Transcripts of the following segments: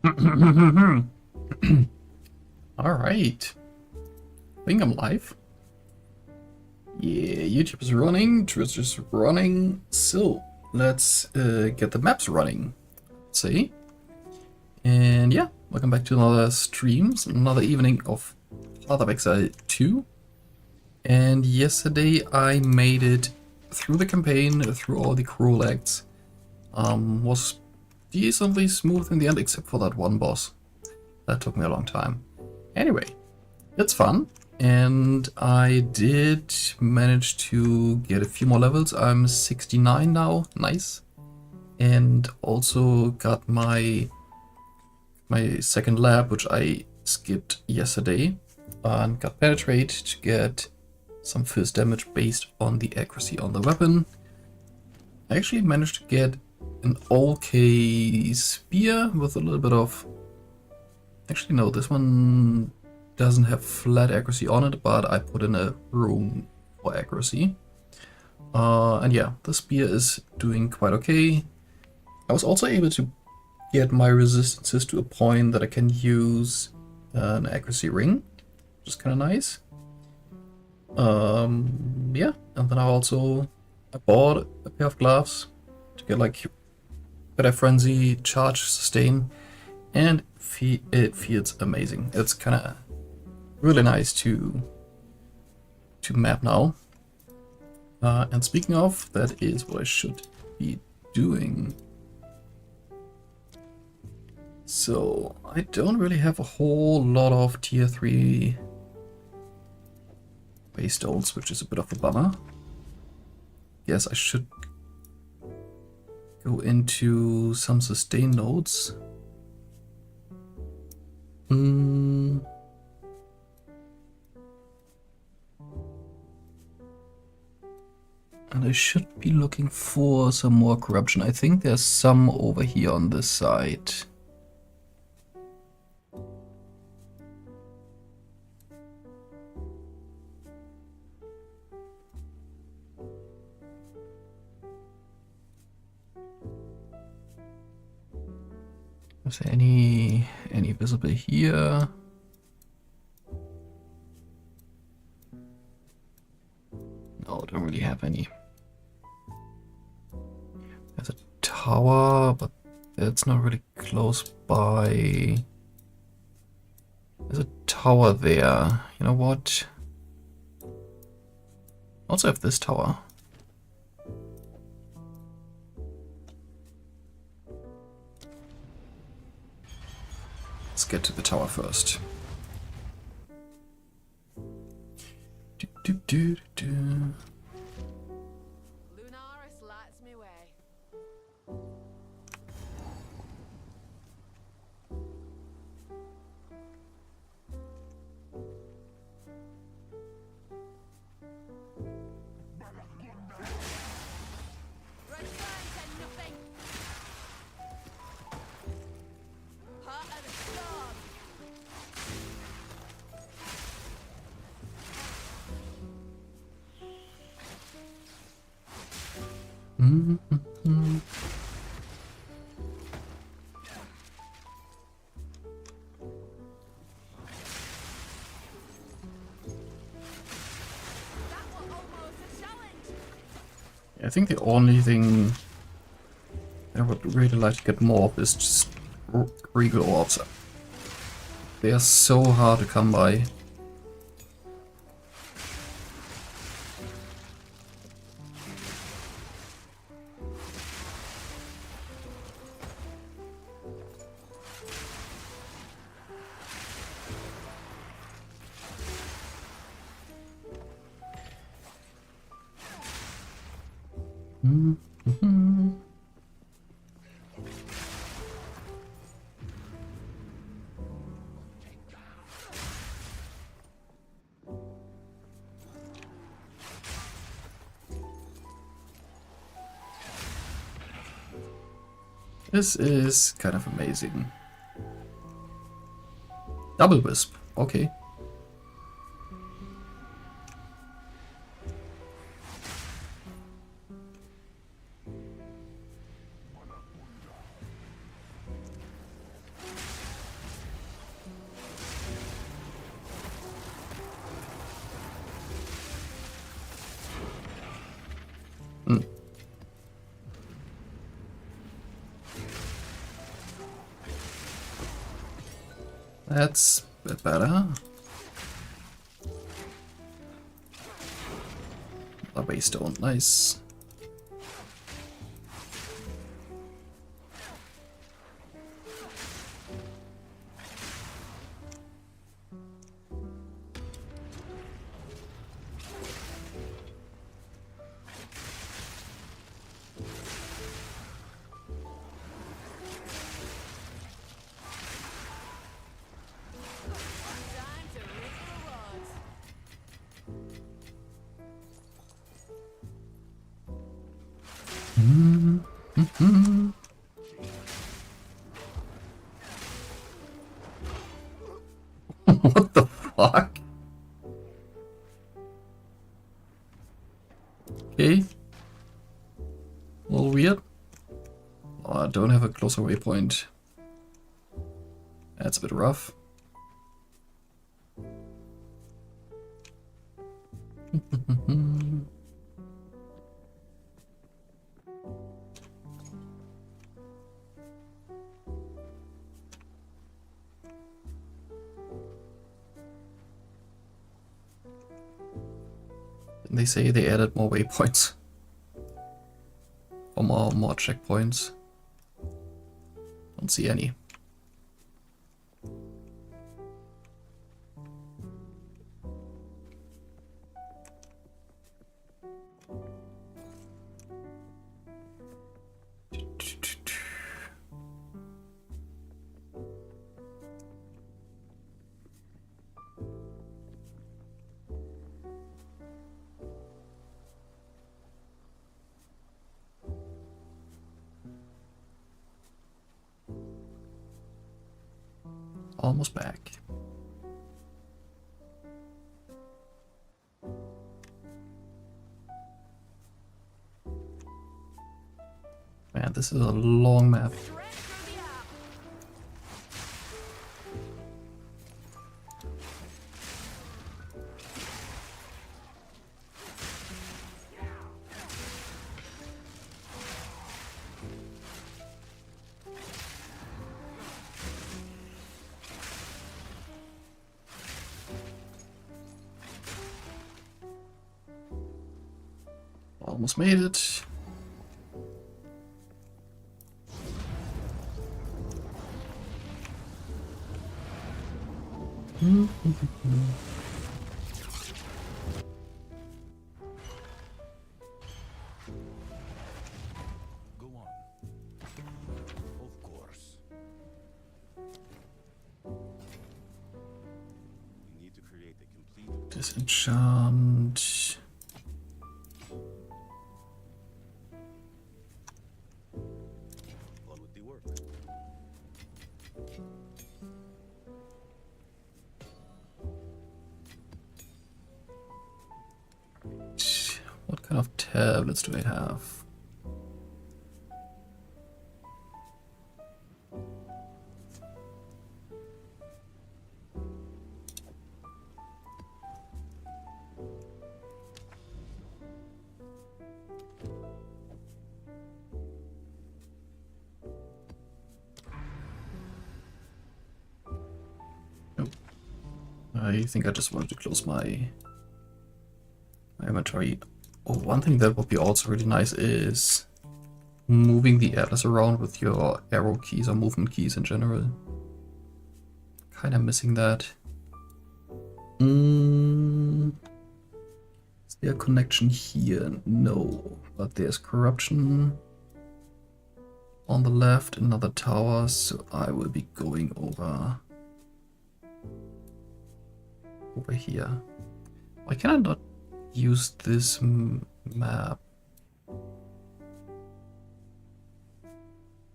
Alright. I think I'm live. Yeah, YouTube is running, Twitch is running. So, let's get the maps running. Let's see. And yeah, welcome back to another stream, another evening of Path of Exile 2. And yesterday I made it through the campaign, through all the cruel acts. Was decently smooth in the end, except for that one boss. That took me a long time. Anyway, it's fun. And I did manage to get a few more levels. I'm 69 now, nice. And also got my second lab, which I skipped yesterday. And got penetrate to get some first damage based on the accuracy on the weapon. I actually managed to get an okay spear with a little bit of... Actually no, this one doesn't have flat accuracy on it, but I put in a rune for accuracy. And yeah, the spear is doing quite okay. I was also able to get my resistances to a point that I can use an accuracy ring, which is kind of nice. Yeah, and then I bought a pair of gloves to get like better frenzy, charge, sustain, and it feels amazing. It's kind of really nice to map now. And speaking of, that is what I should be doing. So I don't really have a whole lot of tier 3 base stones, which is a bit of a bummer. Yes, I should go into some sustain nodes. And I should be looking for some more corruption. I think there's some over here on this side. Is there any visible here? No, don't really have any. There's a tower, but that's not really close by. There's a tower there. You know what? Also have this tower. Let's get to the tower first. Do, do, do, do. Lunaris lights me way. Red sign said nothing. Heart of the storm. Mm-hmm. That was almost a challenge. I think the only thing I would really like to get more of is just regal orbs. They are so hard to come by. Mm-hmm. This is kind of amazing. Double wisp, okay. That's a bit better. A waystone, nice. Time to reap the rewards. What the fuck? Okay. A little weird. Oh, I don't have a closer waypoint. That's a bit rough. They say they added more waypoints. Or more checkpoints. Don't see any. Almost back. Man, this is a long map. Straight through the app. Almost made it. Go on. Of course. We need to create a complete Disenchant. what would the work. What kind of tablets do I have? Nope. I think I just wanted to close my inventory. Oh, one thing that would be also really nice is moving the atlas around with your arrow keys or movement keys in general. Kinda missing that. Is there a connection here? No. But there's corruption on the left, another tower, so I will be going over here. Why can I not use this map?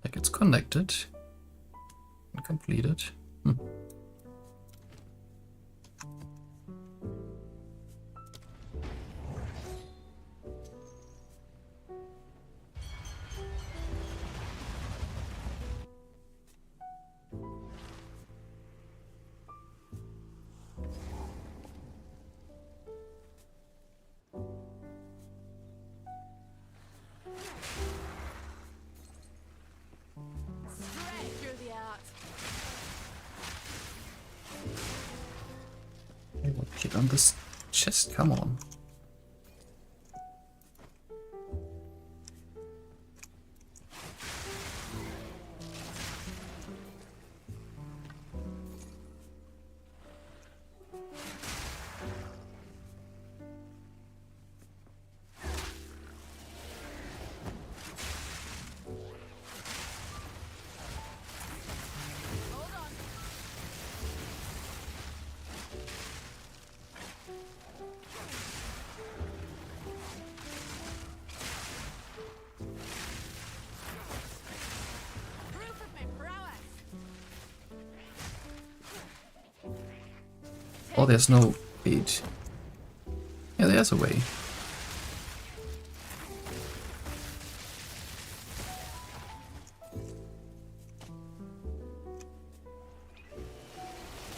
Like it's connected and completed. Straight through the art. found this chest, come on. Hold on. Proof of my prowess. Oh, there's no wait. Yeah, there's a way.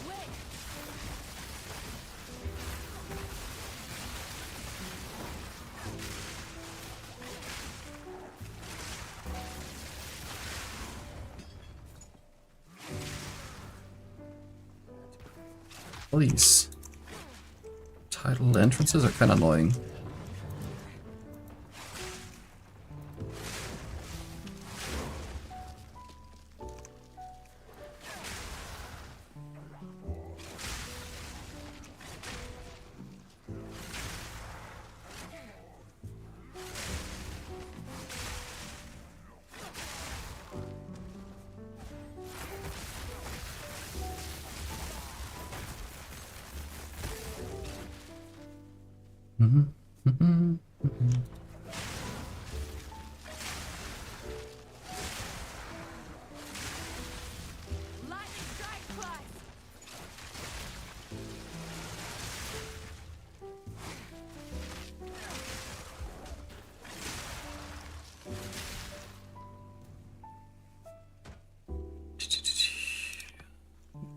Wait. All these tidal entrances are kind of annoying. Lightning strike twice.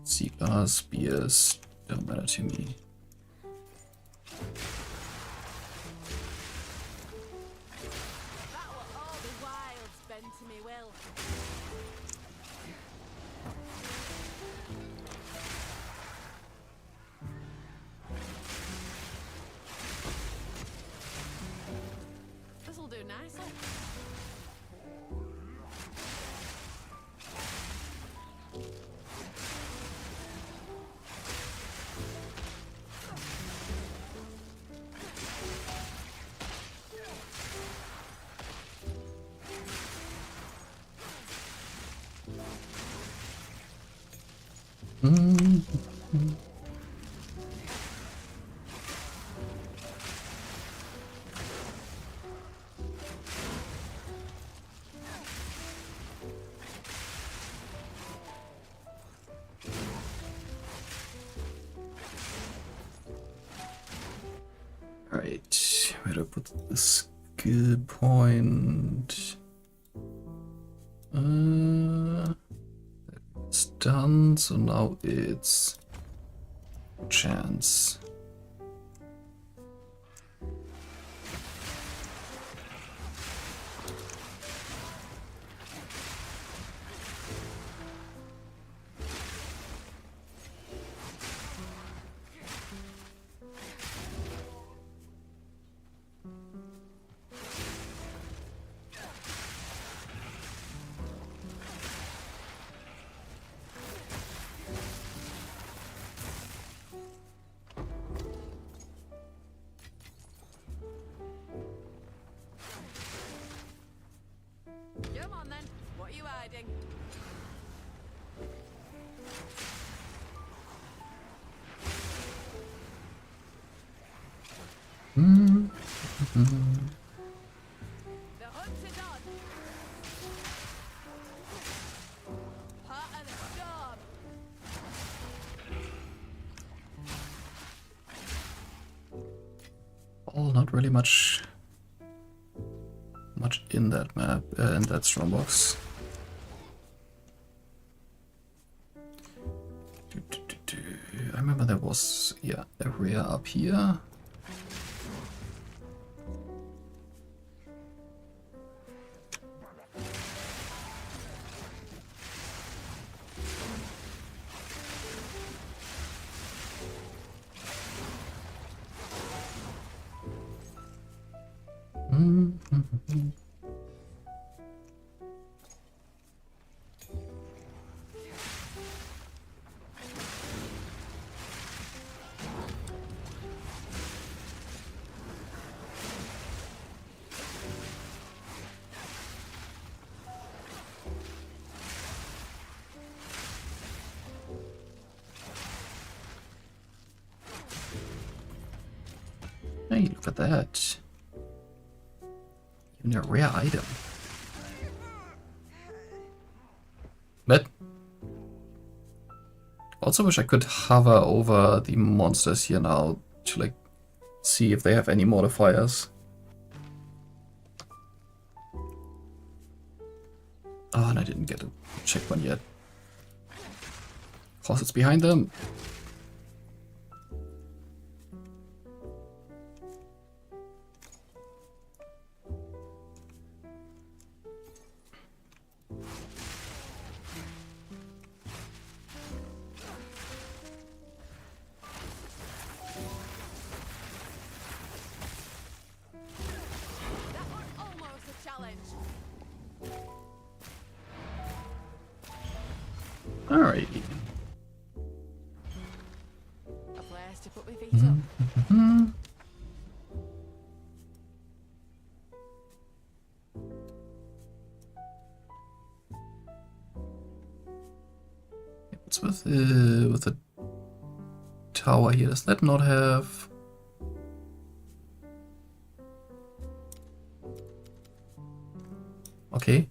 Sea glass, spears, don't matter to me. That were all the wilds bend to me will. This'll do nicely. Right, where do I put the skill point? It's done, so now it's chance. Come on then. What are you hiding? The hunt is on. Part of the storm. Oh, not really much in that map, in that strong box. I remember there was, yeah, area up here. Look at that. Even a rare item. But also wish I could hover over the monsters here now to like see if they have any modifiers. Oh, and I didn't get to check one yet. Of course, it's behind them. That was almost a challenge. Alrighty. A place to put my feet up. What's with the tower here? Does that not have? Okay.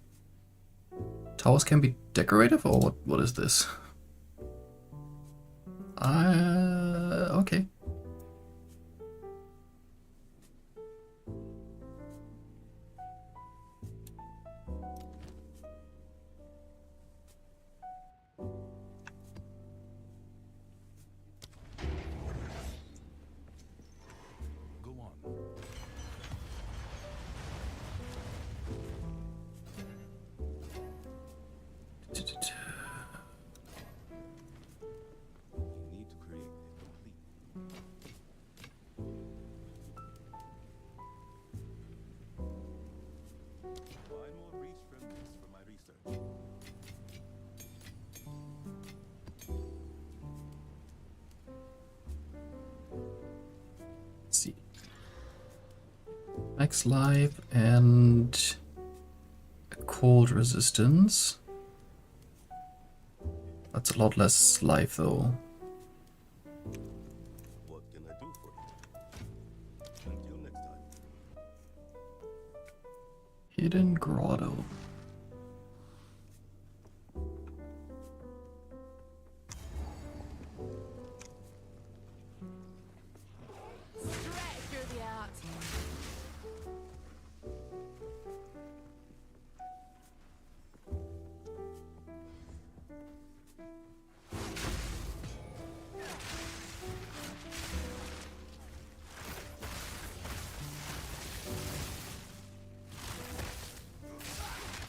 Towers can be decorative, or what is this? Okay. Go on. You need to create a complete. Find more reach from this for my research. Let's see. Max life and a cold resistance. That's a lot less life though. What can I do for you? Until next time. Hidden grotto. Straight through the art.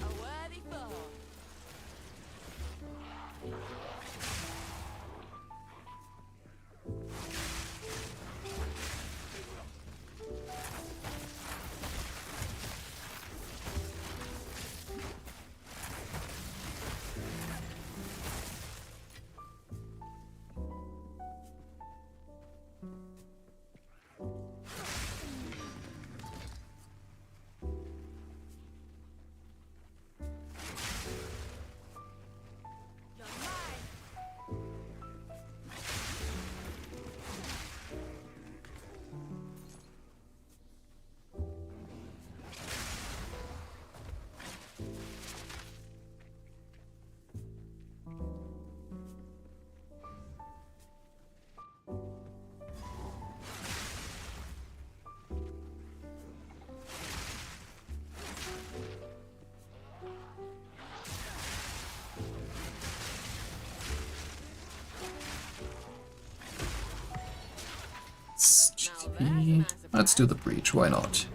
A worthy foe. You're mine. Let's do the breach, why not?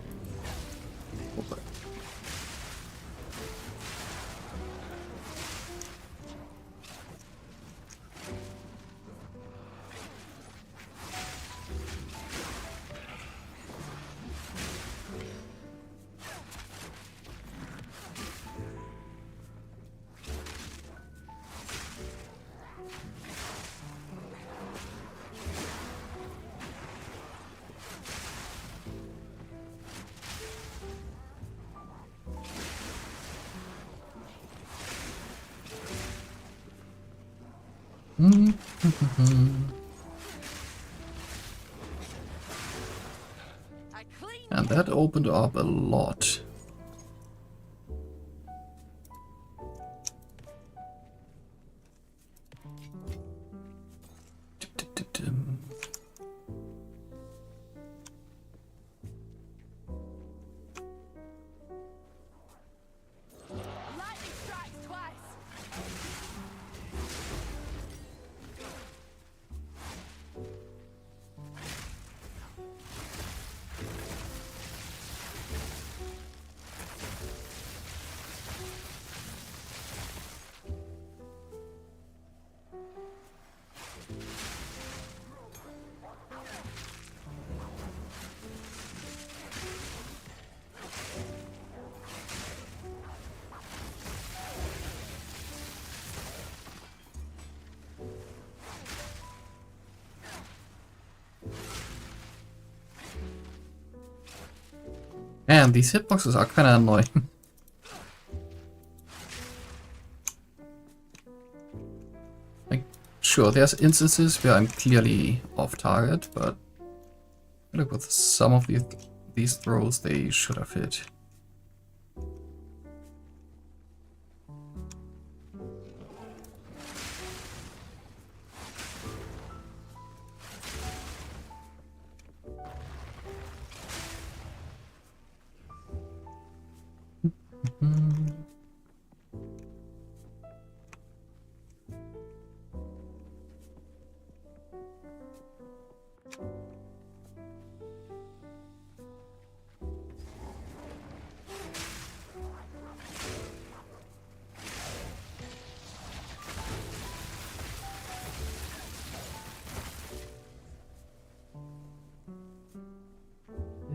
I that opened up a lot. Lightning strikes twice. Man, these hitboxes are kinda annoying. Like, sure, there's instances where I'm clearly off target, but I feel like with some of these throws, they should have hit.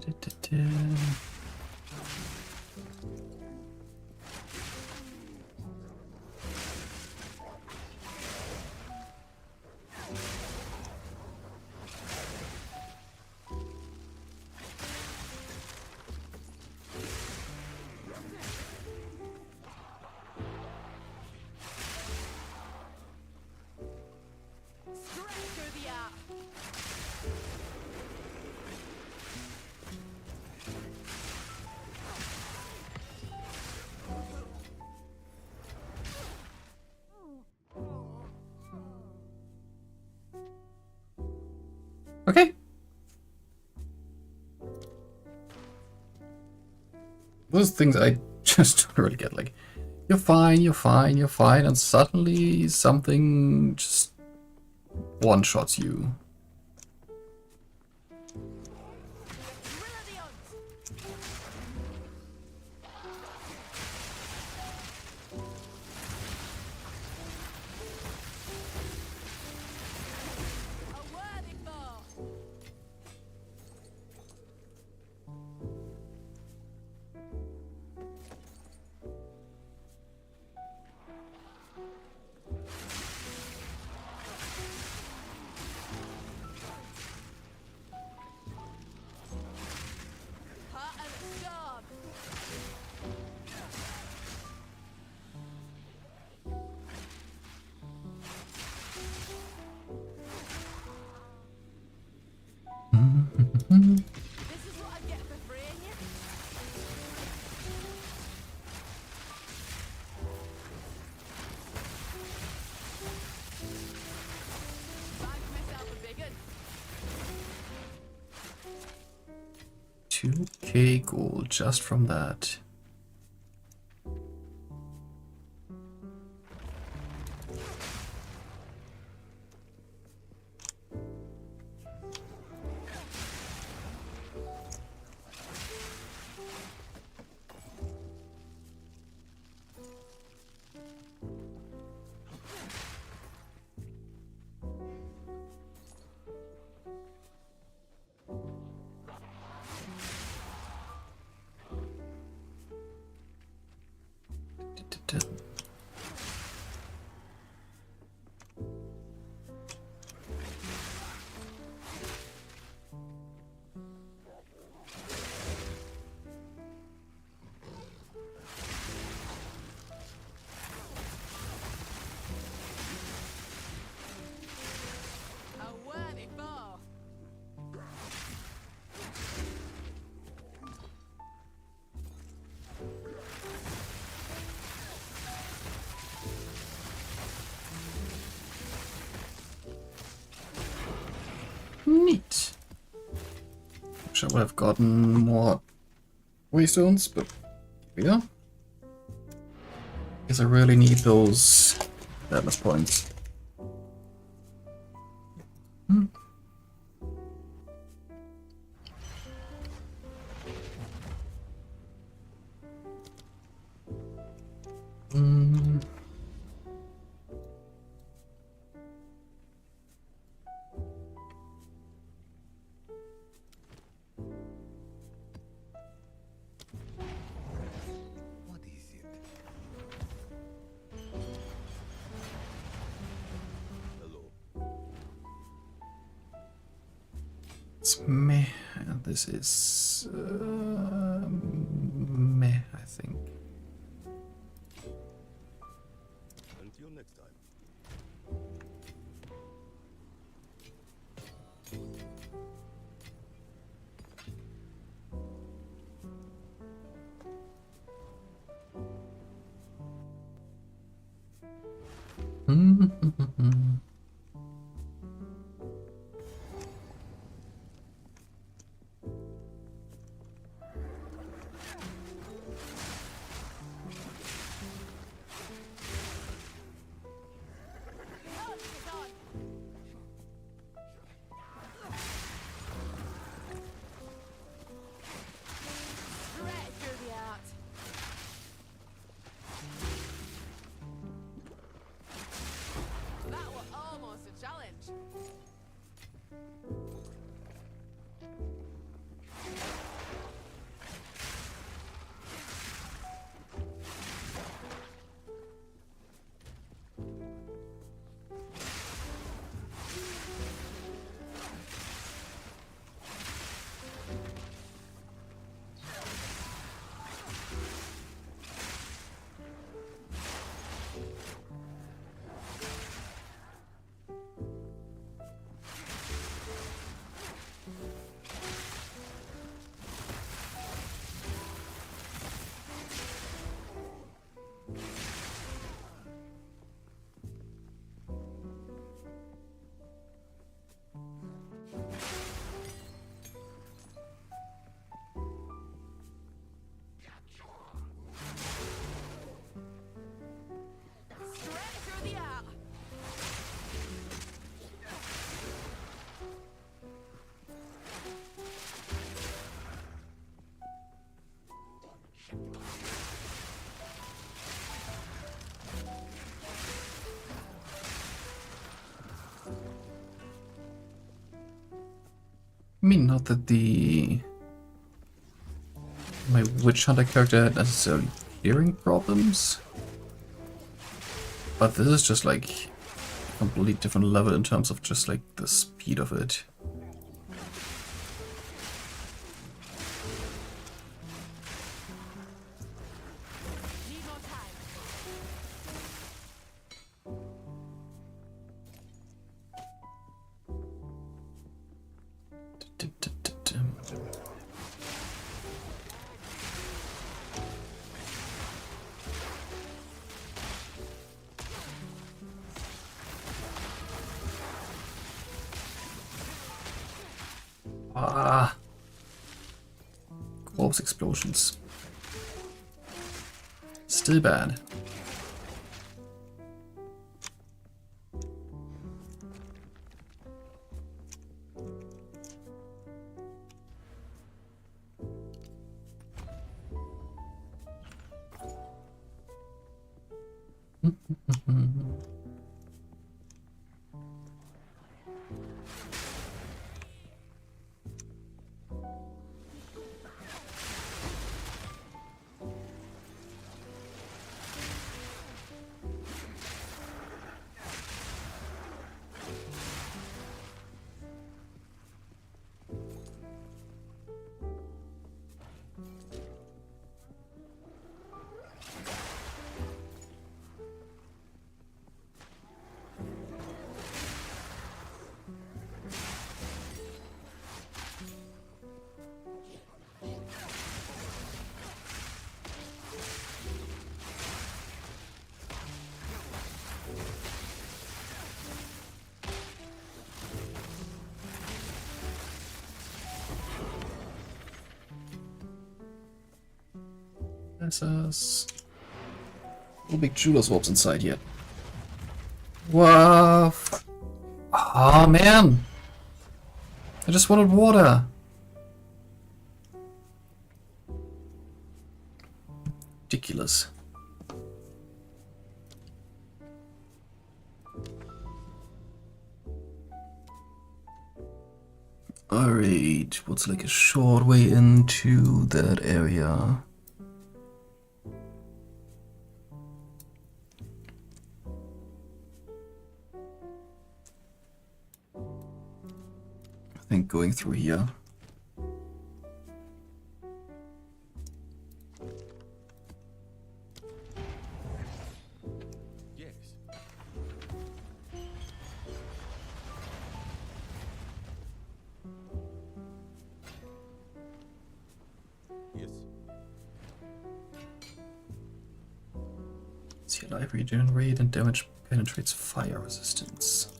Straight through the air. Okay. Those things I just don't really get. Like, you're fine, you're fine, you're fine, and suddenly something just one-shots you. A worthy foe. Heart of the storm. This is what I get for freeing you. Bag myself a big un. 2k gold just from that. would have gotten more waystones, but here we are. Guess I really need those madness points. Hmm. Mm. What is it? Hello. It's meh. And this is meh, I think. Until next time. Hunt is on. Straight through the heart. That was almost a challenge. Straight through the heart. I mean, not that my witch hunter character had necessarily hearing problems, but this is just like a completely different level in terms of just like the speed of it. Need more time. Ah, corpse explosions. Still bad. Bless us. No big jeweler's orbs inside yet. Wow. Ah, man. I just wanted water. Ridiculous. Alright, what's like a short way into that area? I think going through here. Yes. Yes. See, life regenerate and damage penetrates fire resistance.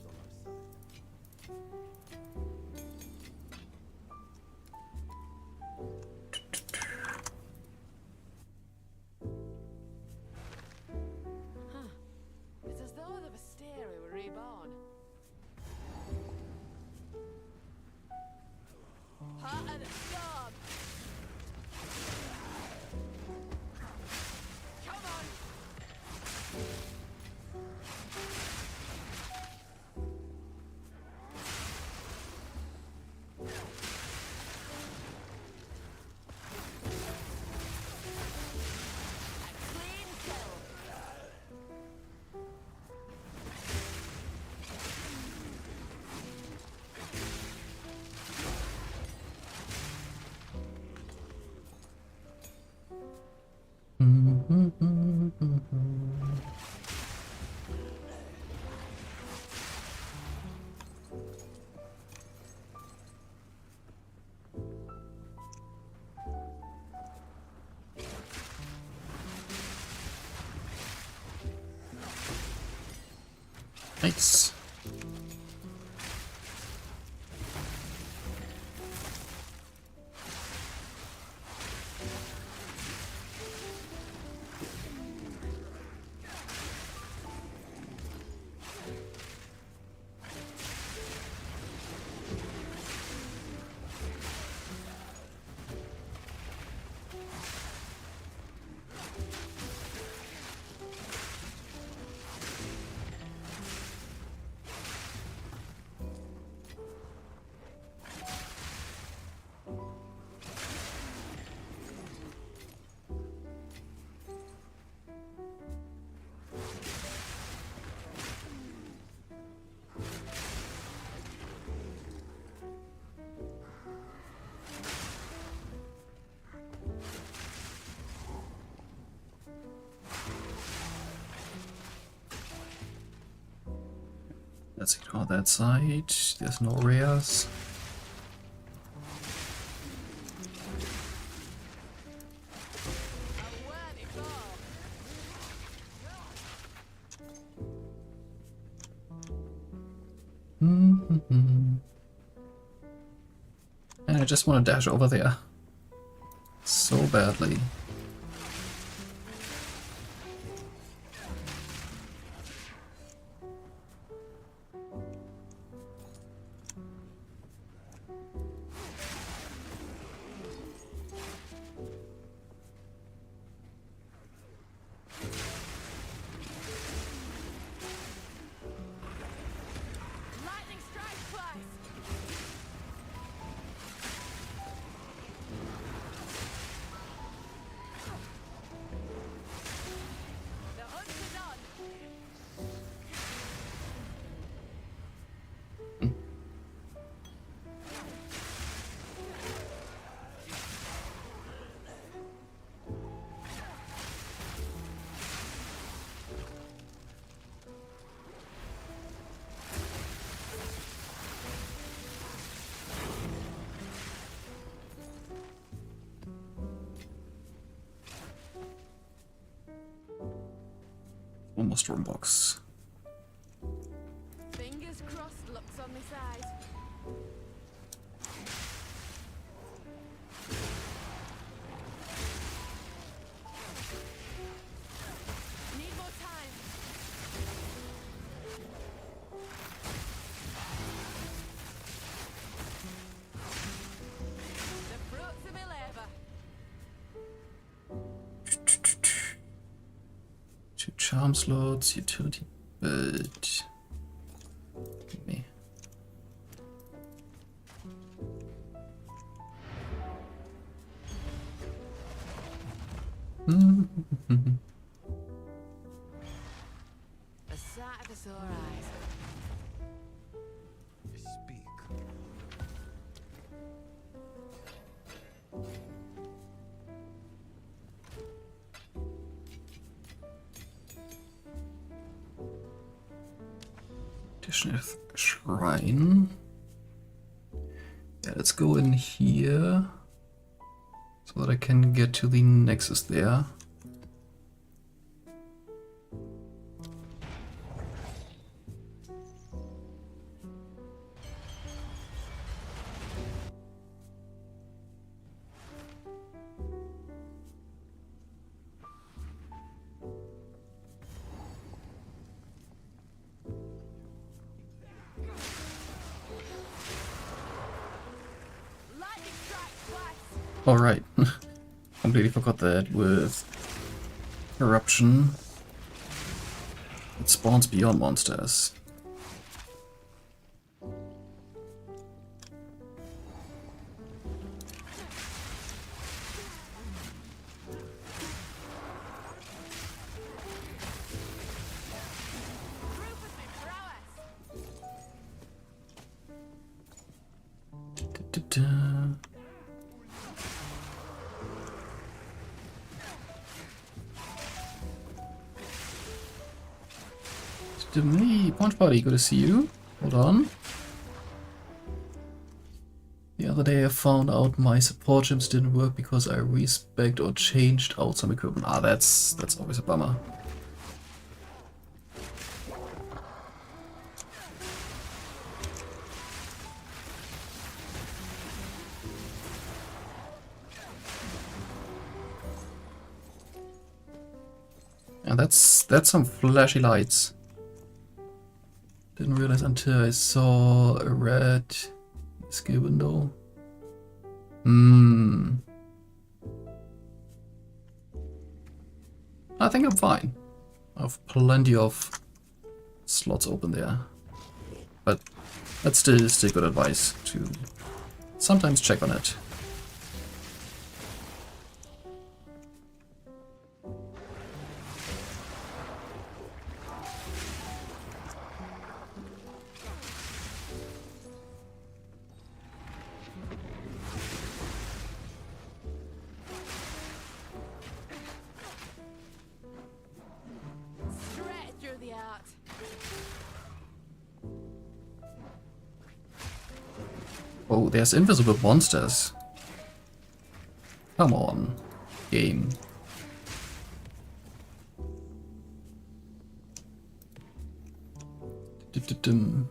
It's as though the Visteri were reborn. Heart of the storm! Come on! A clean kill! Nice. Let's ignore that side. There's no rares. A worthy fall! And I just want to dash over there. So badly. Lightning strike twice! The hunt is on! Almost room box. Fingers crossed, luck's on my side. 2 charm slots, utility build. Me. A sight of the sore eyes. Speak. Additional shrine. Yeah, let's go in here so that I can get to the nexus there. Lightning strikes twice. Alright. Completely forgot that with corruption it spawns beyond monsters. Proof of my prowess. Da-da-da. To me, Punch Party, good to see you. Hold on. The other day I found out my support gems didn't work because I respec or changed out some equipment. Ah, that's always a bummer. And that's some flashy lights. Didn't realize until I saw a red skill window. I think I'm fine. I have plenty of slots open there. But that's still good advice to sometimes check on it. Straight through the art. Oh, there's invisible monsters. Come on, game. Du-du-dum.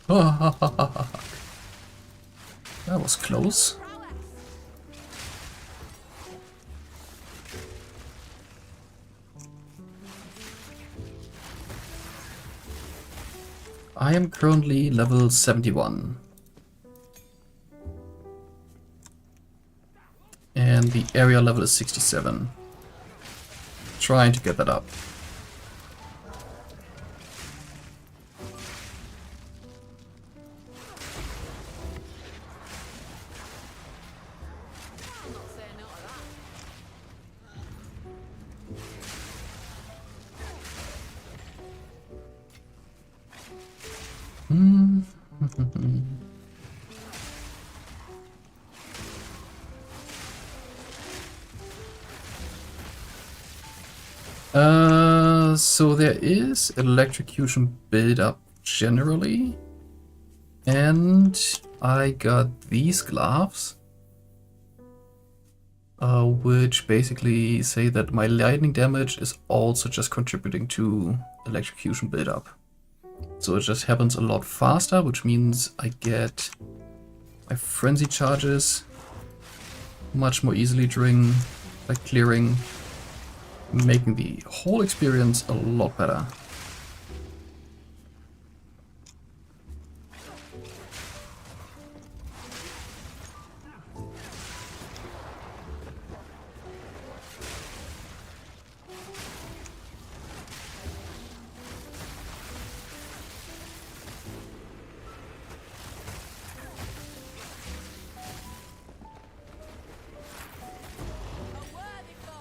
Ah, that was close. Prowess. I am currently level 71. And the area level is 67. Trying to get that up. I'm not saying no to that. So there is electrocution build-up generally, and I got these gloves, which basically say that my lightning damage is also just contributing to electrocution build-up. So it just happens a lot faster, which means I get my frenzy charges much more easily during by clearing, making the whole experience a lot better. A worthy foe.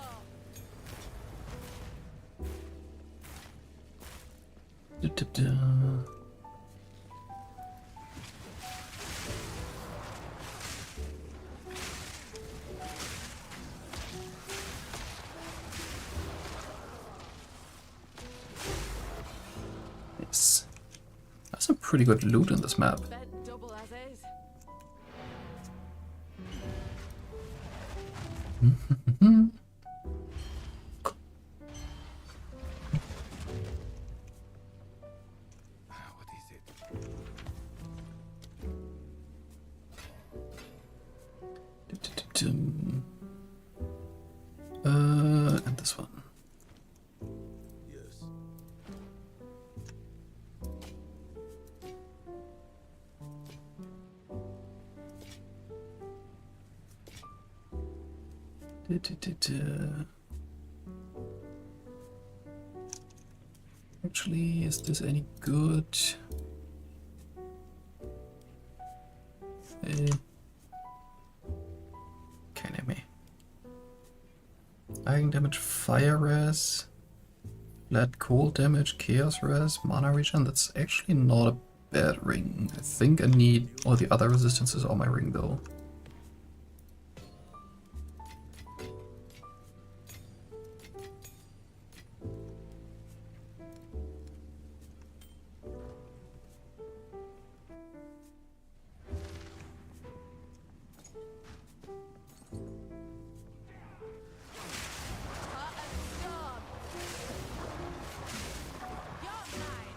Du-du-du. Yes. That's some pretty good loot in this map. Spent double as is. What is it? Du-du-du-dum. And this one. Yes. Du-du-du-du. Actually, is this any good? Keine me. Eigen damage, fire res, flat cold damage, chaos res, mana regen. That's actually not a bad ring. I think I need all the other resistances on my ring though. Heart of the storm. You're mine.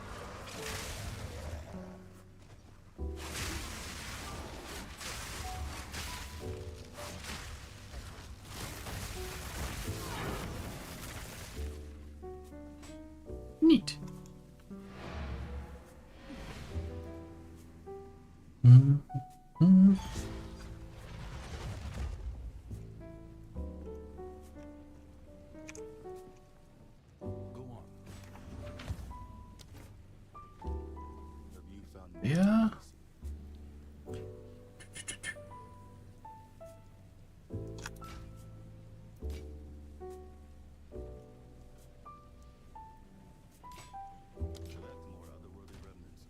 Neat. Mm-hmm. Go on. Have you found more Yeah. enemies? Collect more otherworldly remnants.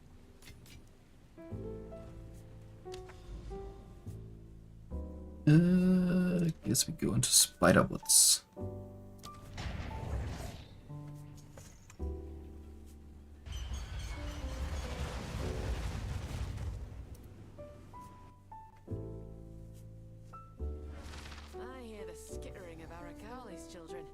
Guess we go into Spiderwoods. I hear the skittering of Arakaali's children.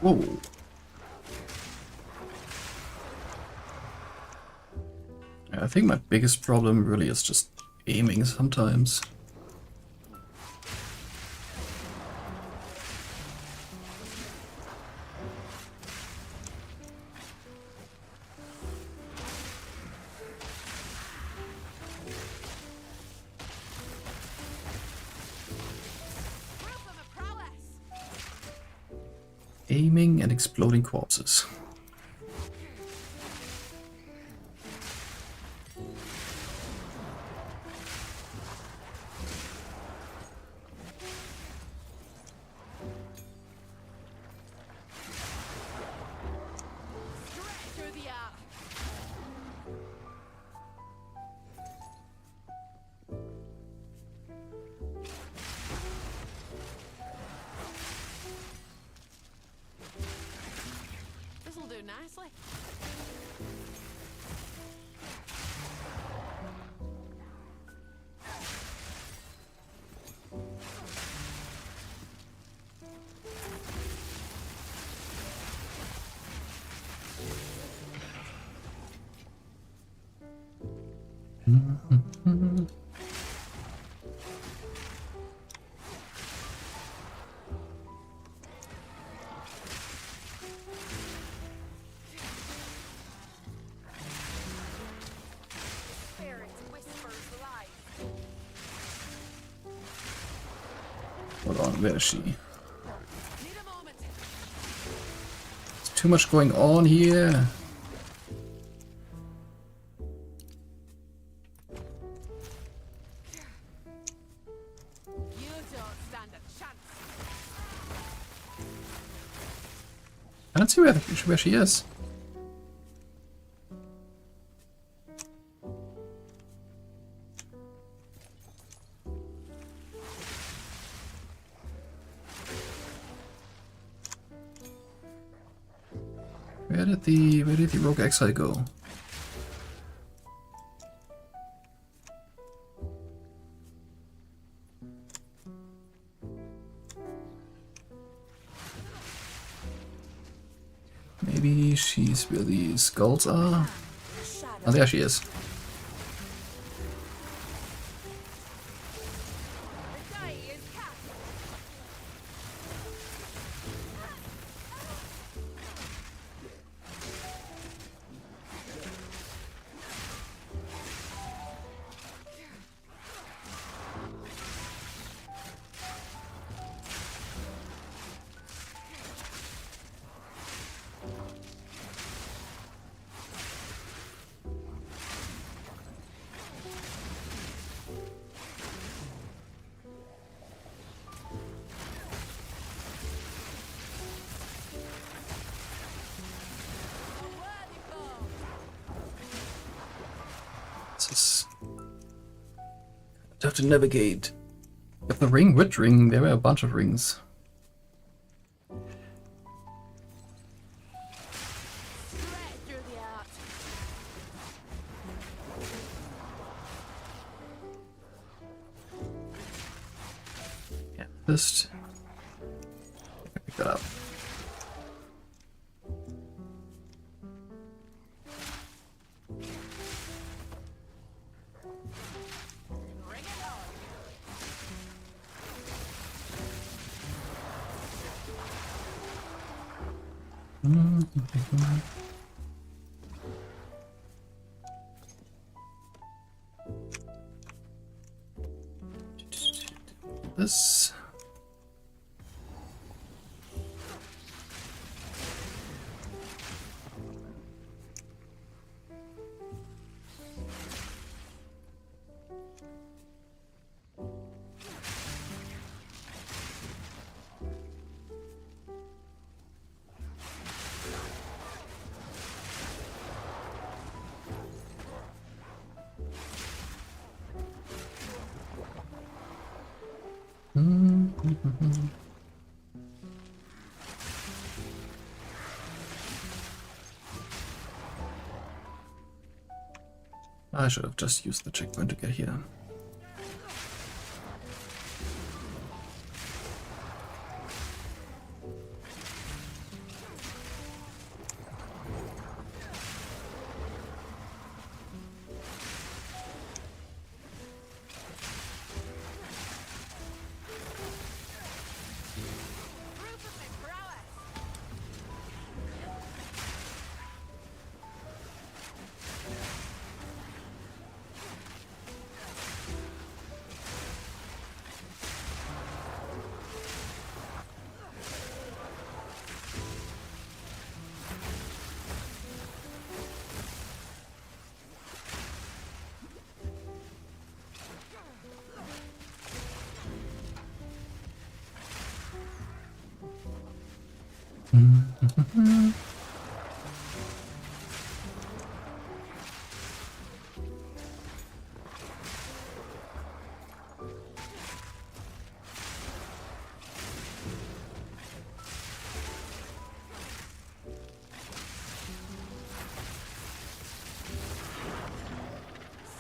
Whoa. I think my biggest problem really is just aiming sometimes. Proof of a prowess. Aiming and exploding corpses. Straight through the arc. This'll do nicely. Spirit whispers life. Hold on, where is she? Need a moment. There's too much going on here. You don't stand a chance. I don't see where she is. Where did the rogue exile go? Maybe she's where the skulls are. Oh, there she is. The die is cast. A worthy foe. This is... I have to navigate. If the ring, which ring? There were a bunch of rings. Straight through the art. Yeah, just pick that up. Bring it on. This. I should have just used the checkpoint to get here. Proof of my prowess.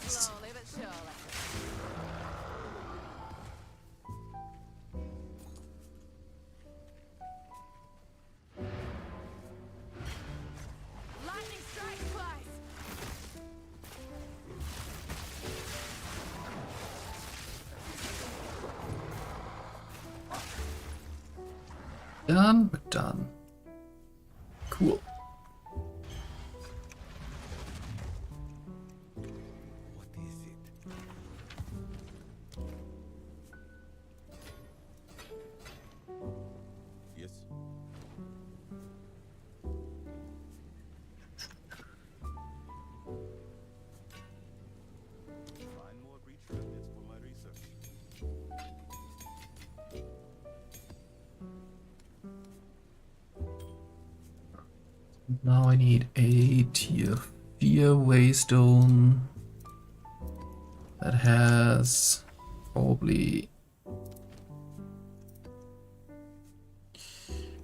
Slowly but surely. Lightning strike twice. Done, we're done. Cool. What is it? Yes. Find more breach remnants for my research. Now I need a tier 4 waystone that has probably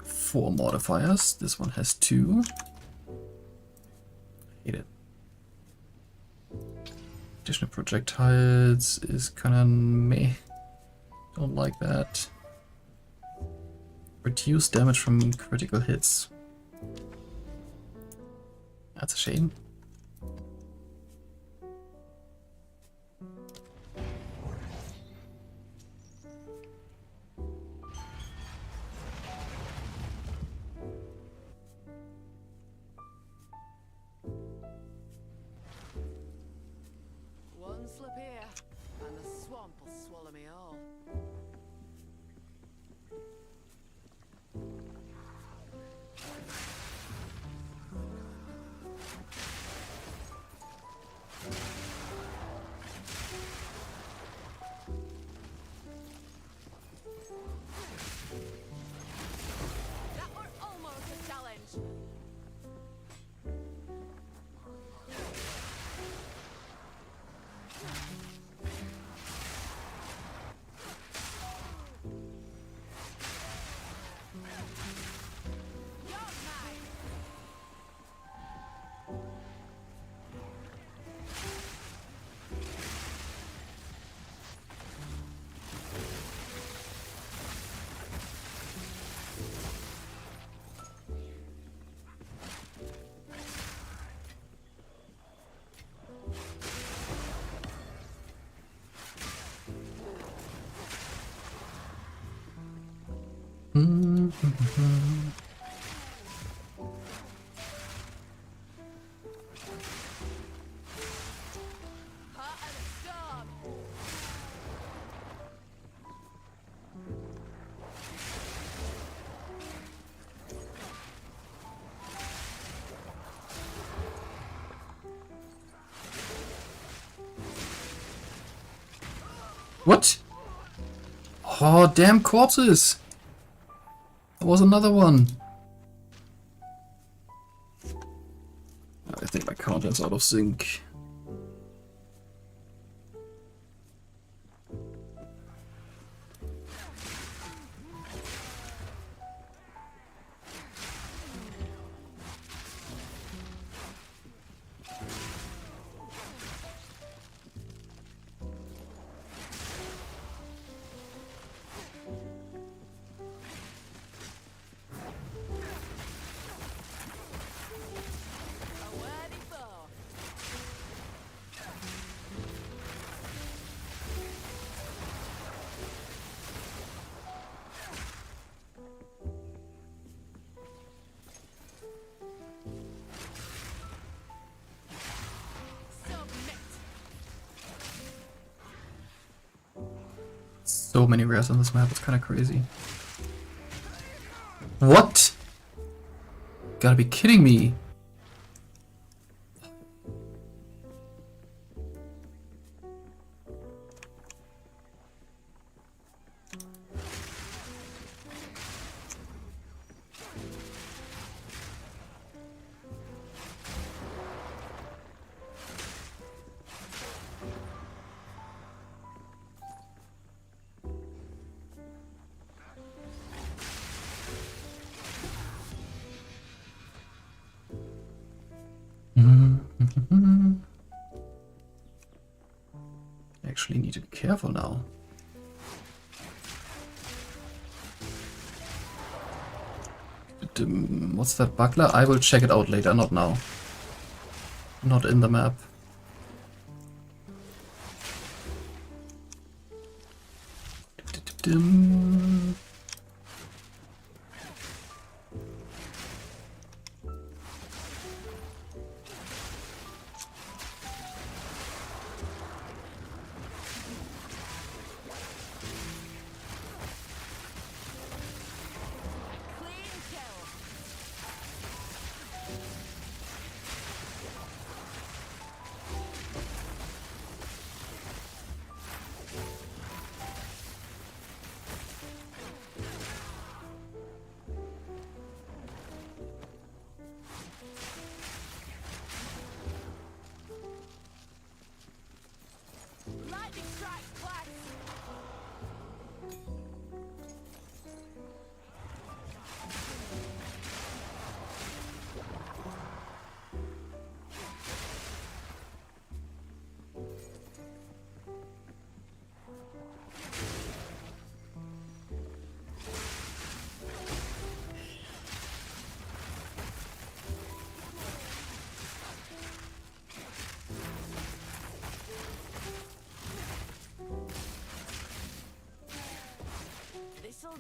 4 modifiers. This one has 2. Hate it. Additional projectiles is kinda meh. Don't like that. Reduce damage from critical hits. That's a shame. One slip here, and the swamp will swallow me all. That were almost a challenge. You're mine. Heart of the storm. What? Oh, damn corpses! There was another one. I think my counter's out of sync. A worthy foe. Submit. So many rares on this map, it's kind of crazy. What? Gotta be kidding me. Actually need to be careful now. What's that buckler? I will check it out later, not now. Not in the map.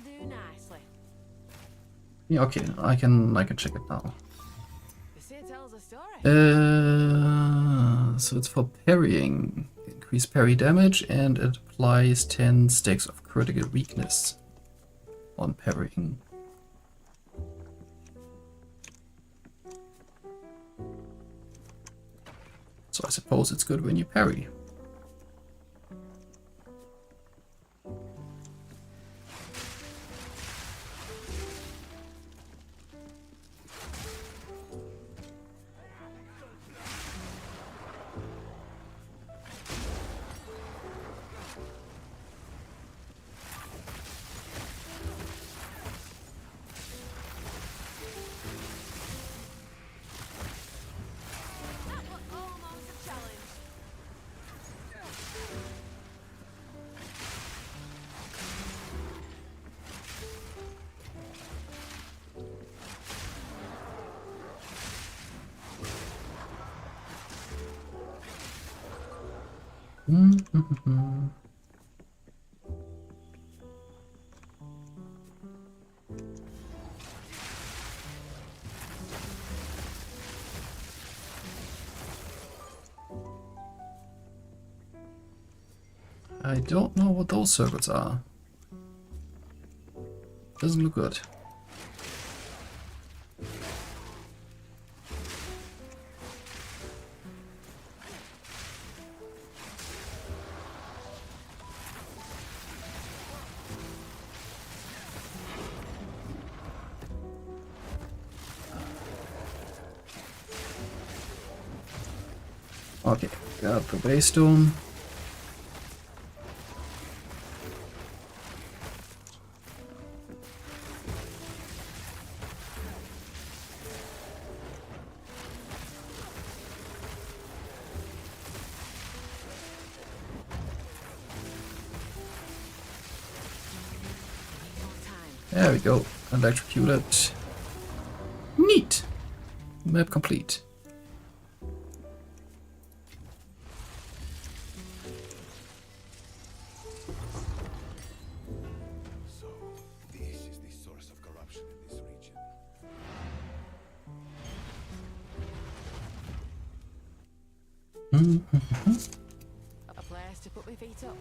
do nicely. Yeah, okay, I can check it now. You see, it tells a story. So it's for parrying. Increase parry damage and it applies 10 stacks of critical weakness on parrying. So I suppose it's good when you parry. That was almost a challenge. I don't know what those circles are. Doesn't look good. Okay, got the base stone. There we go. Electrocuted. Neat. Map complete. So, this is the source of corruption in this region. A place to put my feet up.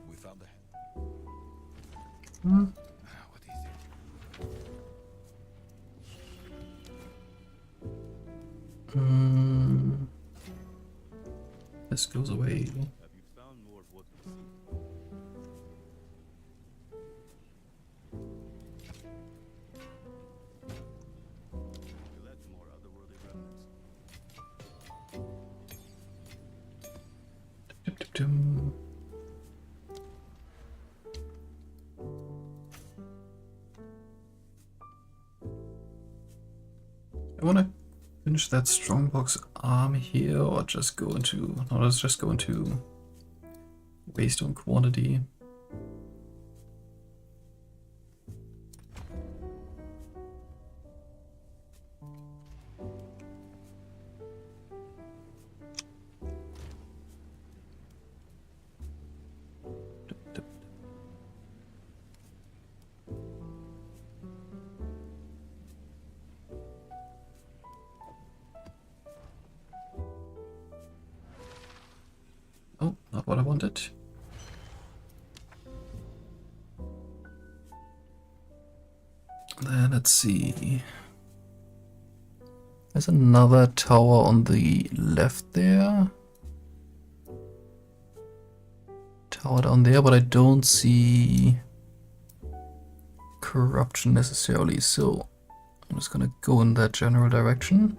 We found the... Hmm. What is it? This goes away. Have you found more of what we seek? You left more otherworldly remnants. Dum-dum-dum. I wanna finish that strongbox arm here, or just go into... No, let's just go into waste on quantity. Oh, not what I wanted. Then let's see. There's another tower on the left there. Tower down there, but I don't see corruption necessarily, so I'm just gonna go in that general direction.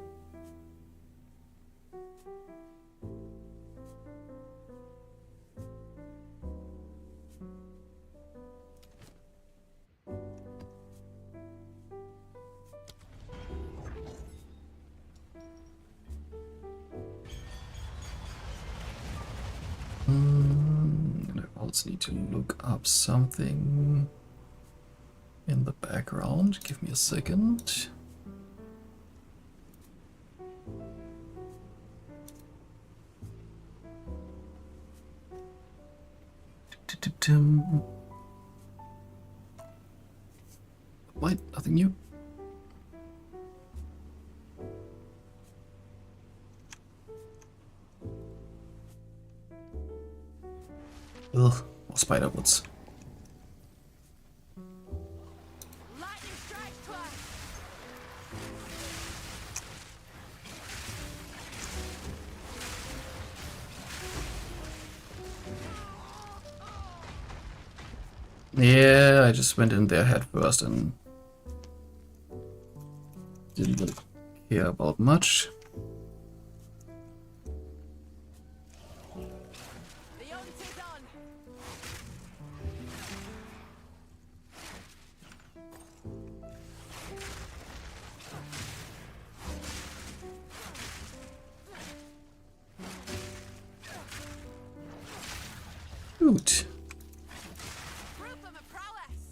I also need to look up something in the background. Give me a second. Wait, nothing new. Ugh, more spider woods. Lightning strikes twice. Yeah, I just went in there head first and didn't really care about much. The hunt is on. Shoot. Proof of my prowess.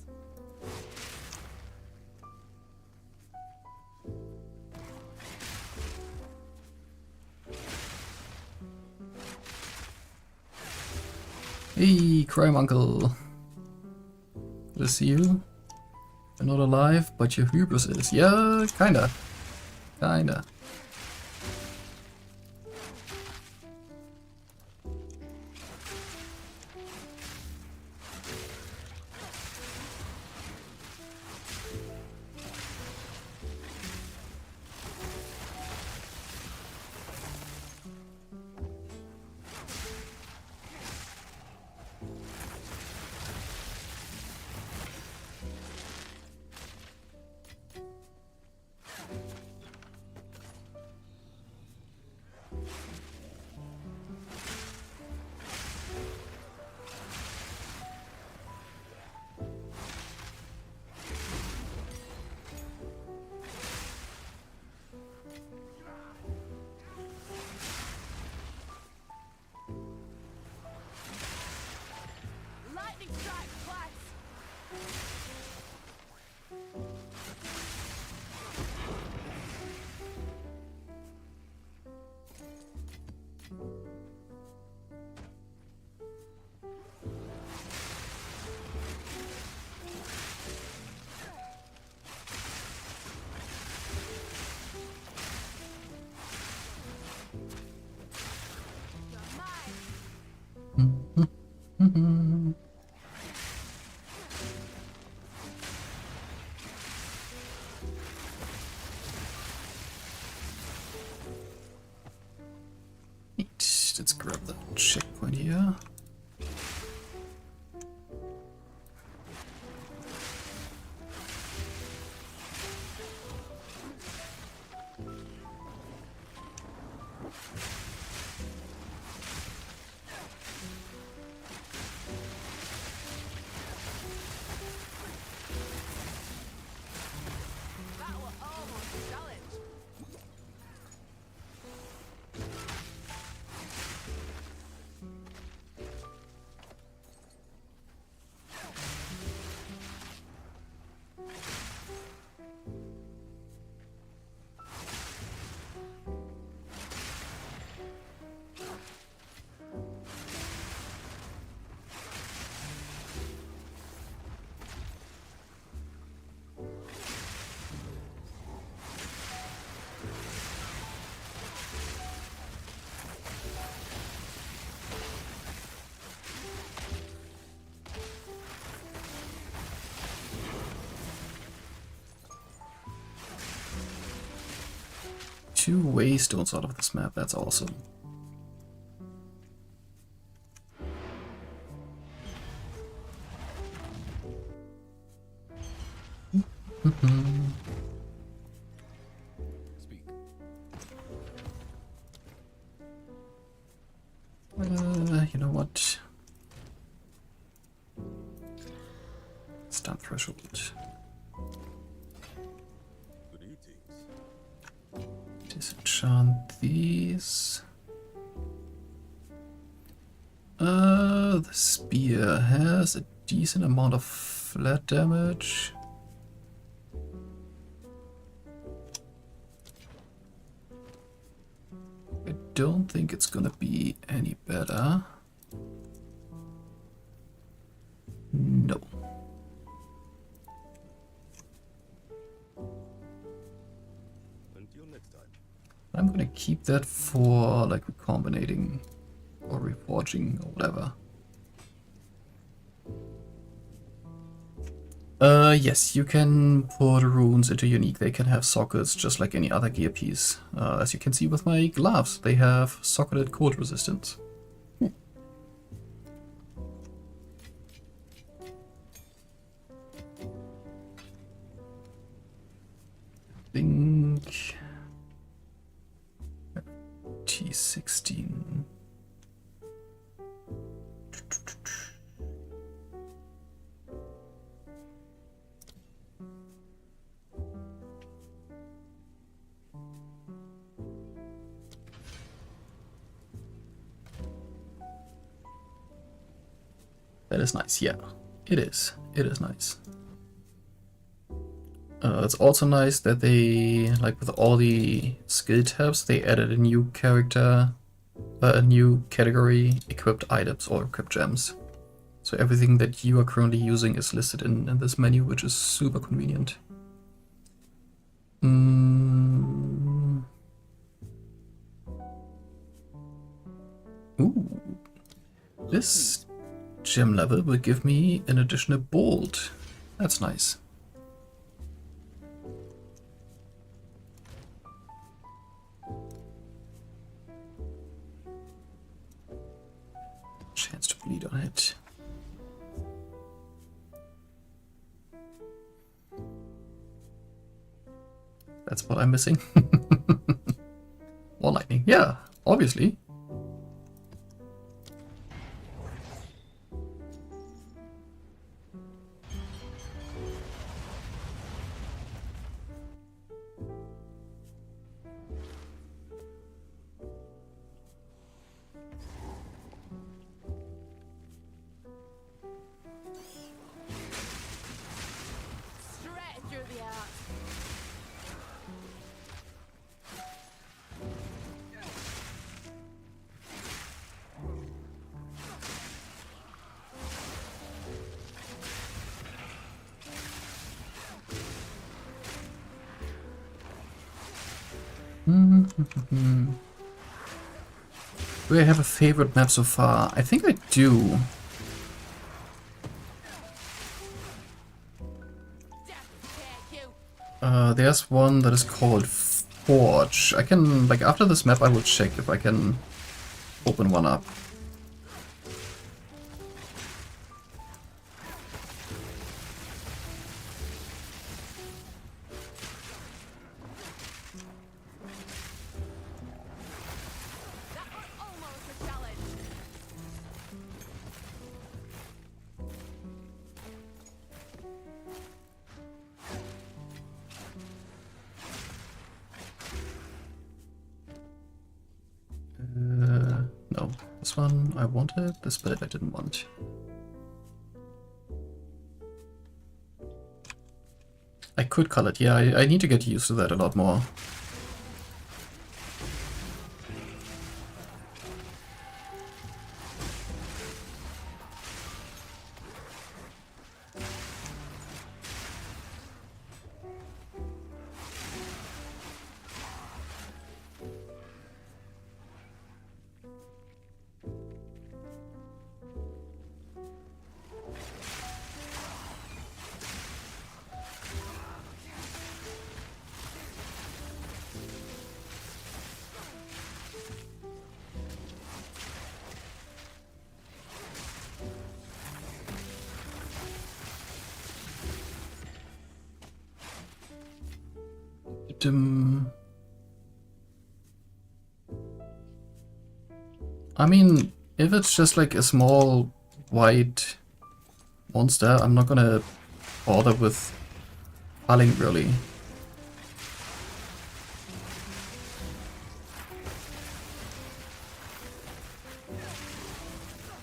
Hey, crime uncle. Good to see you. You're not alive, but your hubris is. Yeah, kinda. Kinda. Lightning strikes twice. You're mine. Neat. Let's grab the checkpoint here. That was almost a challenge. Two waystones out of this map, that's awesome. Speak. You know what? Stun threshold. Good eatings. Disenchant these. The spear has a decent amount of flat damage. I don't think it's gonna be any better. next time. I'm gonna keep that for like recombinating or reforging or whatever. Yes, you can put runes into unique. They can have sockets just like any other gear piece. As you can see with my gloves, they have socketed cold resistance. Think T16. That is nice, yeah. It is. It is nice. It's also nice that they, like with all the skill tabs, they added a new character, a new category, equipped items or equipped gems. So everything that you are currently using is listed in this menu, which is super convenient. Ooh. This gem level will give me an additional bolt. That's nice. Chance to bleed on it. That's what I'm missing. More lightning. Yeah, obviously. Straight through the heart. Do I have a favorite map so far? I think I do. Death take you. There's one that is called Forge. I can, like, after this map I will check if I can open one up. That was almost a challenge. No. This one I wanted, this bit I didn't want. I could color it, yeah, I need to get used to that a lot more. I mean, if it's just like a small white monster, I'm not gonna bother with culling really.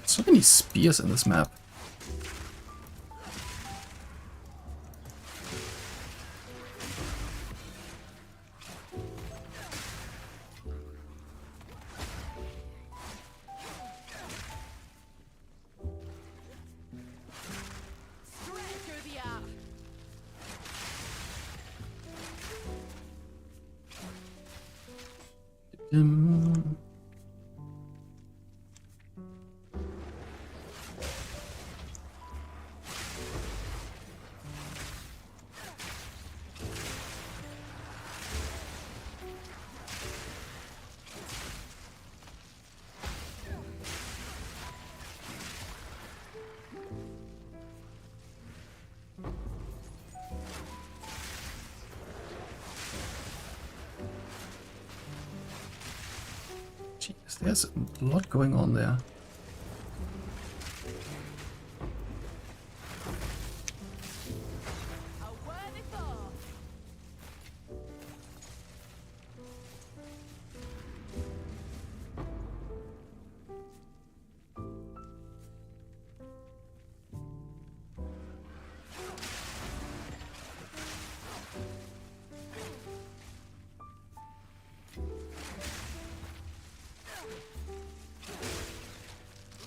So many spears in this map. Straight through the heart. Um, Jeez, there's a lot going on there. A worthy thought.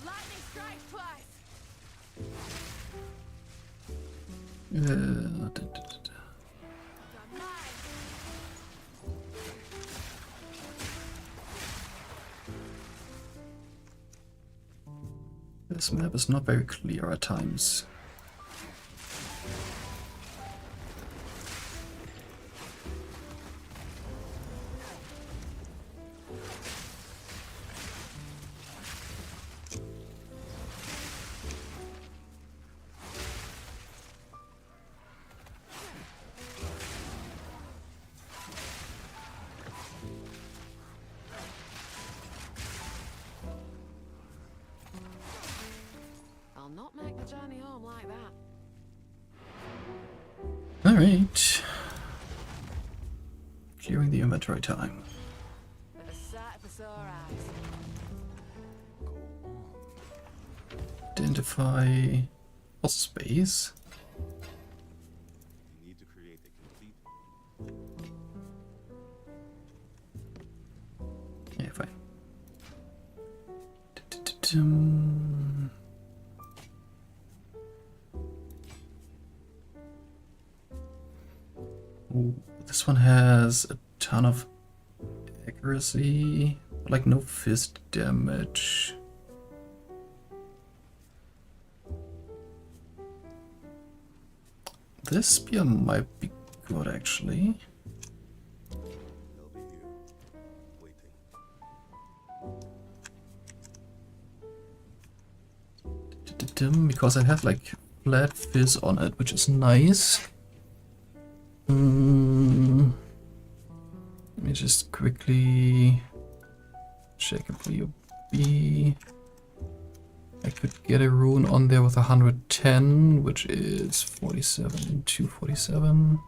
Lightning strikes twice. You're mine. This map is not very clear at times. I'll not make the journey home like that. Alright. Clearing the inventory time. But a sight for sore eyes. Identify boss space. You need to create a complete. Yeah, fine. Dum. Ooh, this one has a ton of accuracy, but like no fist damage. This spear might be good actually. They'll be here, waiting. Because I have like flat fizz on it, which is nice. Let me just quickly check a B. I could get a rune on there with 110, which is 47, 247.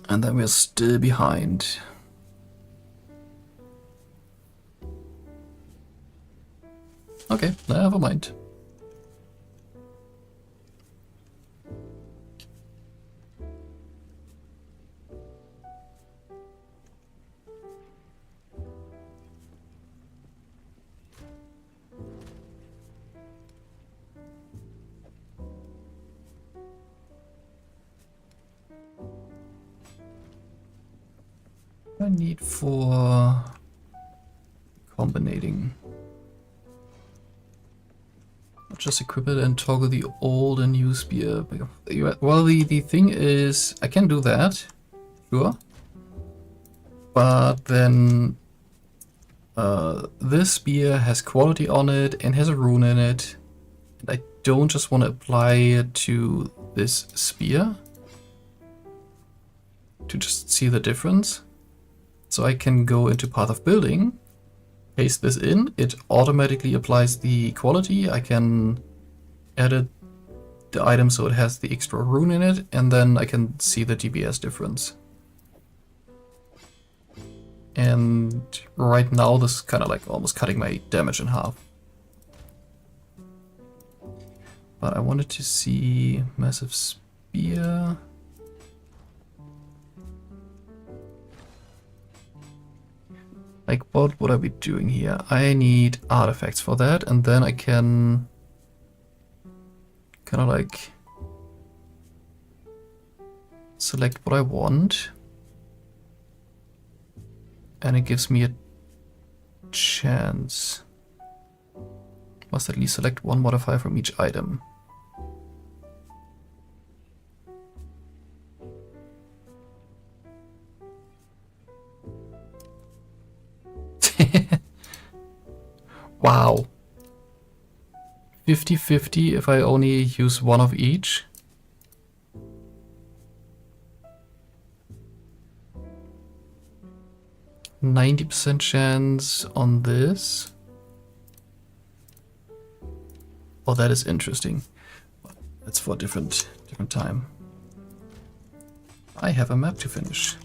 And then we're still behind. Okay, never mind. I need for combinating. I'll just equip it and toggle the old and new spear. Well, the thing is, I can do that, sure. But then this spear has quality on it and has a rune in it. And I don't just want to apply it to this spear to just see the difference. So I can go into Path of Building, paste this in, it automatically applies the quality. I can edit the item so it has the extra rune in it, and then I can see the DPS difference. And right now this is kind of like almost cutting my damage in half. But I wanted to see Massive Spear. Like, what would I be doing here? I need artifacts for that, and then I can kind of like select what I want. And it gives me a chance. Must at least select one modifier from each item. Wow. 50-50 if I only use one of each. %90 chance on this. Oh, that is interesting. That's for a different time. I have a map to finish.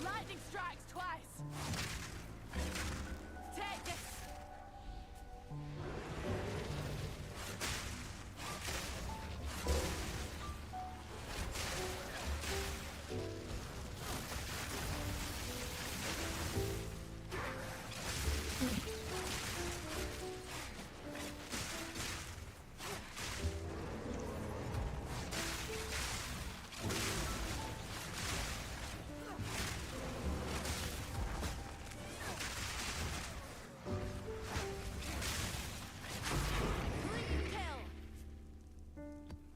Lightning strikes twice. Take this.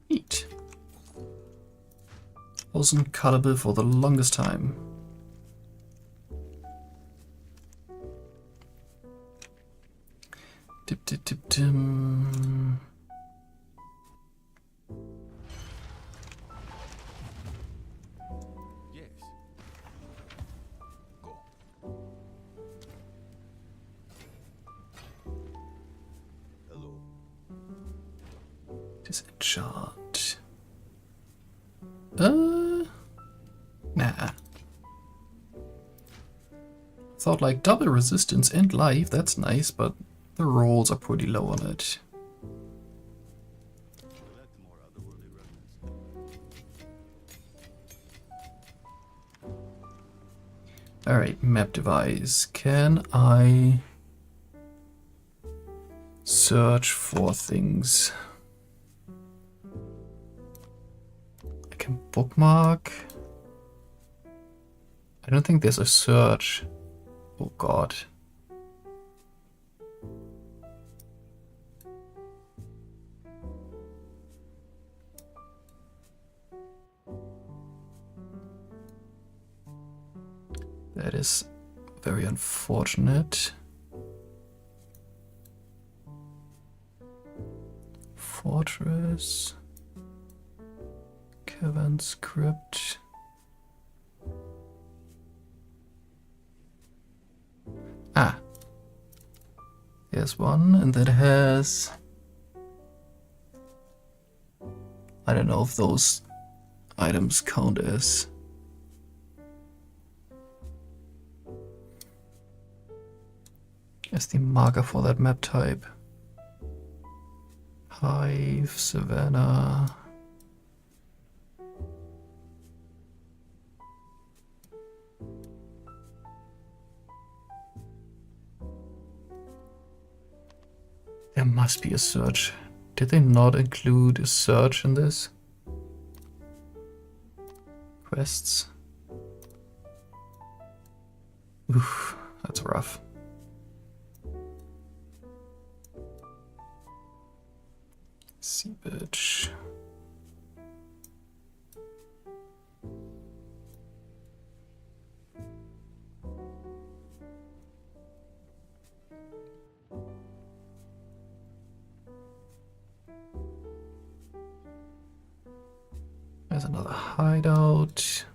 Neat. Wasn't cuttable for the longest time. Dip dip dip dim. Yes. Go. Hello. Disenchant. Nah. Thought like double resistance and life, that's nice, but the rolls are pretty low on it. Select more otherworldly remnants. Alright, map device. Can I search for things? I can bookmark. I don't think there's a search. Oh god. That is very unfortunate. Fortress. Cavern script. Ah. There's one, and that has... I don't know if those items count as... the marker for that map type. Hive, Savannah. There must be a search. Did they not include a search in this? Quests. Oof, that's rough. Seepage. There's another hideout.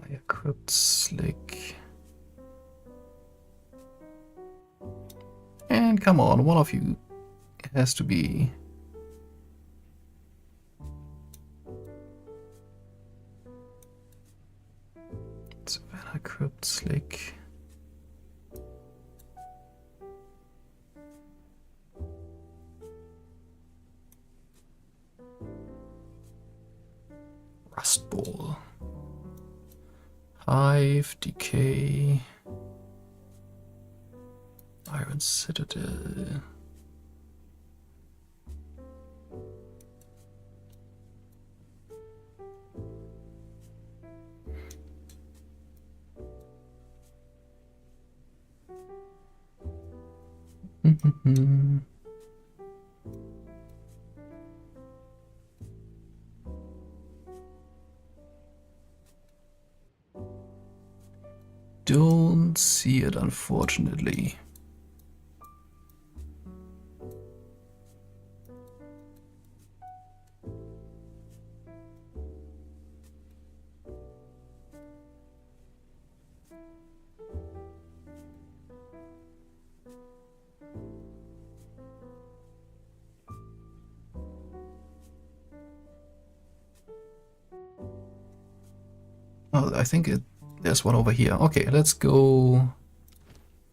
I equipped Slick. And come on, one of you has to be... Savannah Crypt Slick. Hive, Decay, Iron Citadel. Don't see it, unfortunately. Oh, I think there's one over here. Okay, let's go.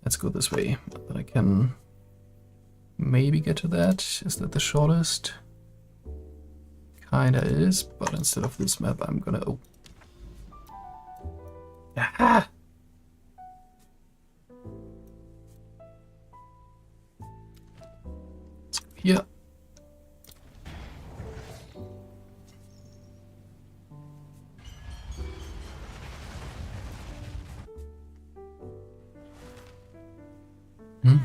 Let's go this way. Then I can maybe get to that. Is that the shortest? Kinda is, but instead of this map, I'm gonna. Oh. Aha! Here. Some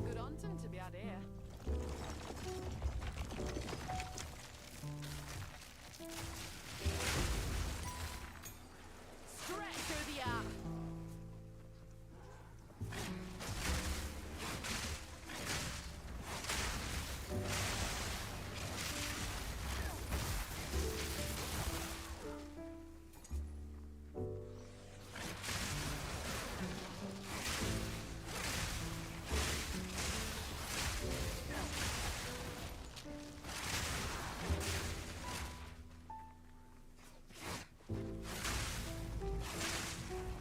good hunting to be had here. Straight through the arm.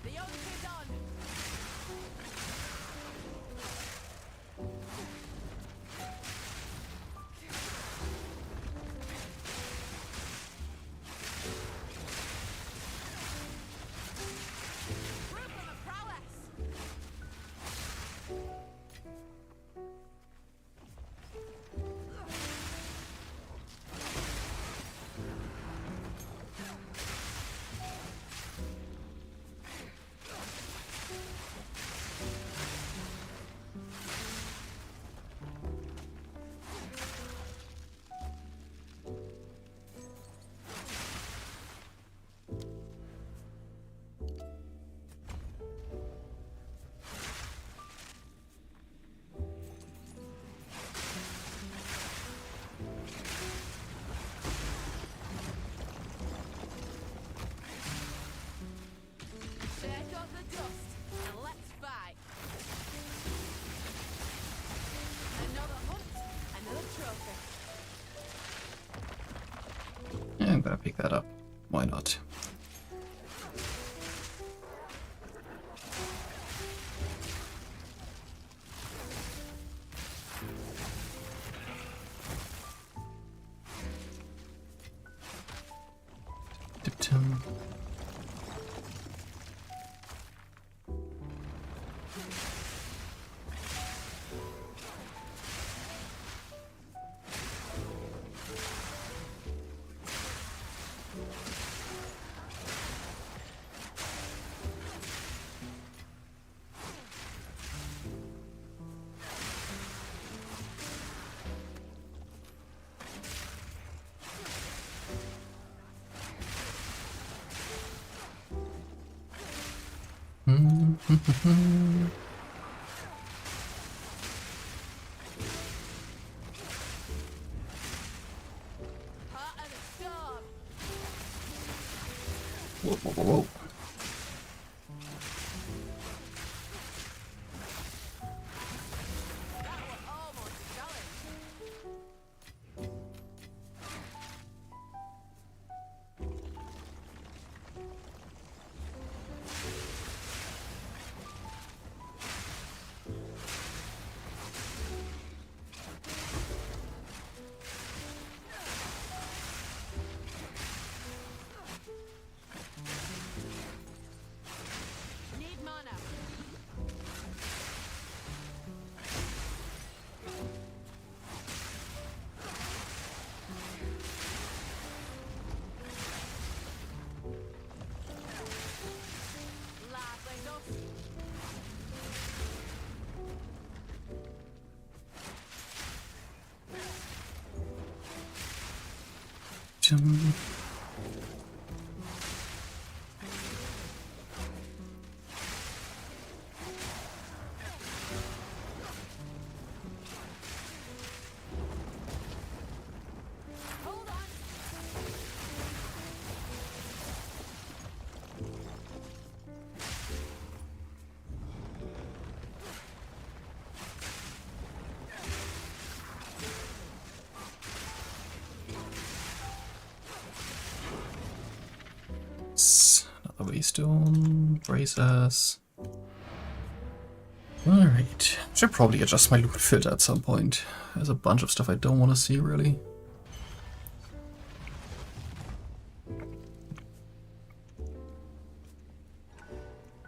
The yoke is on. Proof of a prowess. Shake up the dust and let's fight. Another hunt, another trophy. Yeah, I'm gonna pick that up. Why not? Dipped him. Heart of the storm. Whoa, whoa, whoa, whoa. That was almost a challenge. Hold on. Another waystone, bracers. Alright, should probably adjust my loot filter at some point. There's a bunch of stuff I don't want to see, really.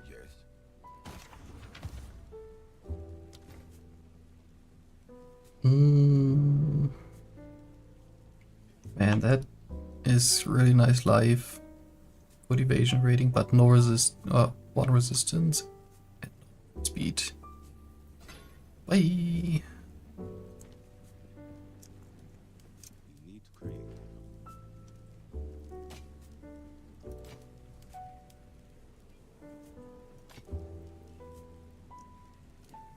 Yes. Man, that is really nice life. Good evasion rating, but no water resistance. And speed. Bye! We need to create.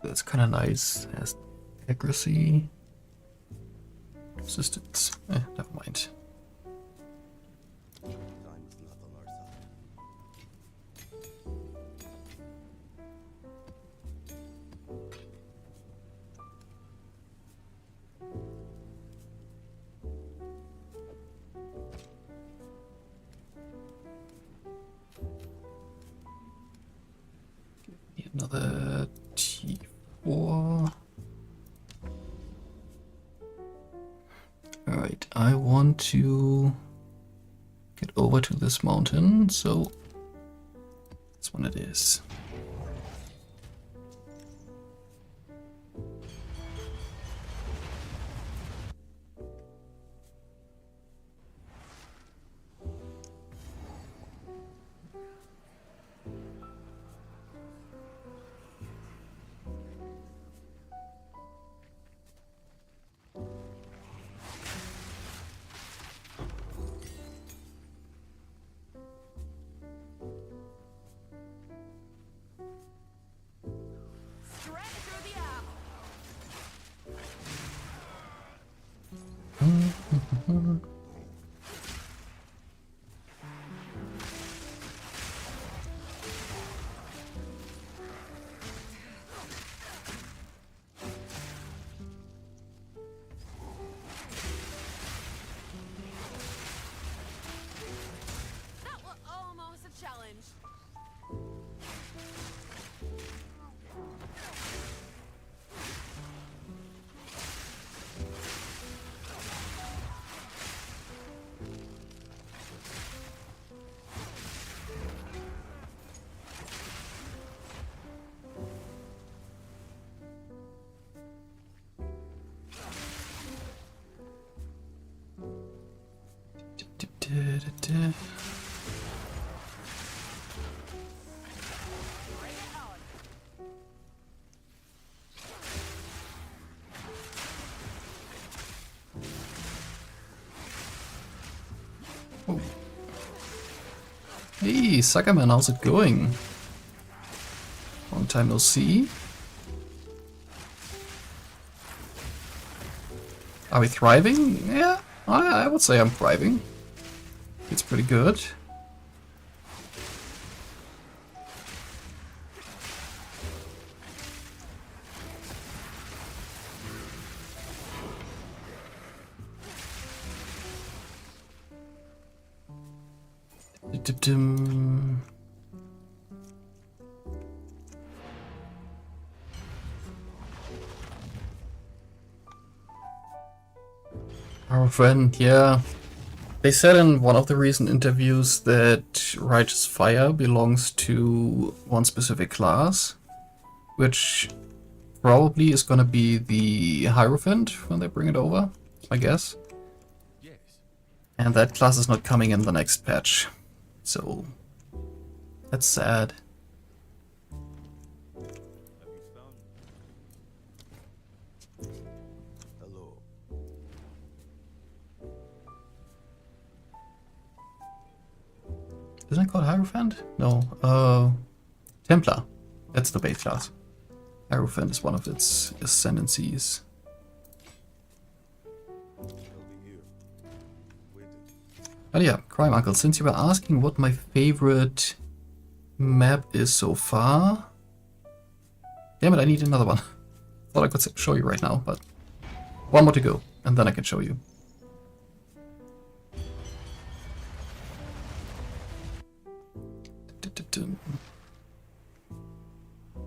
That's kind of nice. Has accuracy. Resistance. Never mind. Time is not on our side. Need another T4. Alright, I want to get over to this mountain, so that's when it is. Straight through the air. That was almost a challenge. Bring it on. Oh. Hey, Suckerman, how's it going? Long time no see. Are we thriving? Yeah, I would say I'm thriving. It's pretty good. Dum. Our friend, yeah. They said in one of the recent interviews that Righteous Fire belongs to one specific class, which probably is gonna be the Hierophant when they bring it over, I guess. Yes. And that class is not coming in the next patch. So that's sad. Have you found? Hello. Isn't it called Hierophant? No, Templar. That's the base class. Hierophant is one of its ascendancies. I'll be here. Waiting. But yeah, Crime Uncle, since you were asking what my favorite map is so far... Damn it, I need another one. Thought I could show you right now, but... One more to go, and then I can show you.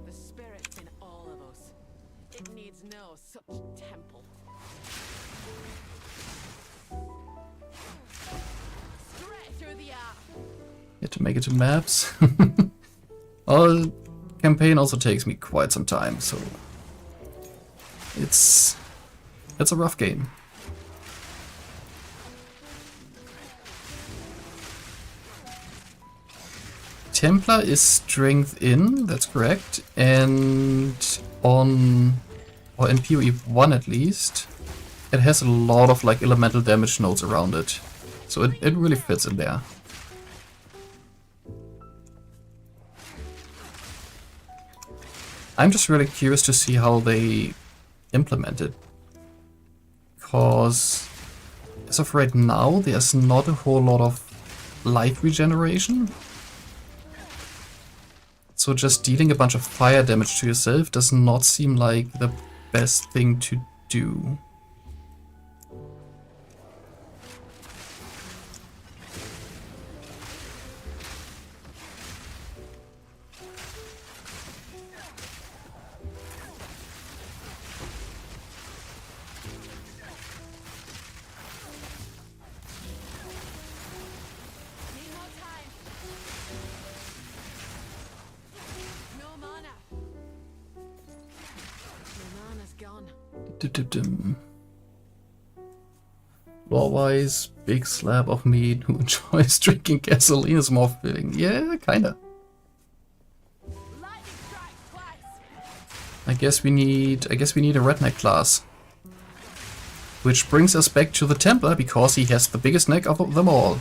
The spirit's in all of us. It needs no such temple. Straight through the art. Yet to make it to maps. Well, campaign also takes me quite some time, so... It's a rough game. Templar is strength in, that's correct, and in PoE 1 at least, it has a lot of like elemental damage nodes around it. So it really fits in there. I'm just really curious to see how they implement it. Because as of right now, there's not a whole lot of life regeneration. So just dealing a bunch of fire damage to yourself does not seem like the best thing to do. Need more time. No mana. My mana's gone. Lore-wise, big slab of meat who enjoys drinking gasoline is more filling. Yeah, kinda. Lightning strikes twice. I guess we need a redneck class. Which brings us back to the Templar because he has the biggest neck of them all.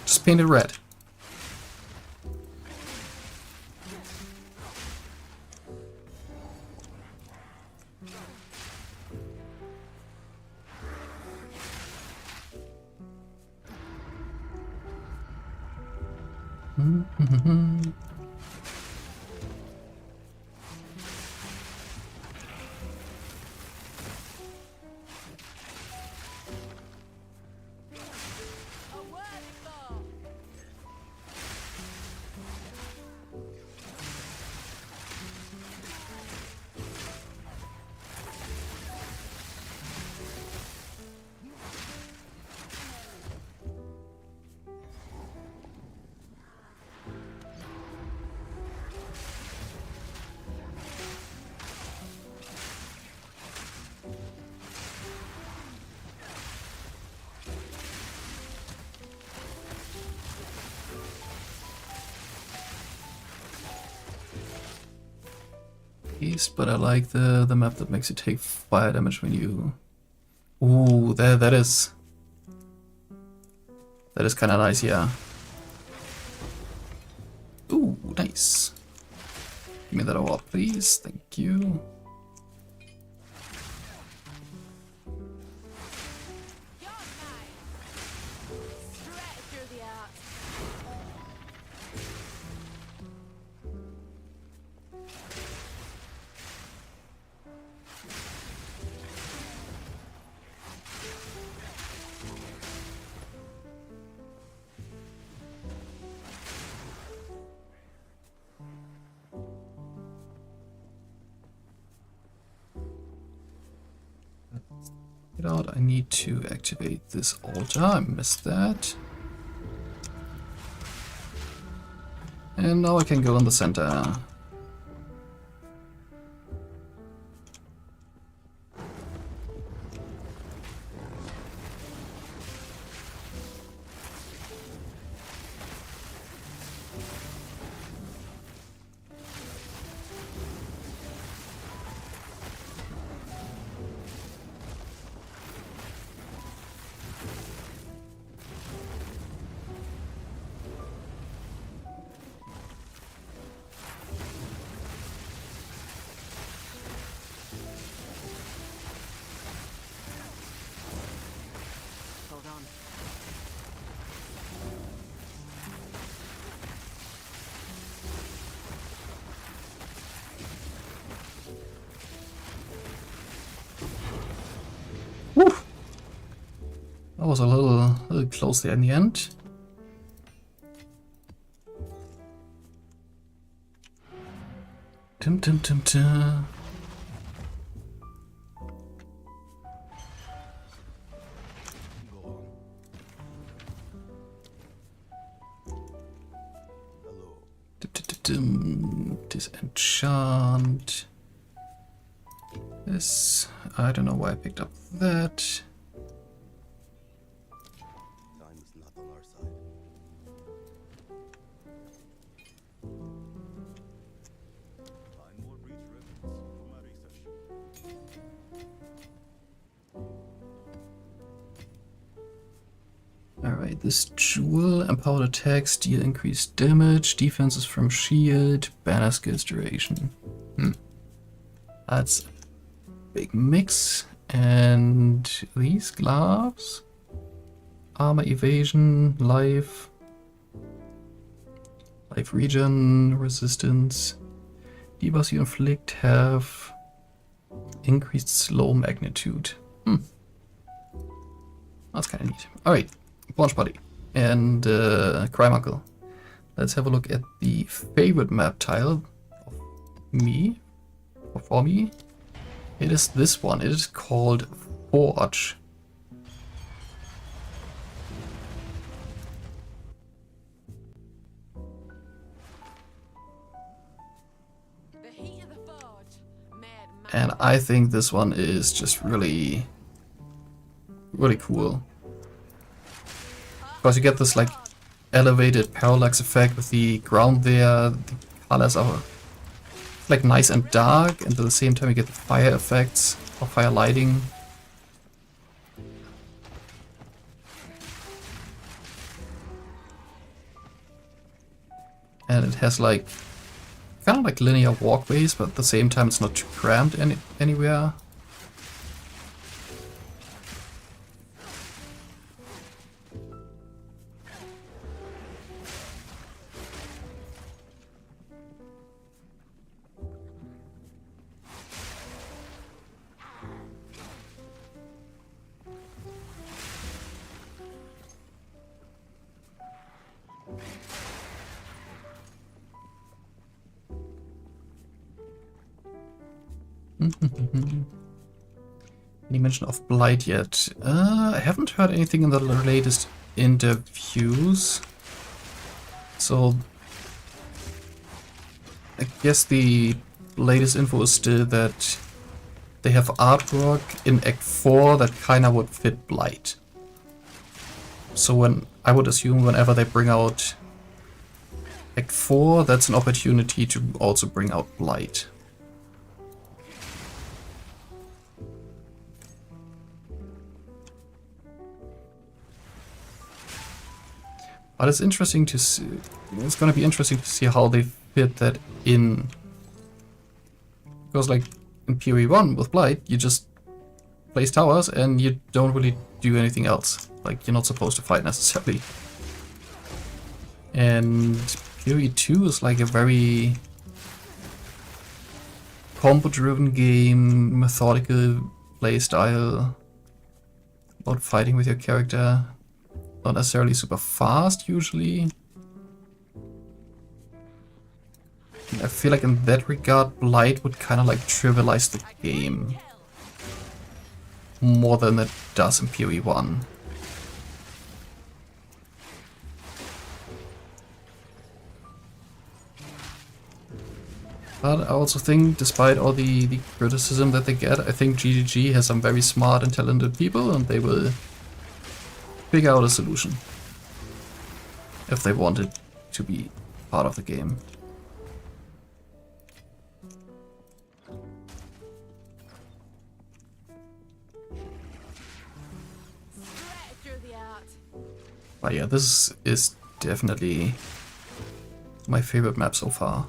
Just paint it red. A worthy foe. But I like the map that makes you take fire damage when you... Ooh, that is kind of nice, yeah. Ooh, nice. Give me that orb, please. Thank you. You're mine. Straight through the art. Get out, I need to activate this altar. I missed that. And now I can go in the center. Whew. That was a little close there in the end. Tum tum tum tum. Go on. Hello. Disenchant. This. I don't know why I picked up that. Time is not on our side. Find more breach remnants for my research. Alright, this jewel, empowered attacks, deal increased damage, defenses from shield, banner skills duration. That's a big mix. And these gloves, armor evasion, life regen, resistance, debuffs you inflict have increased slow magnitude. That's kind of neat. Alright. Launch Party and Crime Uncle. Let's have a look at the favorite map tile of me, or for me. It is this one. It is called Forge. The heat of the forge, mad And I think this one is just really cool. Because you get this like elevated parallax effect with the ground there, the colors are like nice and dark, and at the same time you get the fire effects or fire lighting. And it has like kind of like linear walkways, but at the same time it's not too cramped anywhere. Any mention of Blight yet? I haven't heard anything in the latest interviews. So I guess the latest info is still that they have artwork in Act 4 that kinda would fit Blight. So I would assume whenever they bring out Act 4, that's an opportunity to also bring out Blight. But it's interesting to see. It's gonna be interesting to see how they fit that in. Because like in PoE 1 with Blight, you just place towers and you don't really do anything else. Like you're not supposed to fight necessarily. And PoE 2 is like a very combo-driven game, methodical playstyle about fighting with your character. Not necessarily super fast, usually. I feel like in that regard, Blight would kind of like trivialize the game more than it does in PoE 1. But I also think, despite all the criticism that they get, I think GGG has some very smart and talented people, and they will figure out a solution if they want it to be part of the game. straight through the art. But yeah, this is definitely my favorite map so far.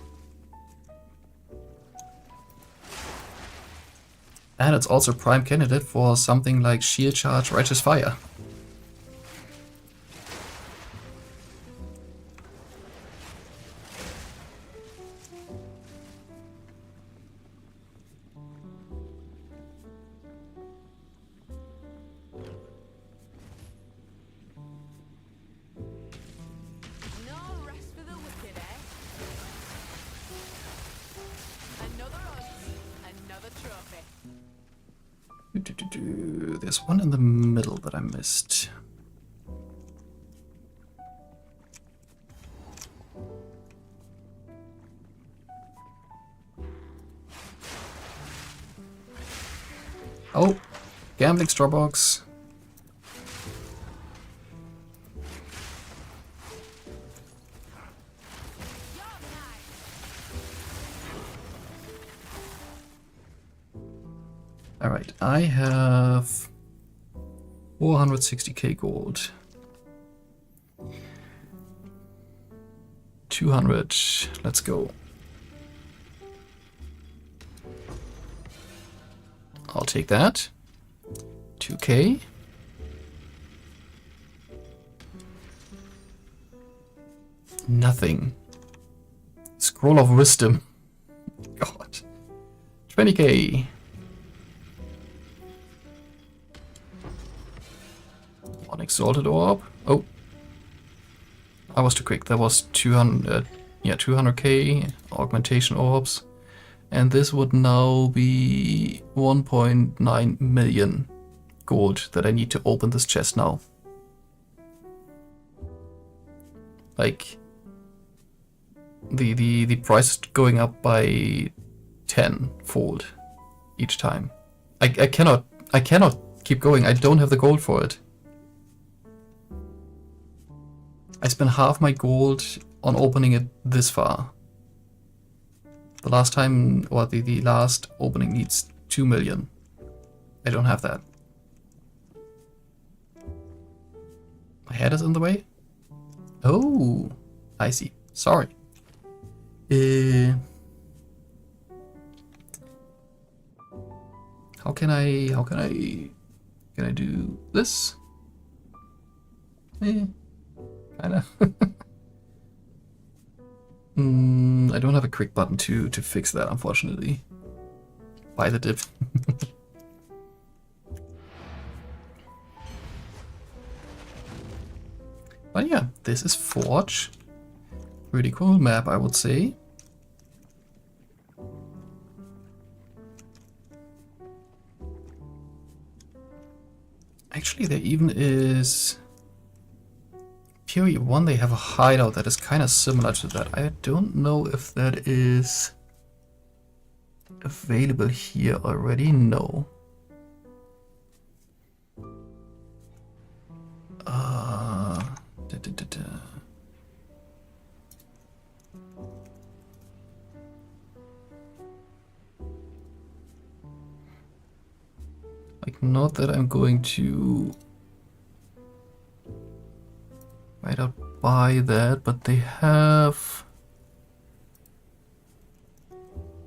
And it's also a prime candidate for something like Shield Charge Righteous Fire. There's one in the middle that I missed. Oh, gambling straw box. Alright, I have 460k gold. 200, let's go. I'll take that. 2k. Nothing. Scroll of Wisdom. God. 20k. One Exalted Orb. Oh. I was too quick. That was 200, yeah, 200k Augmentation Orbs. And this would now be 1.9 million gold that I need to open this chest now. Like, the price is going up by 10-fold each time. I cannot keep going. I don't have the gold for it. I spent half my gold on opening it this far. The last time, or the last opening needs 2 million. I don't have that. My head is in the way? Oh, I see. Sorry. How can I do this? Kinda. I don't have a quick button to fix that, unfortunately. Buy the dip. But yeah, this is Forge. Pretty cool map, I would say. Actually, there even is... Period 1, they have a hideout that is kind of similar to that. I don't know if that is available here already. No. Like, not that I'm going to right out by that, but they have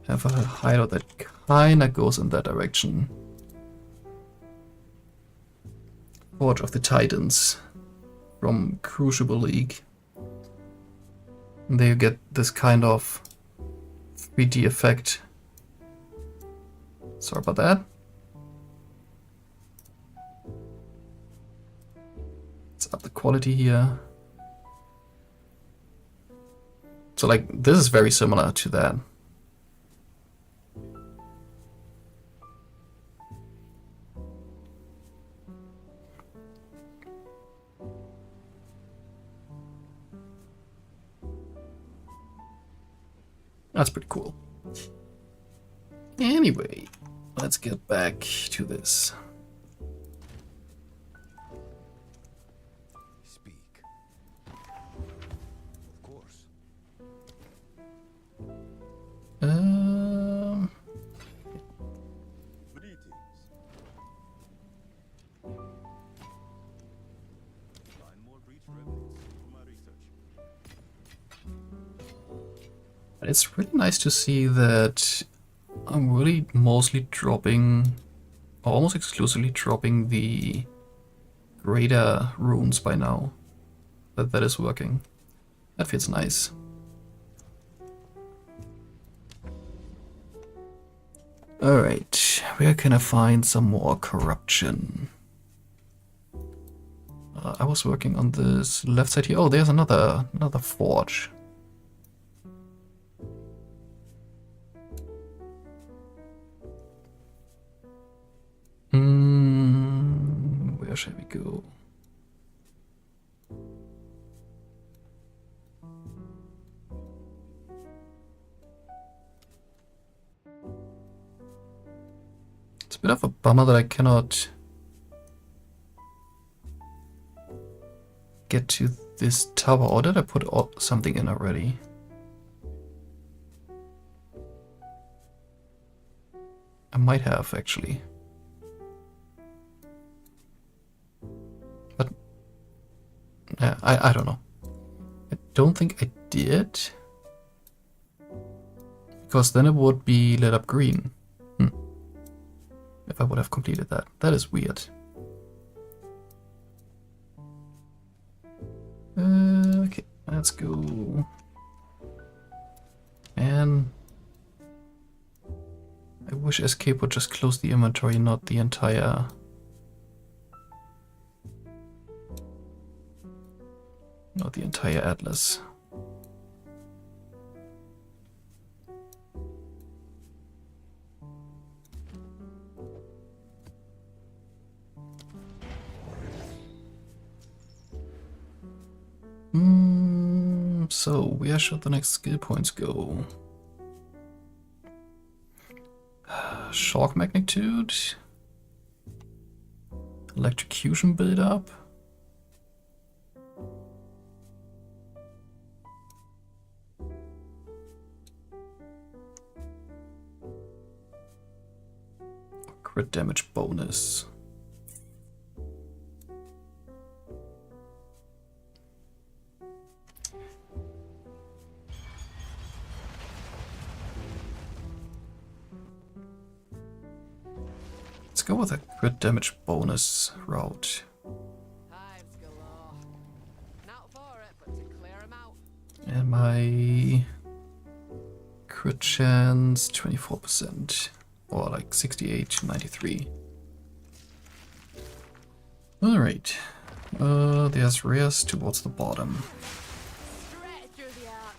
a hideout that kinda goes in that direction. Forge of the Titans from Crucible League. And there you get this kind of 3D effect. Sorry about that. Let's up the quality here. So like, this is very similar to that. That's pretty cool. Anyway, let's get back to this. Speak. Of course. Greetings. Find more breach remnants for my research. But it's really nice to see that I'm really mostly dropping, or almost exclusively dropping the greater runes by now. That is working. That feels nice. Alright, where can I find some more corruption? I was working on this left side here. Oh, there's another forge. Where shall we go? It's a bit of a bummer that I cannot get to this tower. Or did I put something in already? I might have, actually. But yeah, I don't know. I don't think I did. Because then it would be lit up green. If I would have completed that. That is weird. Okay, let's go. And I wish escape would just close the inventory, not the entire... Not the entire atlas. So, where should the next skill points go? Shock magnitude? Electrocution build-up? Crit damage bonus. Let's go with a crit damage bonus route. Hives galore. Not for it, but to clear 'em out. And my crit chance 24%. Or like 68 to 93. Alright. There's rares towards the bottom. Straight through the art.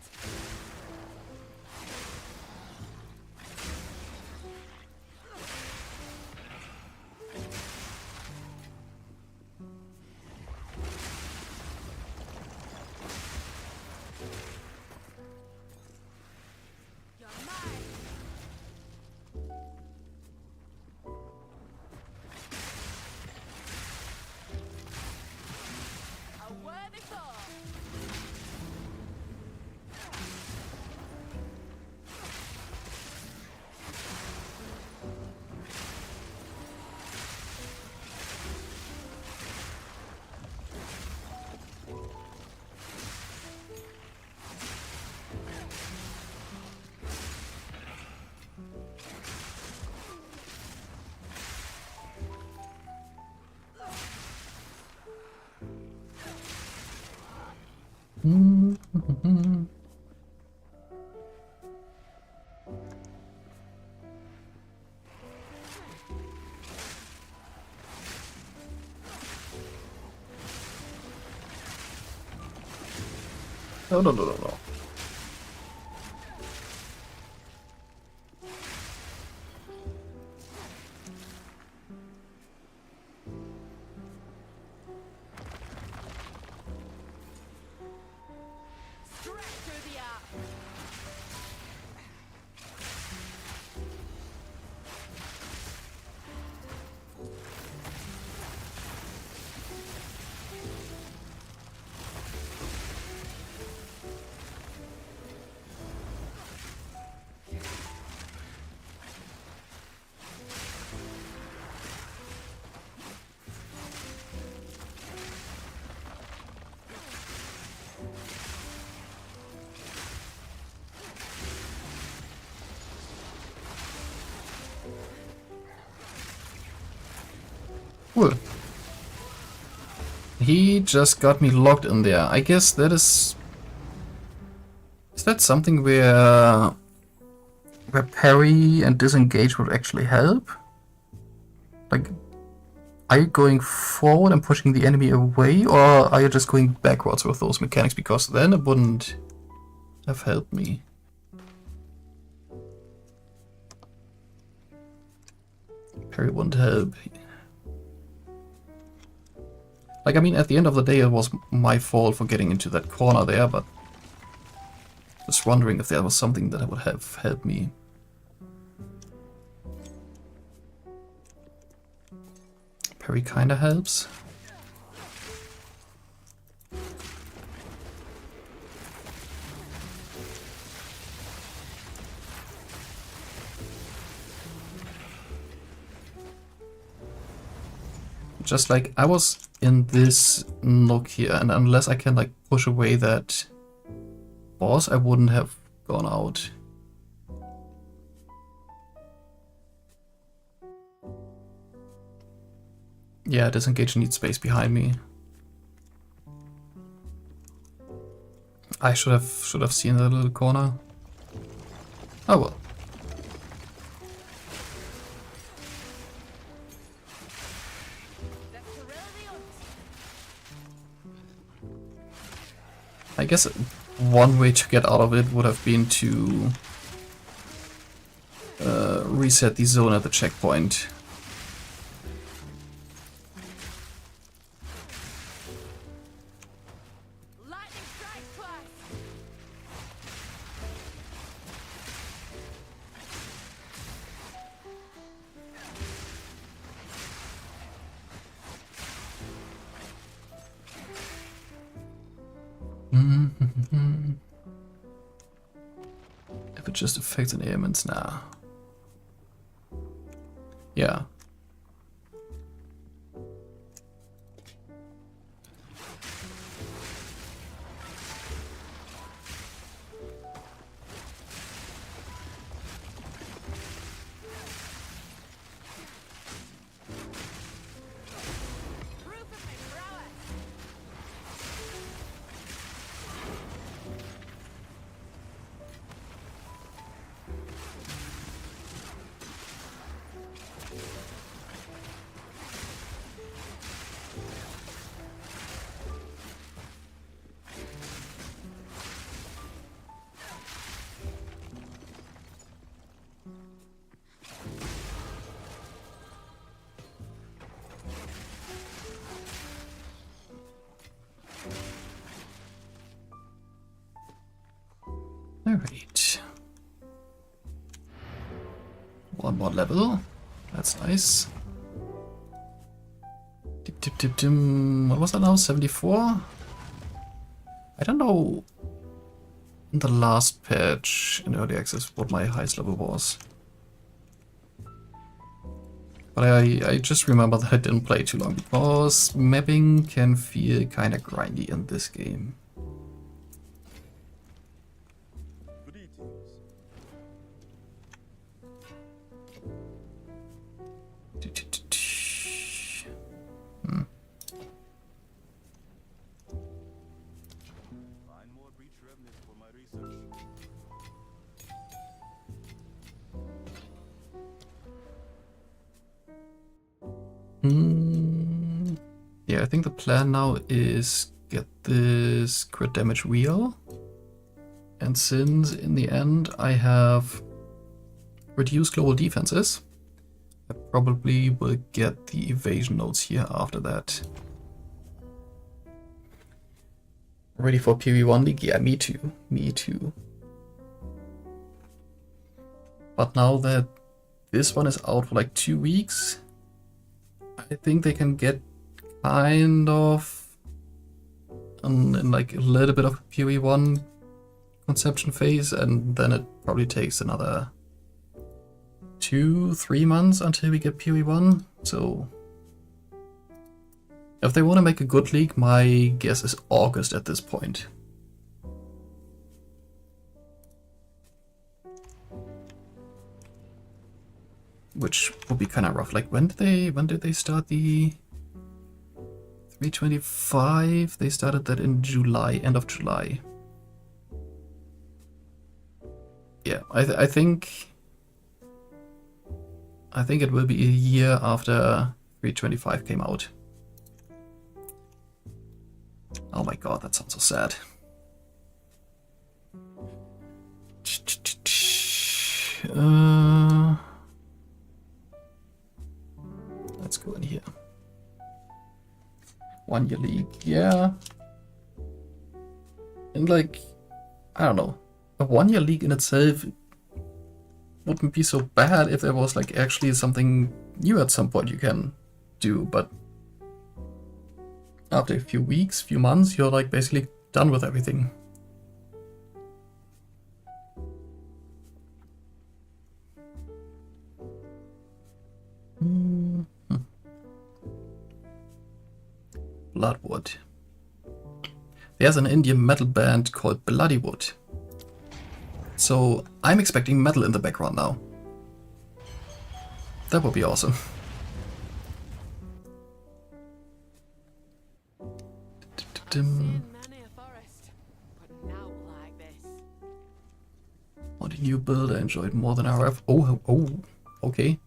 You're mine. A worthy cause. No, no, no, no, no. Straight through the art. Cool. He just got me locked in there. I guess that is... Is that something where parry and disengage would actually help? Like, are you going forward and pushing the enemy away, or are you just going backwards with those mechanics? Because then it wouldn't have helped me. Parry wouldn't help. Like, I mean, at the end of the day, it was my fault for getting into that corner there, but just wondering if there was something that would have helped me. Parry kinda helps. Just like, I was in this nook here, and unless I can like push away that boss, I wouldn't have gone out. Yeah, disengage needs space behind me. I should have seen that little corner. Oh well. I guess one way to get out of it would have been to reset the zone at the checkpoint. Lightning strike twice. If it just affects an ailments now. Yeah. Proof of my prowess. Alright. One more level. That's nice. Dip, dip, dip, dim. What was that now? 74? I don't know in the last patch in early access what my highest level was. But I just remember that I didn't play too long because mapping can feel kinda grindy in this game. Greetings. Find more breach remnants for my research. Yeah, I think the plan now is get this crit damage wheel. And since in the end I have reduced global defenses, I probably will get the evasion nodes here after that. Ready for PV1 League? Yeah, me too. Me too. But now that this one is out for like 2 weeks, I think they can get kind of in like a little bit of PV1 conception phase, and then it probably takes another 2-3 months until we get PV1. So if they want to make a good league, my guess is August at this point. Which would be kind of rough. Like when did they start the 325? They started that in July, end of July. Yeah, I think it will be a year after 325 came out. Oh my god, that sounds so sad. Let's go in here. 1 year league, yeah. And like, I don't know, a 1 year league in itself wouldn't be so bad if there was like actually something new at some point you can do, but after a few weeks, few months, you're like basically done with everything. Bloodwood. There's an Indian metal band called Bloodywood. So I'm expecting metal in the background now. That would be awesome. Seen many a forest, but now like this. What a new build I enjoyed more than RF. Oh, okay.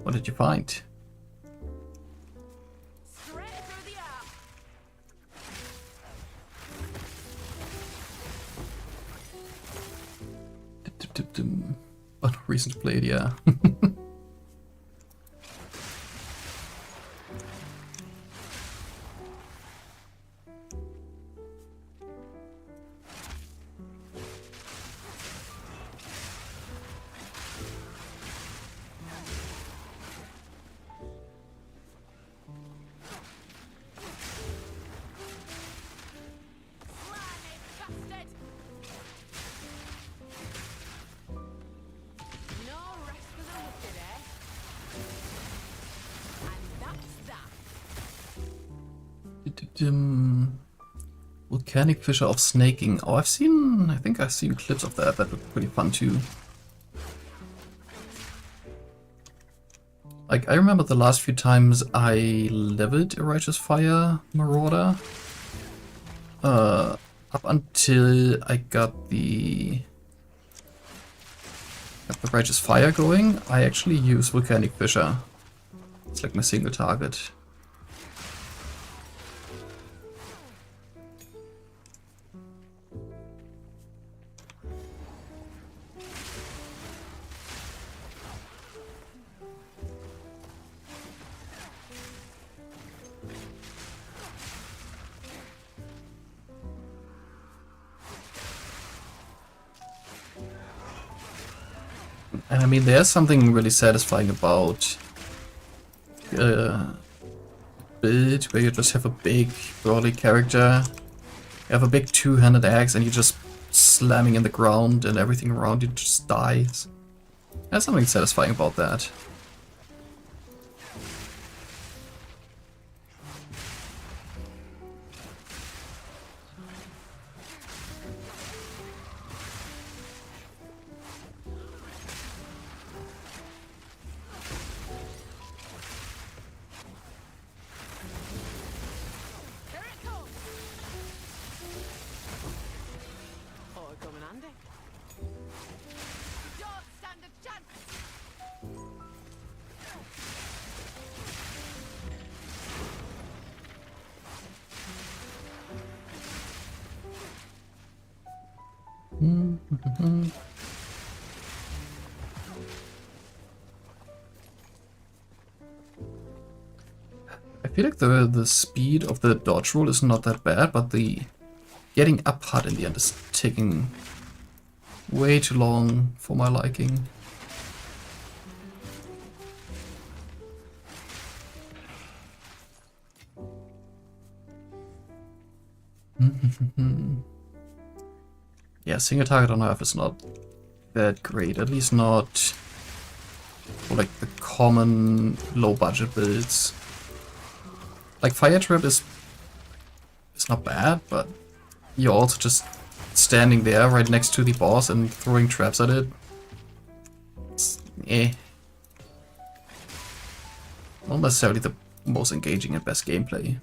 What did you find? Straight through the arm. Oh, reason to play it, yeah. Slimy bastard. No rest for the wicked, eh? And that's that. Volcanic fissure of snaking. Oh, I think I've seen clips of that. That looked pretty fun too. Like, I remember the last few times I leveled a Righteous Fire Marauder. Up until I got the Righteous Fire going, I actually use Volcanic Fissure. It's like my single target. And I mean, there's something really satisfying about build where you just have a big burly character, you have a big two-handed axe, and you're just slamming in the ground, and everything around you just dies. There's something satisfying about that. Here it comes. Oh, it'll come in handy. Don't stand a chance. I feel like the speed of the dodge roll is not that bad, but the getting up part in the end is taking way too long for my liking. Yeah, single target on Earth is not that great, at least not for like the common low budget builds. Like Fire Trap is not bad, but you're also just standing there right next to the boss and throwing traps at it. It's, not necessarily the most engaging and best gameplay.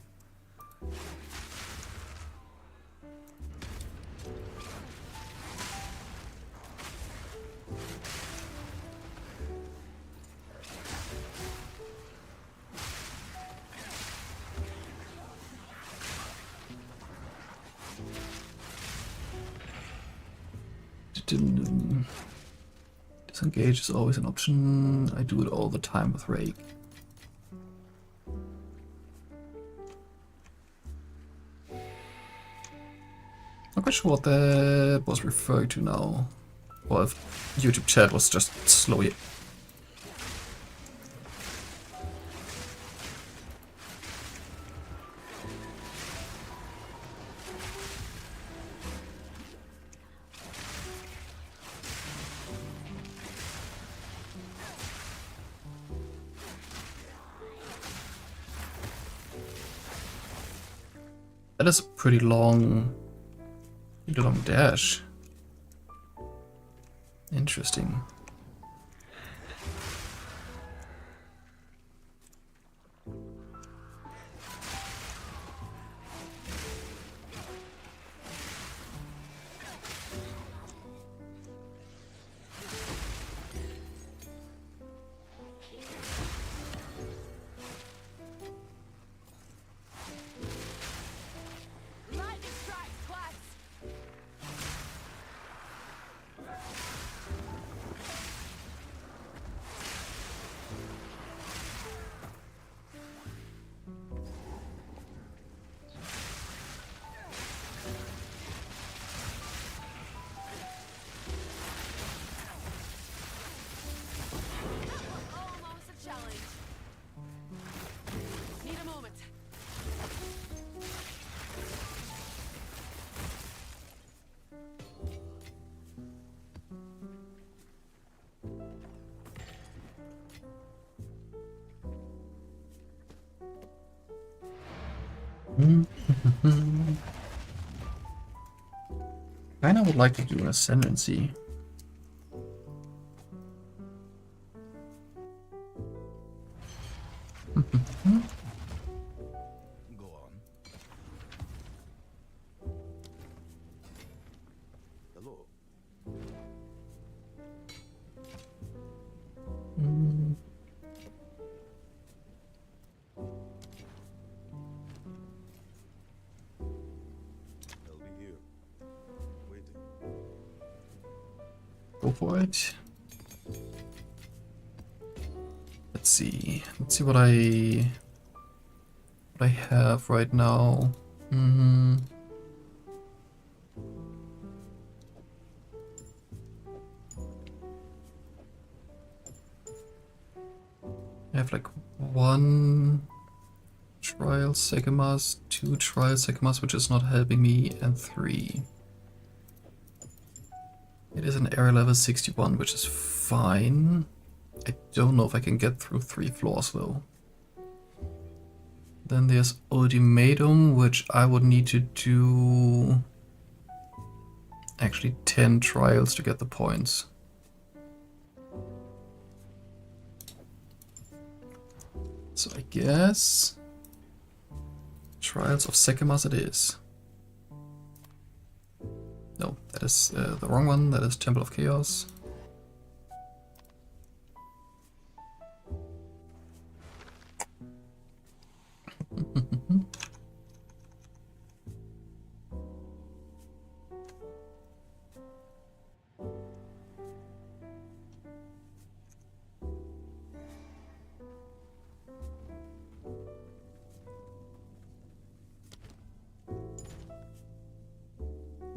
Disengage is always an option. I do it all the time with Rake. Not quite sure what that was referring to now. Or if YouTube chat was just slow. That is a pretty long dash. Interesting. Lightning strikes twice. Almost a challenge. Need a moment. Kinda would like to do an ascendancy. Go on. Hello. I'll be here. Waiting. Go for it. Let's see. Let's see what I have right now. I have like 1 trial Segamas, 2 trial Segamas, which is not helping me, and 3. It is an area level 61, which is fine. I don't know if I can get through 3 floors though. Then there's Ultimatum, which I would need to do actually 10 trials to get the points. So I guess Trials of Sekemas it is. No, that is the wrong one. That is Temple of Chaos.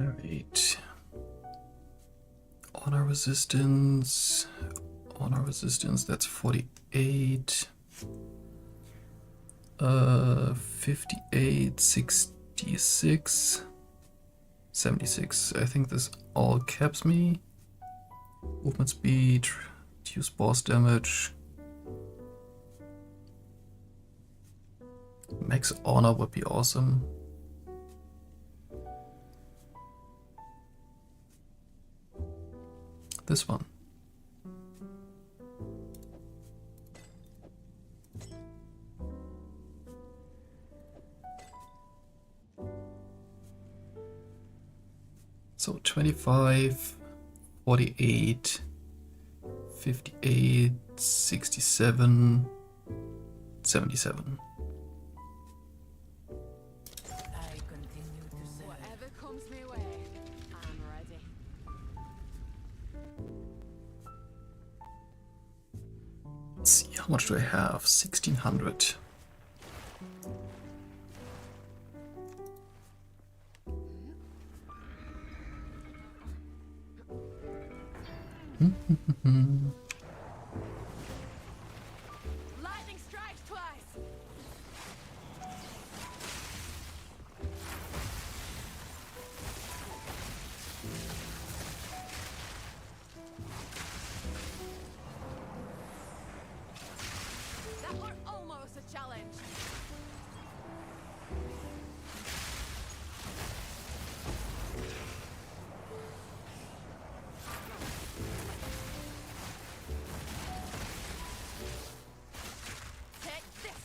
Alright. Honor resistance. Honor resistance, that's 48. 58, 66, 76. I think this all caps me. Movement speed, reduce boss damage. Max honor would be awesome. This one. So 25, 48, 58, 67, 77. Whatever comes my way, I'm ready. Let's see, how much do I have? 1600. Lightning strikes twice. That were almost a challenge. Take this.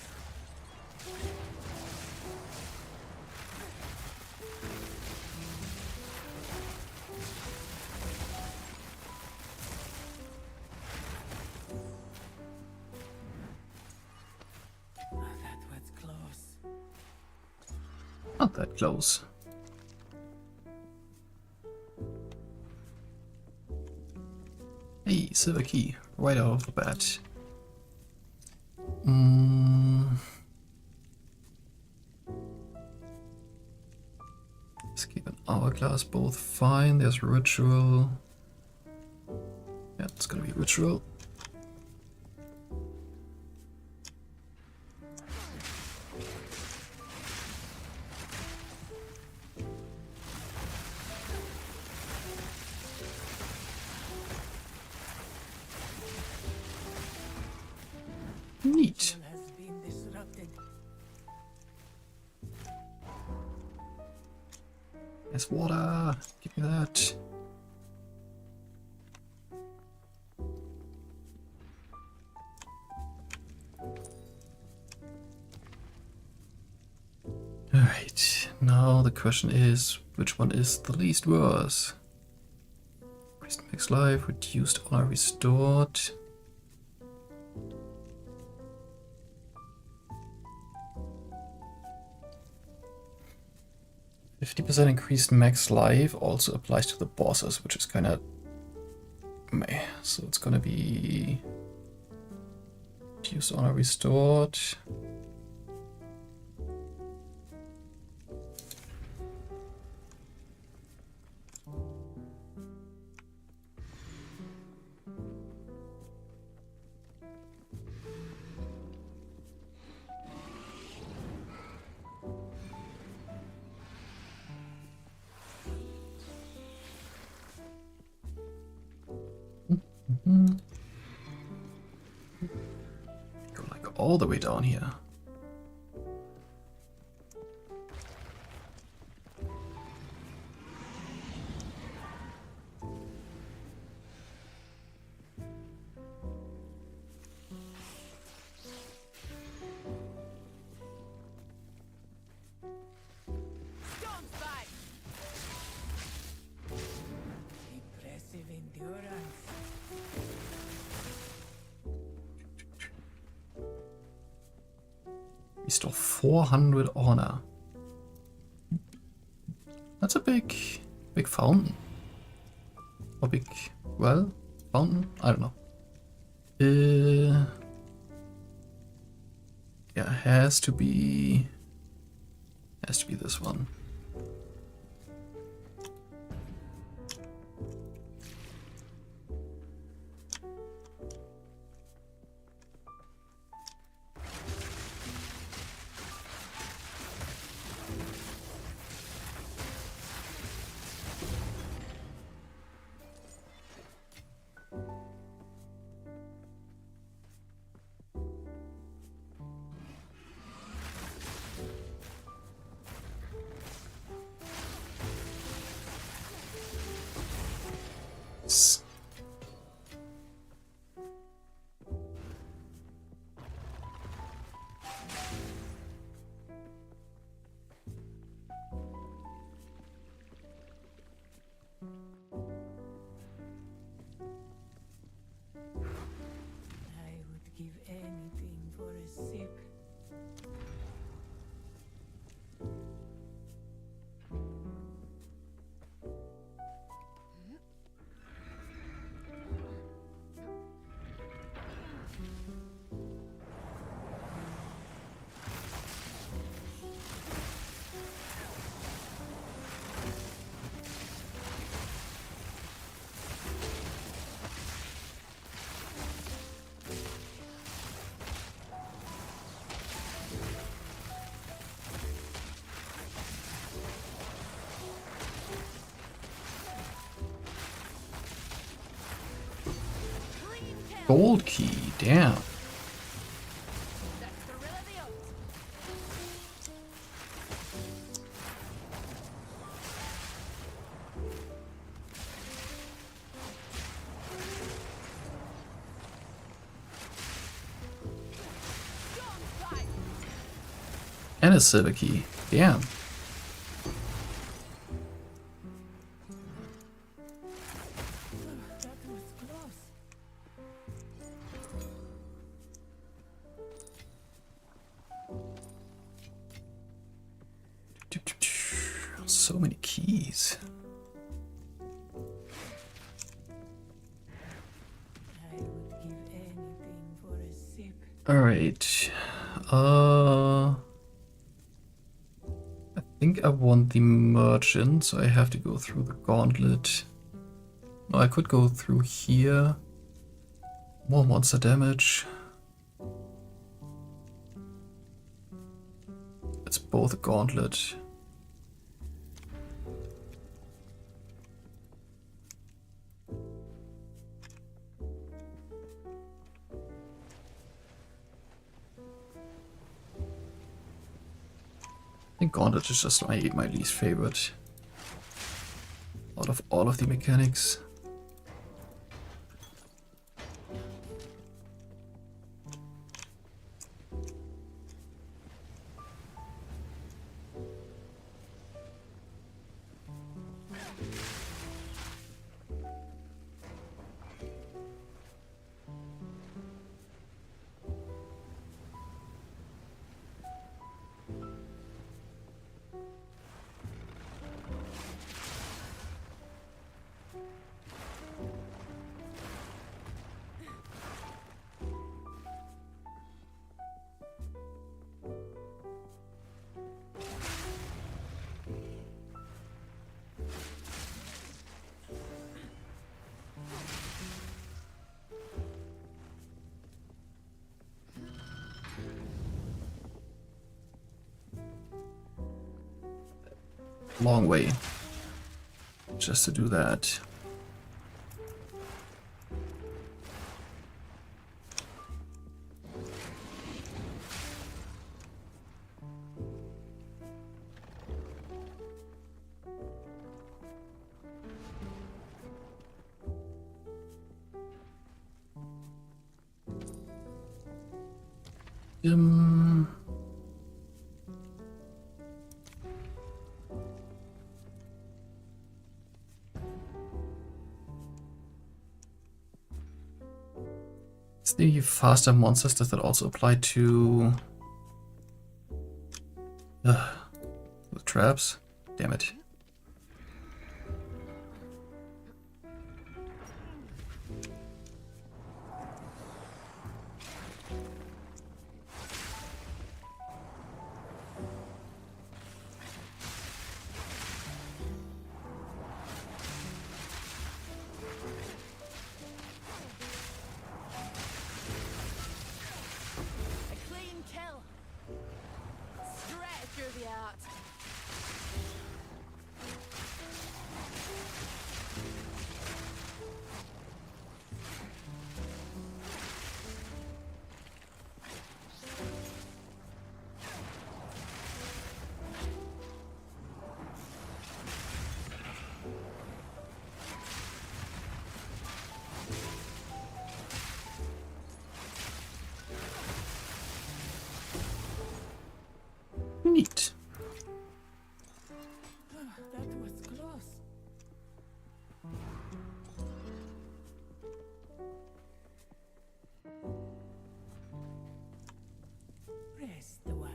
That was close. Not that close. Hey, silver key, right out of the bat. Escape and hourglass, both fine. There's ritual. Yeah, it's gonna be ritual. Neat. Has been disrupted. There's water. Give me that. Alright, now the question is, which one is the least worse? Increased max life, reduced honor restored. %50 increased max life also applies to the bosses, which is kind of meh. So it's gonna be reduced honor restored. Go like all the way down here. Storm spike. Impressive endurance. Restore 400 honor. That's a big fountain. Or big well fountain. I don't know. Yeah, has to be this one. Gold key, damn. That's the rill of the oats. Storm fire. And a silver key, damn. That was close. So many keys. I would give anything for a sip. Alright. I think I want the merchant, so I have to go through the gauntlet. No, I could go through here. More monster damage. It's both a gauntlet. I think gauntlet is just my least favorite out of all of the mechanics. Long way just to do that. Um, Is the faster monsters, does that also apply to the traps? Damn it. A clean kill. Straight through the heart. Neat. That was close. Rest a while.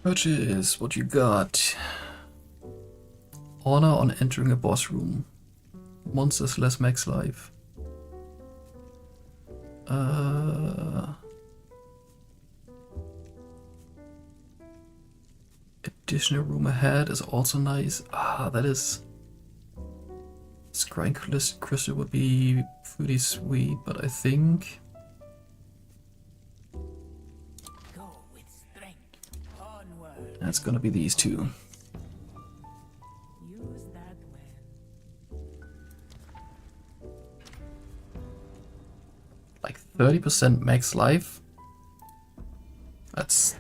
Purchase what you got. Honor on entering a boss room. Monsters less max life. Additional room ahead is also nice. Ah, that is... Scrying crystal would be pretty sweet, but I think... Go with strength. Onward. That's gonna be these two. Use that well. Like 30% max life. That's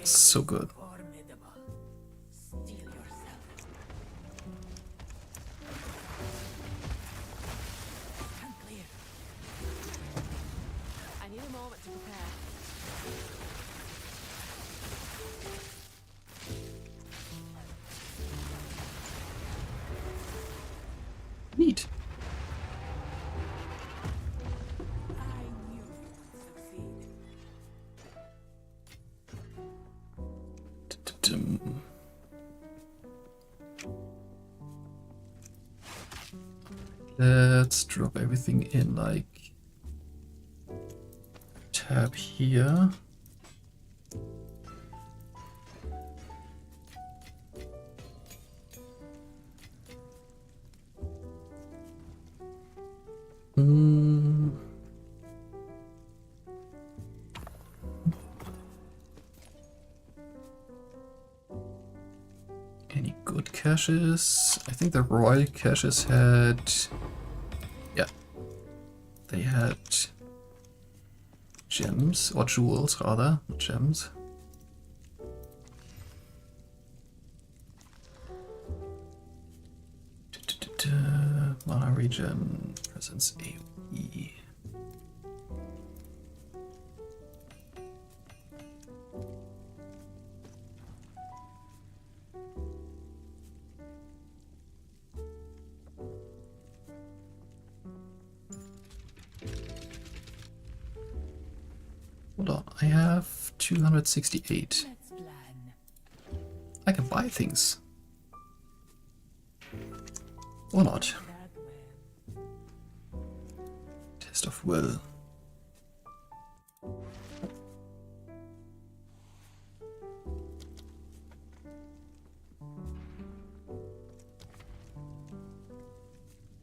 so good. Steel yourself. Stand clear. I need a moment to prepare. Neat. I knew you would succeed. Dum. Let's drop everything in like tab here. Hmm. Any good caches? I think the royal caches had... Yeah. They had gems, or jewels rather, not gems. Mana regen, presence AoE. Hold on, I have 268. Let's plan. I can buy things. Or not. That way. Test of will.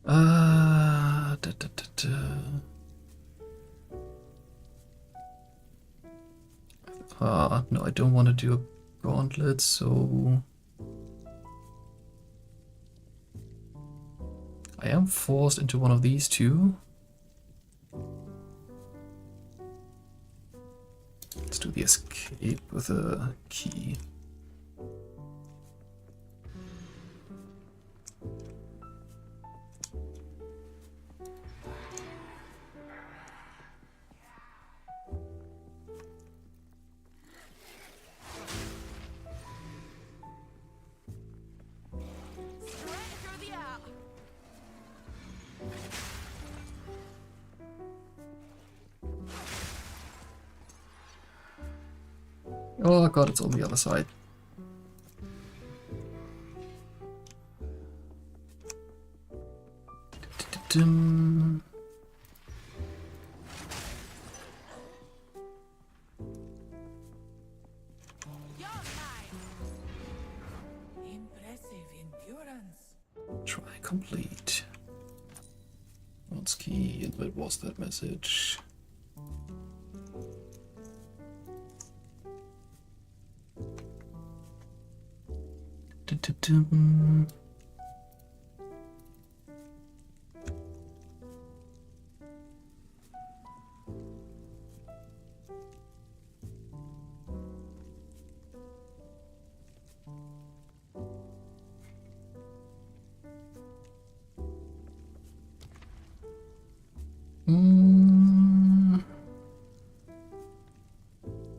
Da, da, da, da. No, I don't want to do a gauntlet, so I am forced into one of these two. Let's do the escape with a key. Straight through the air. Oh god, it's on the other side. Dum. Your time. Impressive endurance. Try complete. What's key? And what was that message? Dum.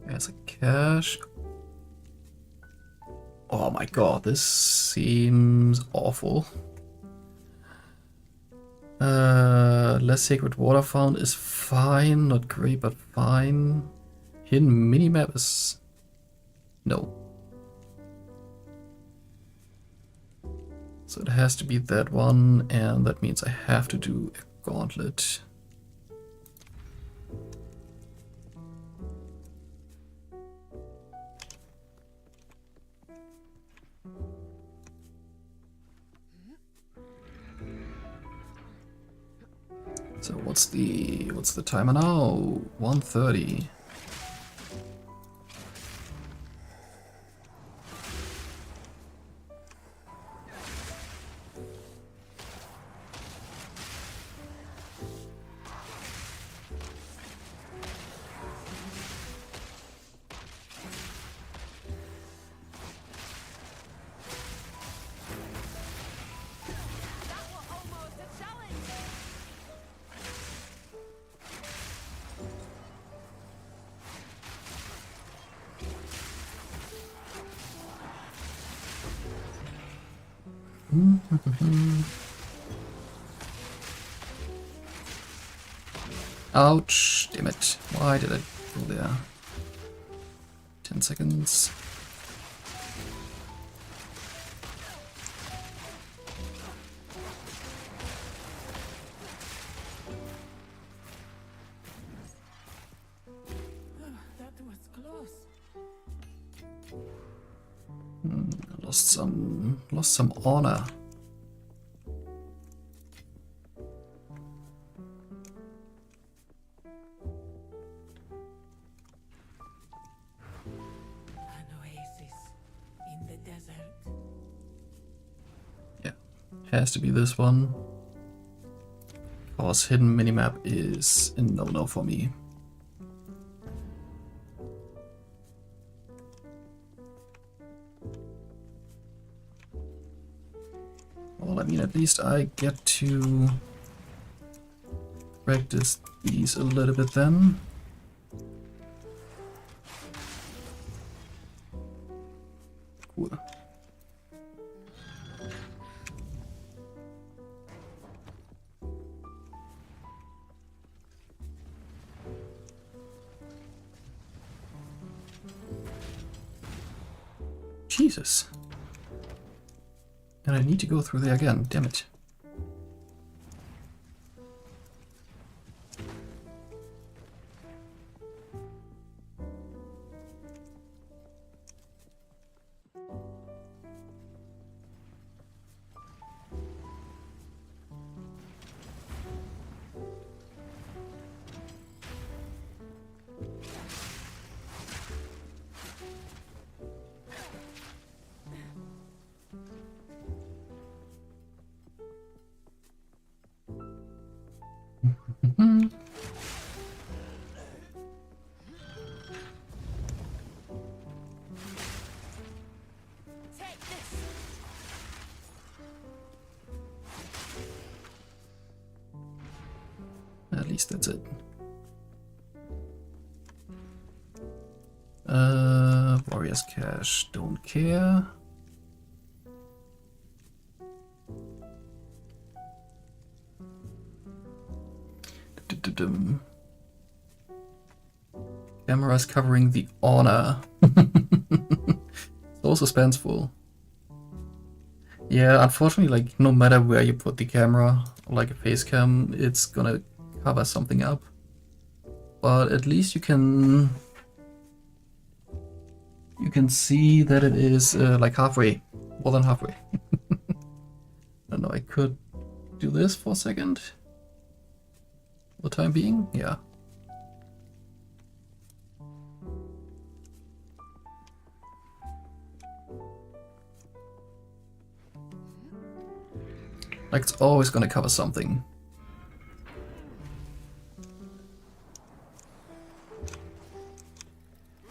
There's a cache. Oh my god, this seems awful. Less sacred water found is fine, not great, but fine. Hidden minimap is no. So it has to be that one, and that means I have to do a gauntlet. So what's the timer now? 1:30. Ouch! Damn it. Why did I go there? 10 seconds. That was close. Lost some honor. An oasis in the desert. Yeah, has to be this one. Cause hidden minimap is a no-no for me. Well, I mean, at least I get to practice these a little bit then. Cool. Jesus. And I need to go through there again, damn it. Take this. At least that's it. Warriors Cache, don't care. Dum-dum-dum. Cameras covering the honor. So suspenseful. Yeah, unfortunately, like, no matter where you put the camera, like a face cam, it's gonna cover something up. But at least you can see that it is like halfway, more than halfway. I don't know, I could do this for a second. For the time being, yeah. Like, it's always gonna cover something.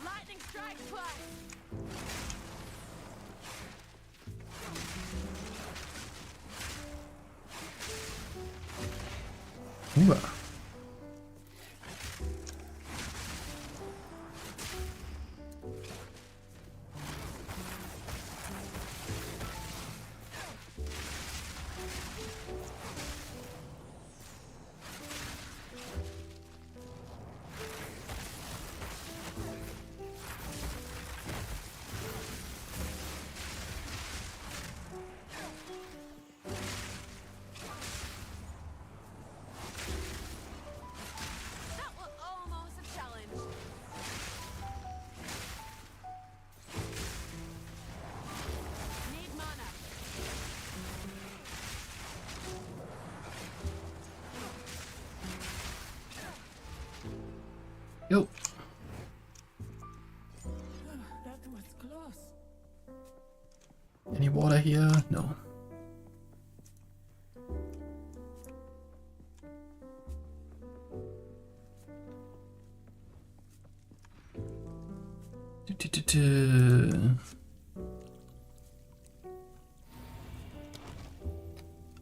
Lightning strike twice. Ooh. That was almost a challenge. Need mana. Yo. That was close. Any water here? No.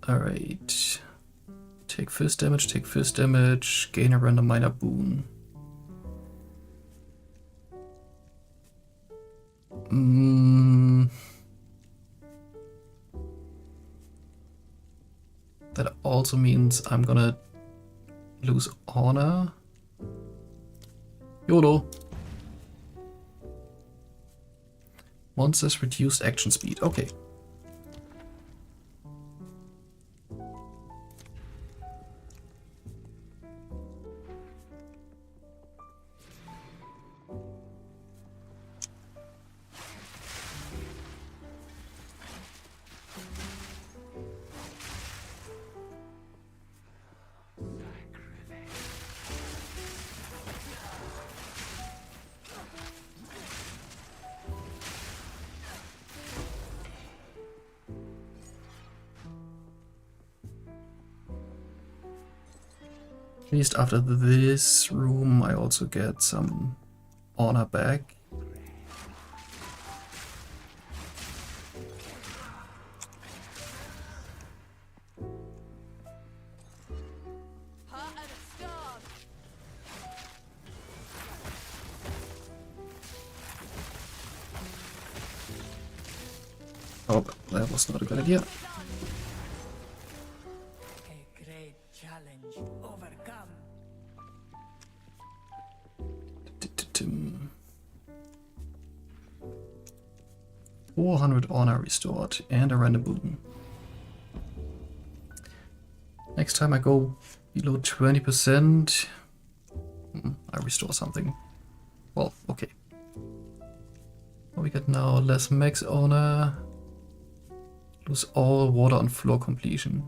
Alright. Take fist damage, gain a random minor boon. also means I'm gonna lose honor. YOLO. Monsters reduced action speed. Okay. At least after this room, I also get some honor back. Heart of the storm. Oh, that was not a good idea. A great challenge overcome. 400 honor restored and a random boon. Next time I go below 20%, I restore something. Well, okay. What we get now? Less max honor. Lose all water on floor completion.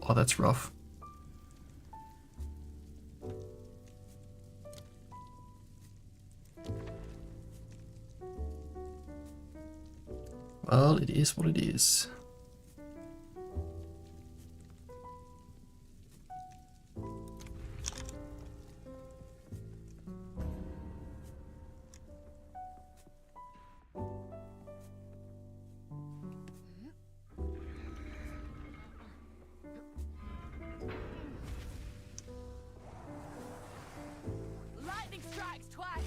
Oh, that's rough. Well, it is what it is. Lightning strikes twice.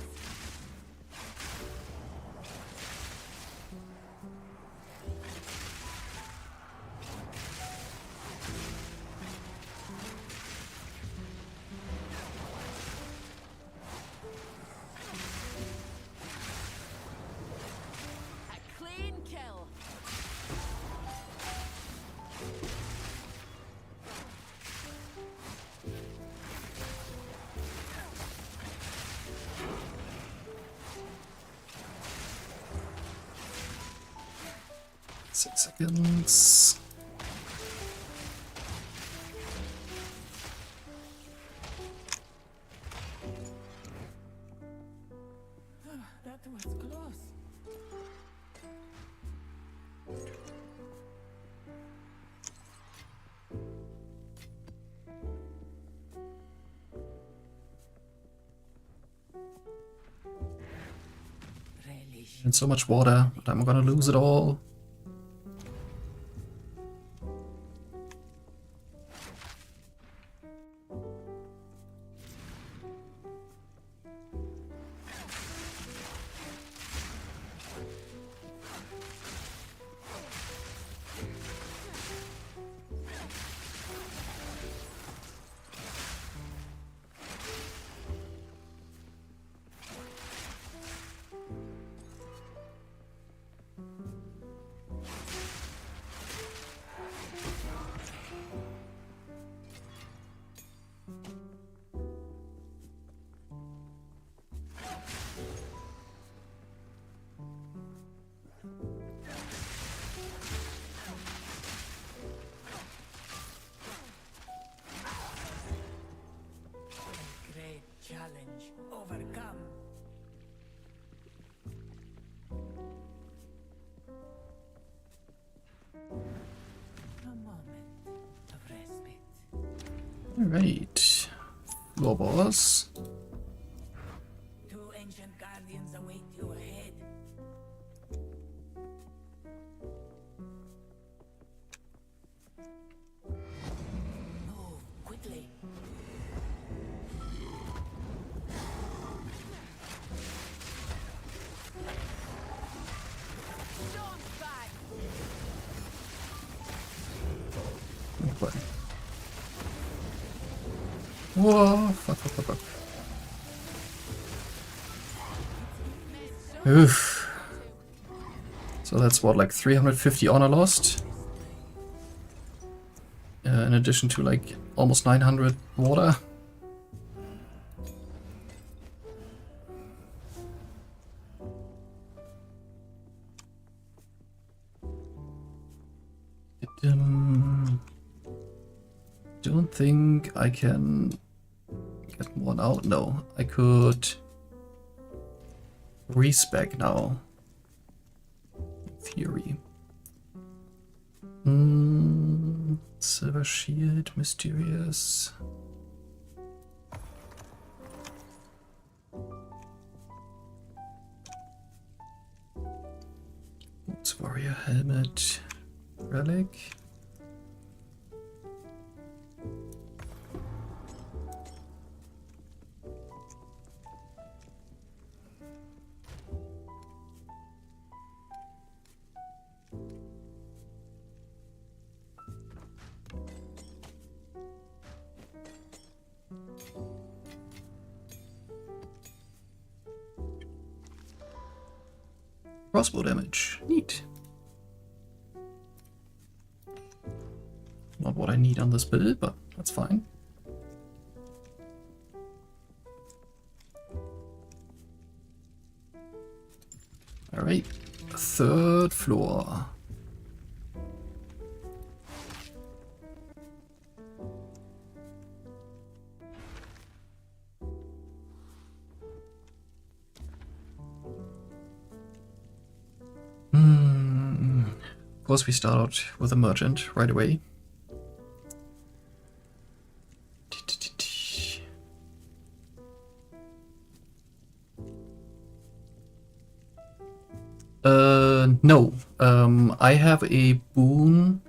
A clean kill. Six seconds. That was close. Relish. And so much water, but I'm gonna lose it all. A great challenge overcome. A moment of respite. Alright. Floor boss. Two ancient guardians await you ahead. Move quickly. Storm's back. Whoa, fuck. Oof. So that's what, like 350 honor lost? In addition to like almost 900 water. Don't think I can get more now. No, I could respec now. In theory. Silver Shield, Mysterious. Boots, Warrior Helmet, Relic. Crossbow damage. Neat. Not what I need on this build, but that's fine. Alright, third floor. Of course we start out with a merchant right away. No. I have a boon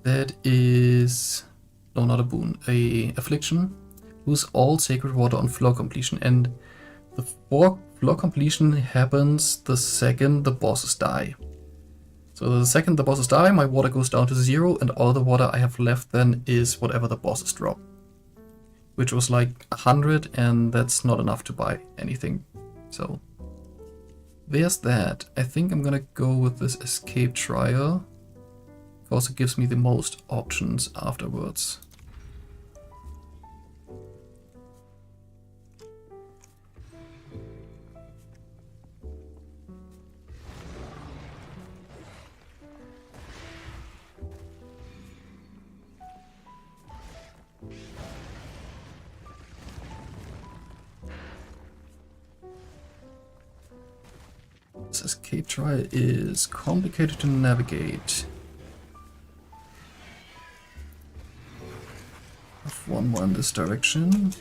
that is... No, not a boon. A affliction. Lose all sacred water on floor completion. And the floor completion happens the second the bosses die. So the second the bosses die, my water goes down to 0, and all the water I have left then is whatever the bosses drop. Which was like 100, and that's not enough to buy anything. So there's that. I think I'm gonna go with this escape trial, because it gives me the most options afterwards. This escape trial is complicated to navigate. I have one more in this direction.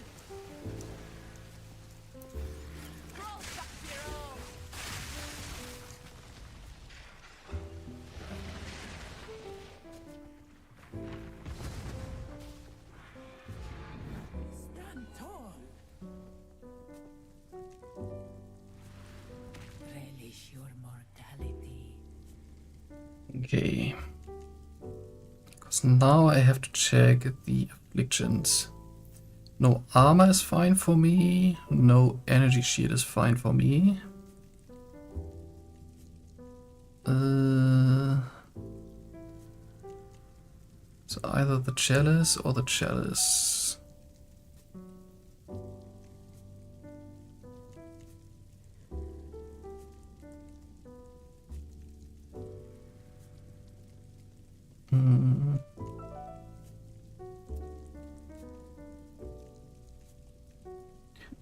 Stand tall. Relish your mortality. Okay. Because now I have to check the afflictions. No armor is fine for me. No energy shield is fine for me. So either the chalice or the chalice.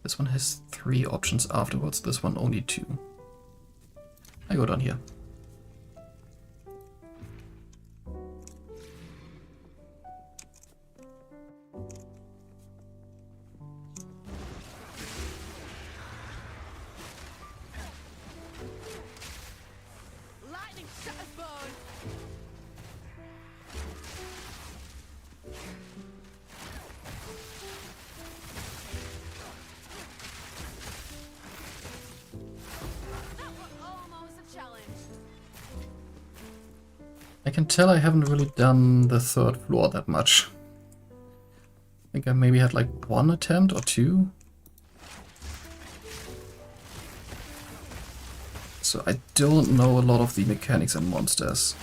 This one has 3 options afterwards, this one only 2. I go down here. Lightning shatters bone. That was almost a challenge. I can tell I haven't really done the third floor that much. think I maybe had like 1 attempt or 2. So I don't know a lot of the mechanics and monsters.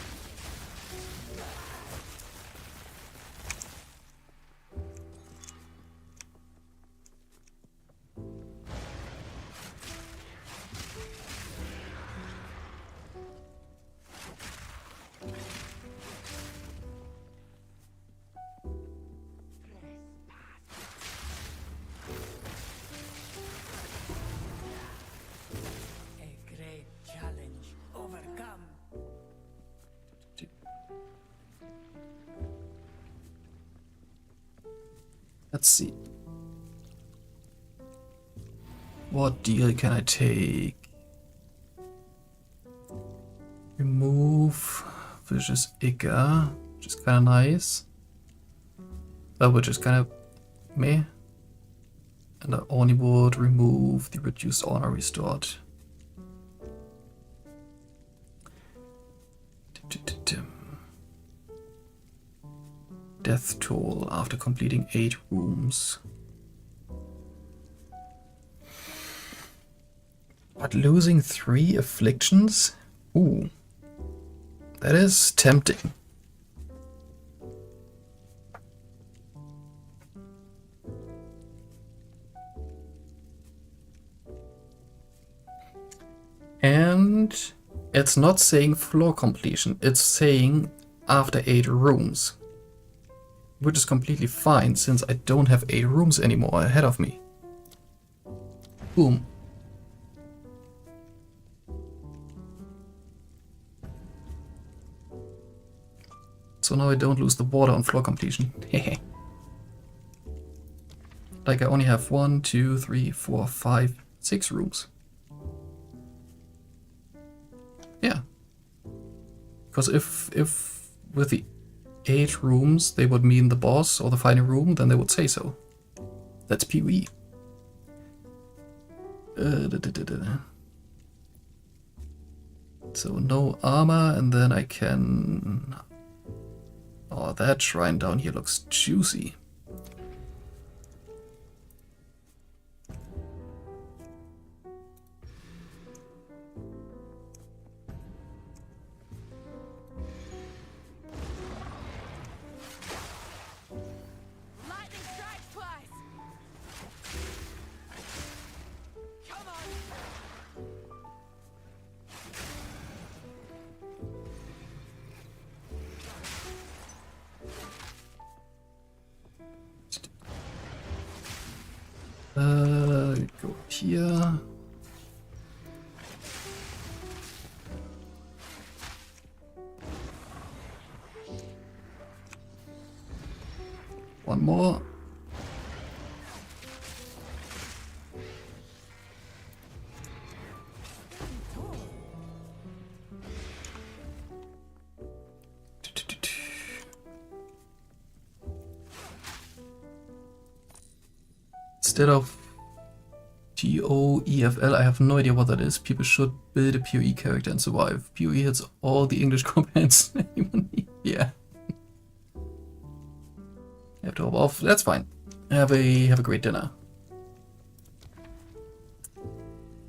A great challenge overcome. Let's see. What deal can I take? Remove Vicious Ica, which is kind of nice. Which is kind of meh. And I only would remove the reduced honor restored. Death toll after completing 8 rooms. But losing 3 afflictions? Ooh. That is tempting. And it's not saying floor completion, it's saying after 8 rooms. Which is completely fine since I don't have 8 rooms anymore ahead of me. Boom. So now I don't lose the water on floor completion. Hehe. Like I only have 1, 2, 3, 4, 5, 6 rooms. Yeah. Because if with the 8 rooms they would mean the boss or the final room, then they would say so. That's PvE. So no armor, and then I can... Oh, that shrine down here looks juicy. Lightning strikes twice. Come on. Go here. One more. Instead of GOEFL, I have no idea what that is. People should build a PoE character and survive. PoE hits all the English commands. Yeah. You have to hop off. That's fine. Have a great dinner.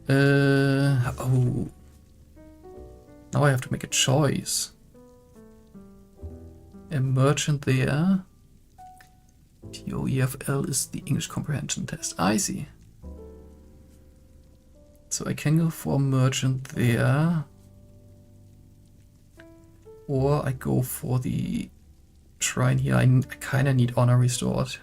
Oh. Now I have to make a choice. A merchant there. TOEFL is the English comprehension test. I see. So I can go for a merchant there. Or I go for the shrine here. I kind of need honor restored.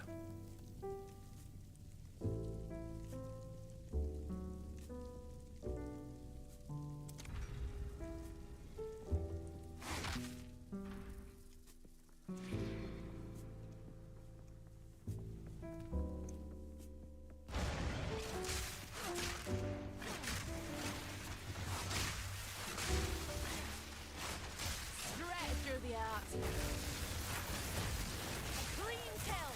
Treasure the art. Clean kill.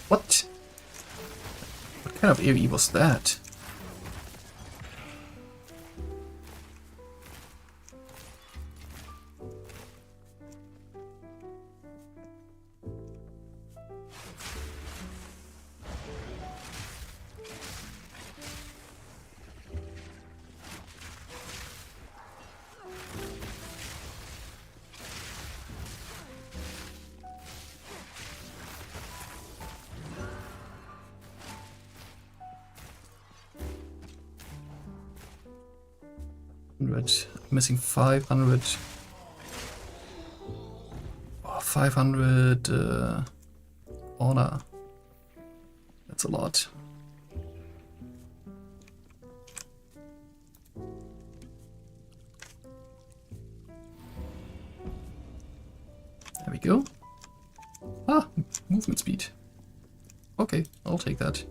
What? kind of AoE was that? Missing 500. Oh, 500 honor. That's a lot. There we go. Ah, movement speed. Okay, I'll take that.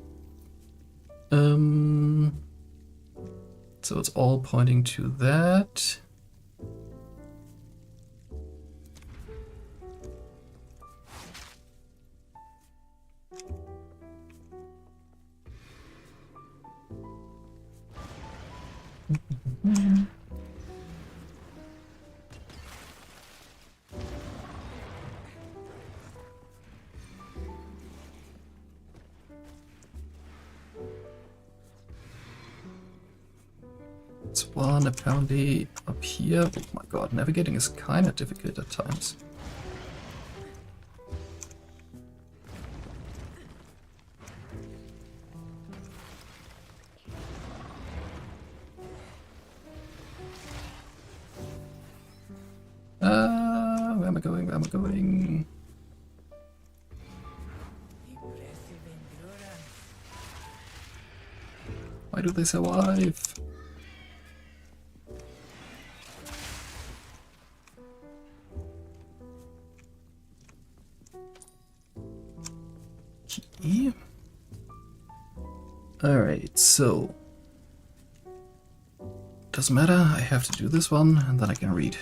So it's all pointing to that. It's one apparently up here. Oh my god, navigating is kind of difficult at times. Where am I going? Where am I going? Impressive endurance. Why do they survive? Okay. Alright, so doesn't matter, I have to do this one and then I can read.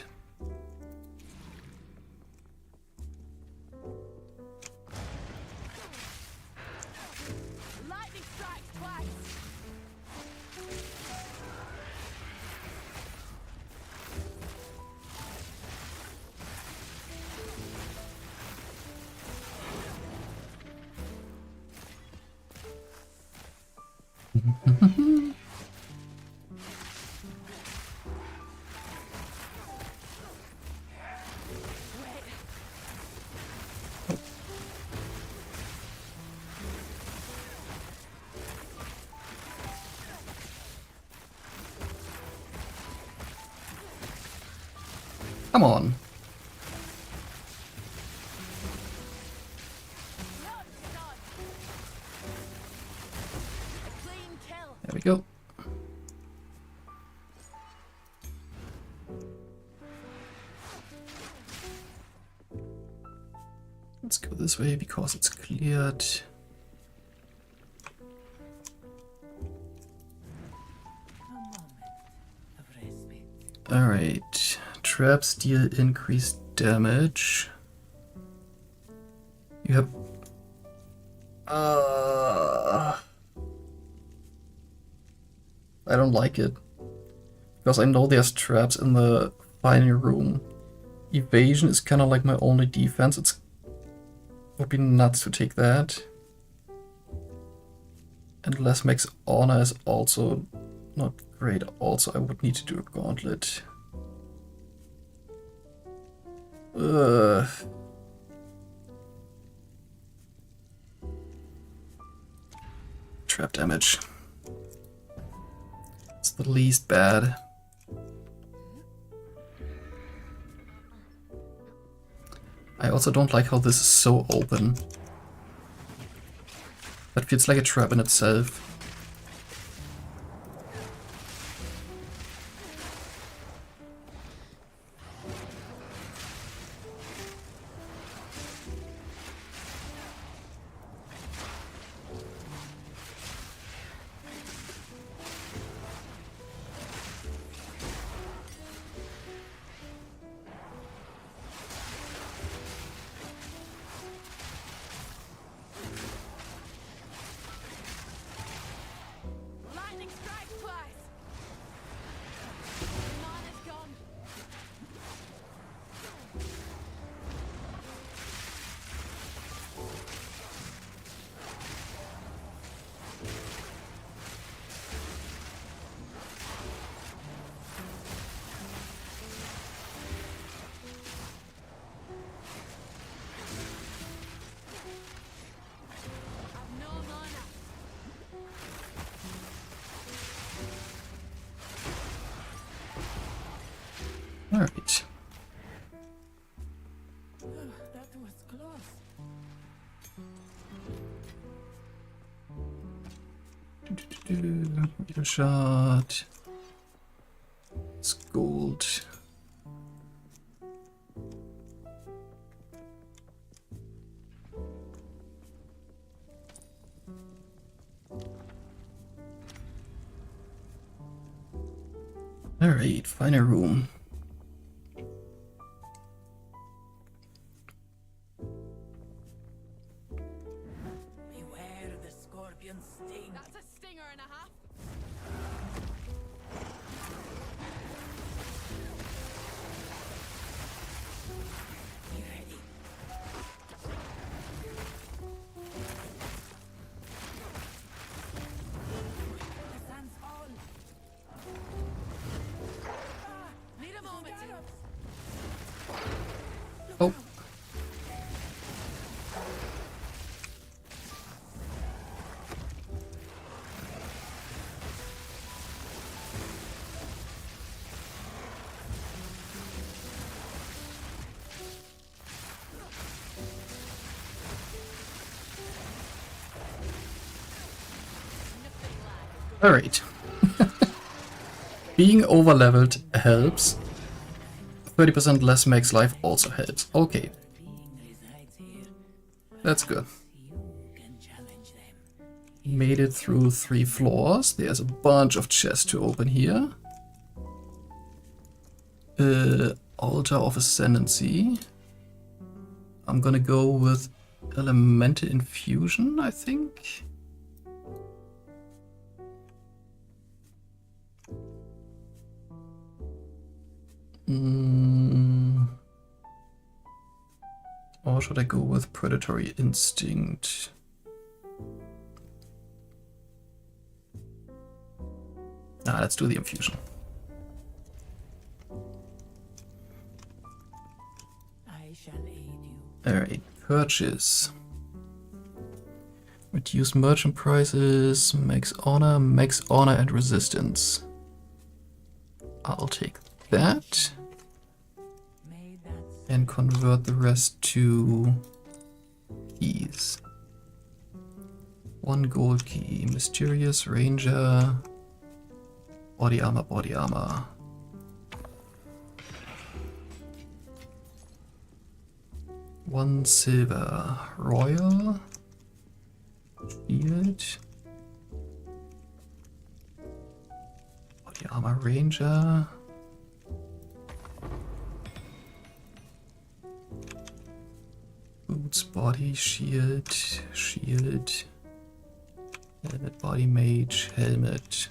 Lightning strikes twice. Come on. Clean kill. There we go. Let's go this way because it's cleared. A moment of respite. Alright. Traps deal increased damage. You have... I don't like it. Because I know there's traps in the final room. Evasion is kind of like my only defense. It would be nuts to take that. And less max honor is also not great. Also, I would need to do a gauntlet. Ugh. Trap damage. It's the least bad. I also don't like how this is so open. That feels like a trap in itself. Alright. That was close. Meter shot. It's gold. Alright, find a room. Beware the scorpion sting. That's a stinger and a half. Be ready. The sun's fall. Need a moment. Oh. Alright. Being overleveled helps. 30% less max life also helps. Okay, Being resides here. that's good. You can challenge them. Made it through 3 floors. There's a bunch of chests to open here. Altar of Ascendancy. I'm gonna go with Elemental Infusion, I think. Or should I go with Predatory Instinct? Let's do the infusion. I shall aid you. Alright, purchase. Reduce merchant prices, max honor and resistance. I'll take that May that and convert the rest to keys. 1 gold key, Mysterious Ranger, body armor, body armor. One silver, royal, shield, body armor ranger, boots, body, shield, helmet, body mage, helmet.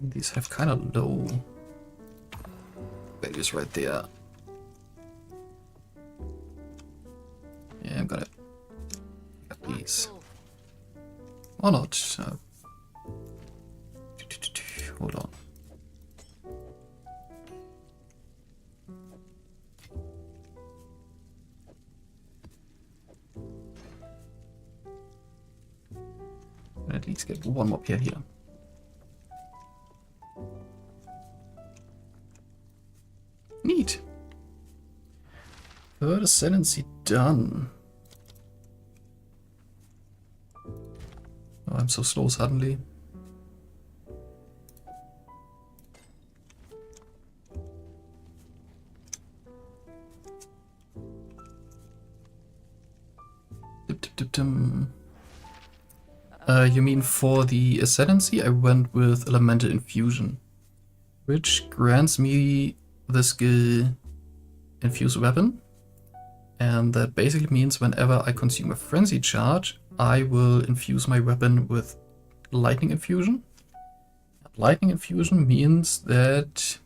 These have kind of low values right there. Yeah, I'm gonna get these. Or not. Hold on. At least get one more pair here. Neat. Third Ascendancy done. Oh, I'm so slow suddenly. You mean for the Ascendancy? I went with Elemental Infusion, which grants me the skill Infuse Weapon, and that basically means whenever I consume a Frenzy Charge, I will infuse my weapon with Lightning Infusion. Lightning Infusion means that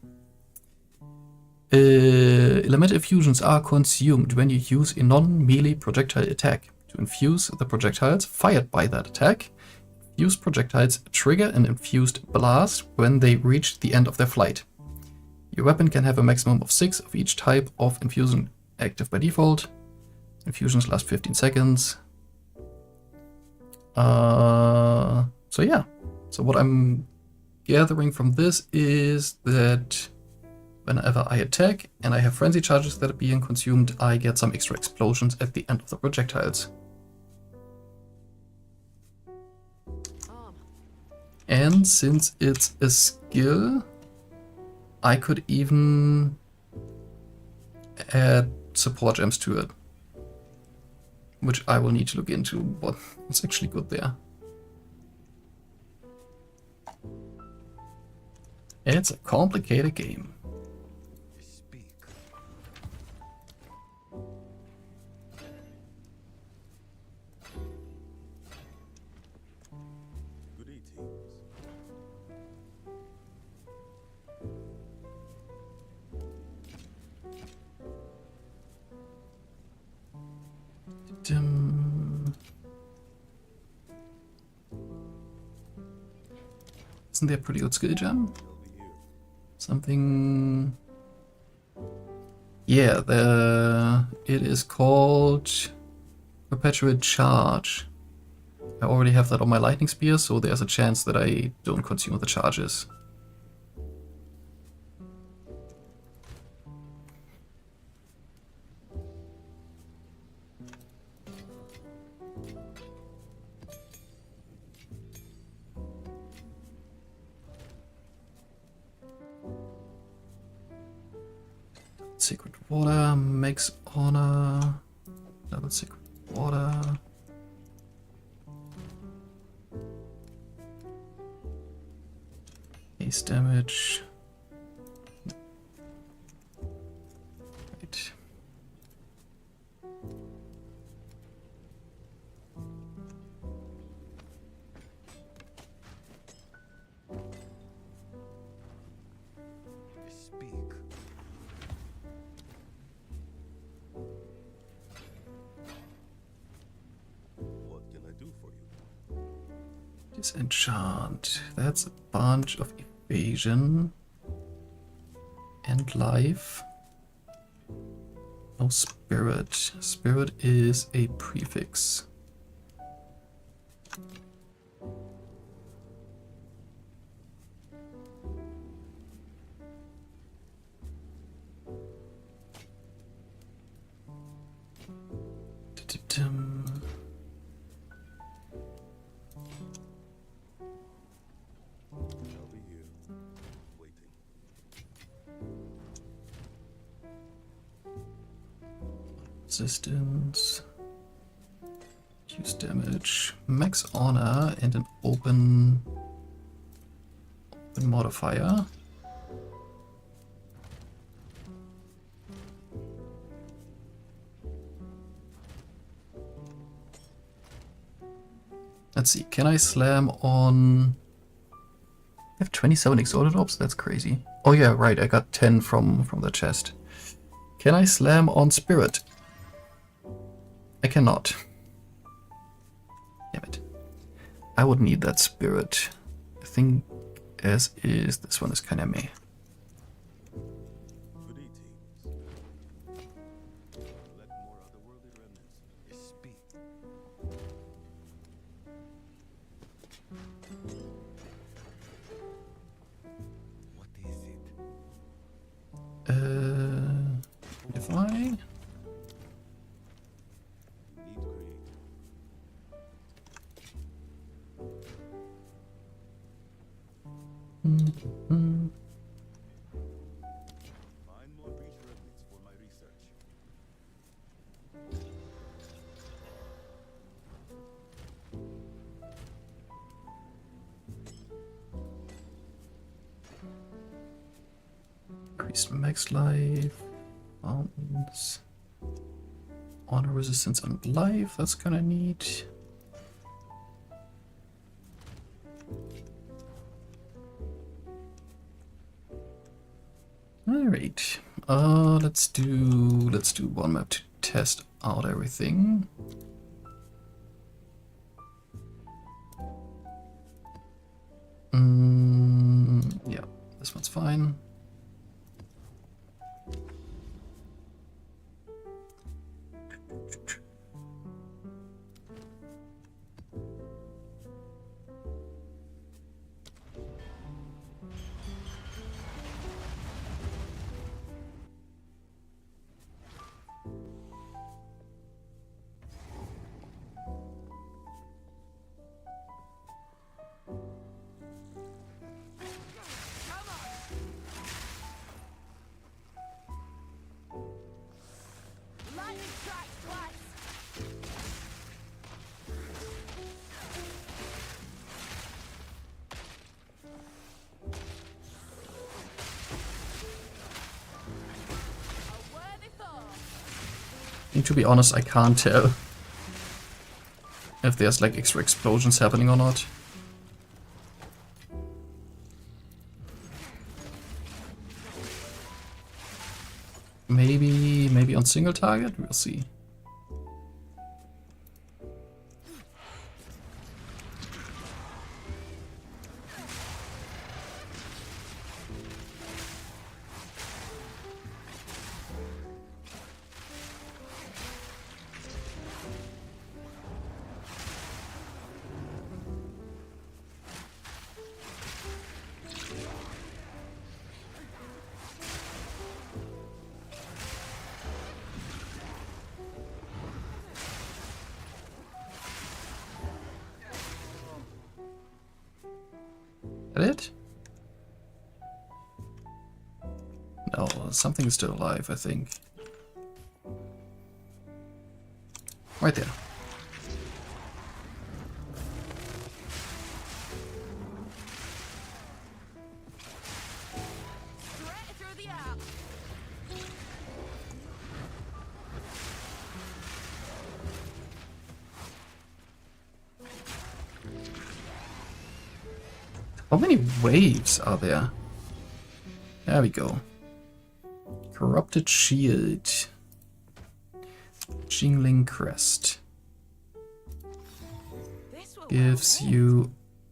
elemental infusions are consumed when you use a non-melee projectile attack To infuse the projectiles fired by that attack, infused projectiles trigger an infused blast when they reach the end of their flight. Your weapon can have a maximum of 6 of each type of infusion active by default. Infusions last 15 seconds. So yeah. So what I'm gathering from this is that whenever I attack and I have frenzy charges that are being consumed, I get some extra explosions at the end of the projectiles. And since it's a skill, I could even add support gems to it, which I will need to look into what's actually good there. It's a complicated game. Speak. Good evening. Isn't there a pretty good skill gem? I'll be here. Something... Yeah, it is called Perpetuate Charge. I already have that on my lightning spear, so there's a chance that I don't consume the charges. Sacred Water, Max Honor, Double Sacred Water. Ace damage. Right. Speak. What can I do for you? Disenchant. That's a bunch of evasion and life. No spirit. Spirit is a prefix. Dum. I'll be here. Waiting. Resistance. Use damage. Max honor and an open modifier. Let's see, can I slam on... I have 27 exalted orbs? That's crazy. Oh yeah, right, I got 10 from the chest. Can I slam on spirit? I cannot. Damn it. I would need that spirit. I think as is, this one is kinda meh. Good evening. Let more otherworldly remnants speak. What is it? Defy? Need create. Mm-hmm. Find more breach remnants for my research. Increased max life. Fountains. Honor resistance and life, that's kinda neat. Alright. Let's do one map to test out everything. fine. Lightning strikes twice. A worthy foe. And to be honest, I can't tell if there's like extra explosions happening or not. Maybe on single target, we'll see. That it? No, something is still alive, I think. Right there. Straight through the app. How many waves are there? There we go. Corrupted Shield. Jingling Crest. This will Gives you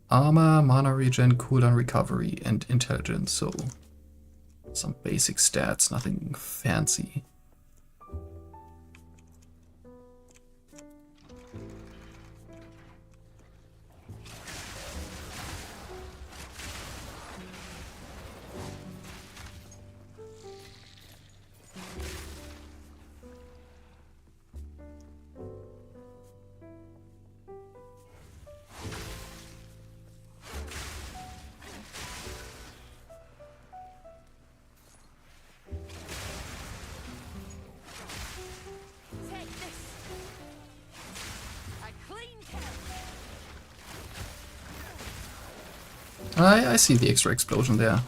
armor, mana regen, cooldown recovery, and intelligence, so some basic stats, nothing fancy. take this. A clean kill. I see the extra explosion there.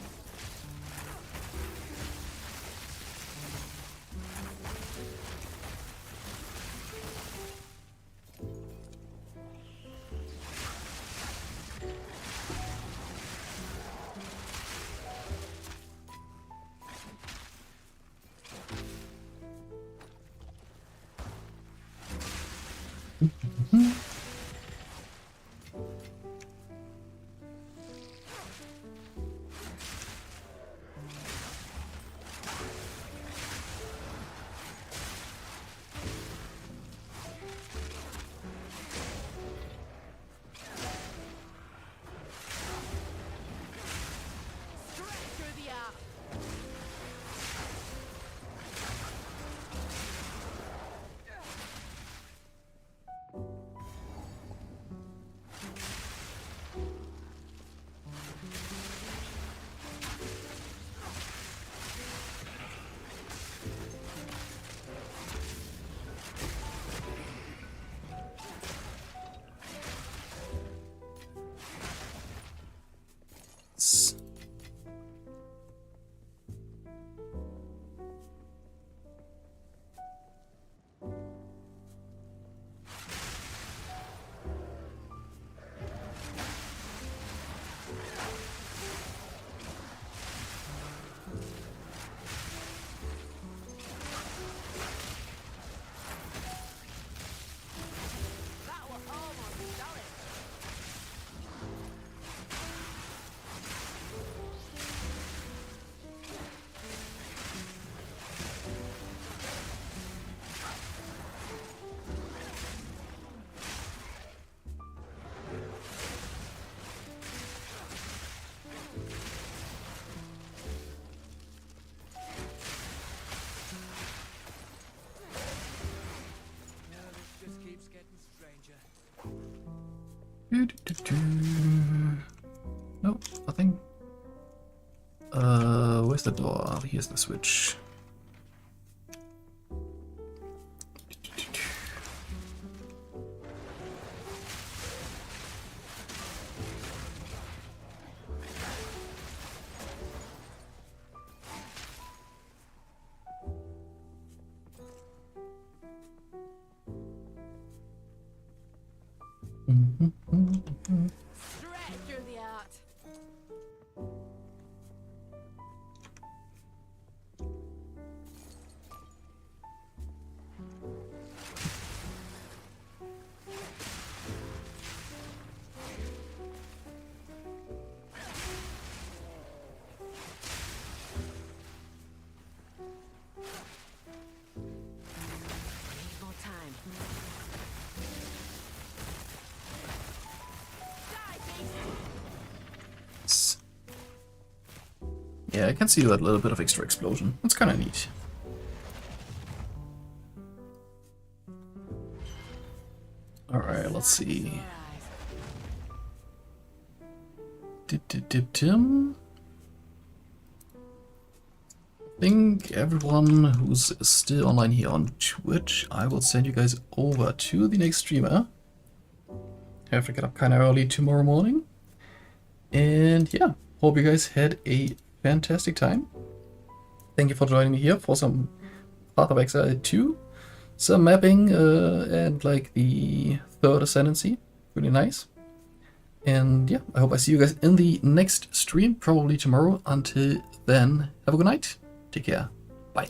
Straight through the app. Nope, nothing. Where's the door? Here's the switch. Stretch through the art. Need more time. Die, beast! Yeah, I can see that little bit of extra explosion. That's kind of neat. Alright, let's see. Tim. I think everyone who's still online here on Twitch, I will send you guys over to the next streamer. I have to get up kind of early tomorrow morning. And yeah, hope you guys had a fantastic time. Thank you for joining me here for some Path of Exile 2. Some mapping and like the third ascendancy. Really nice. And yeah, I hope I see you guys in the next stream, probably tomorrow. Until then, have a good night. Take care. Bye.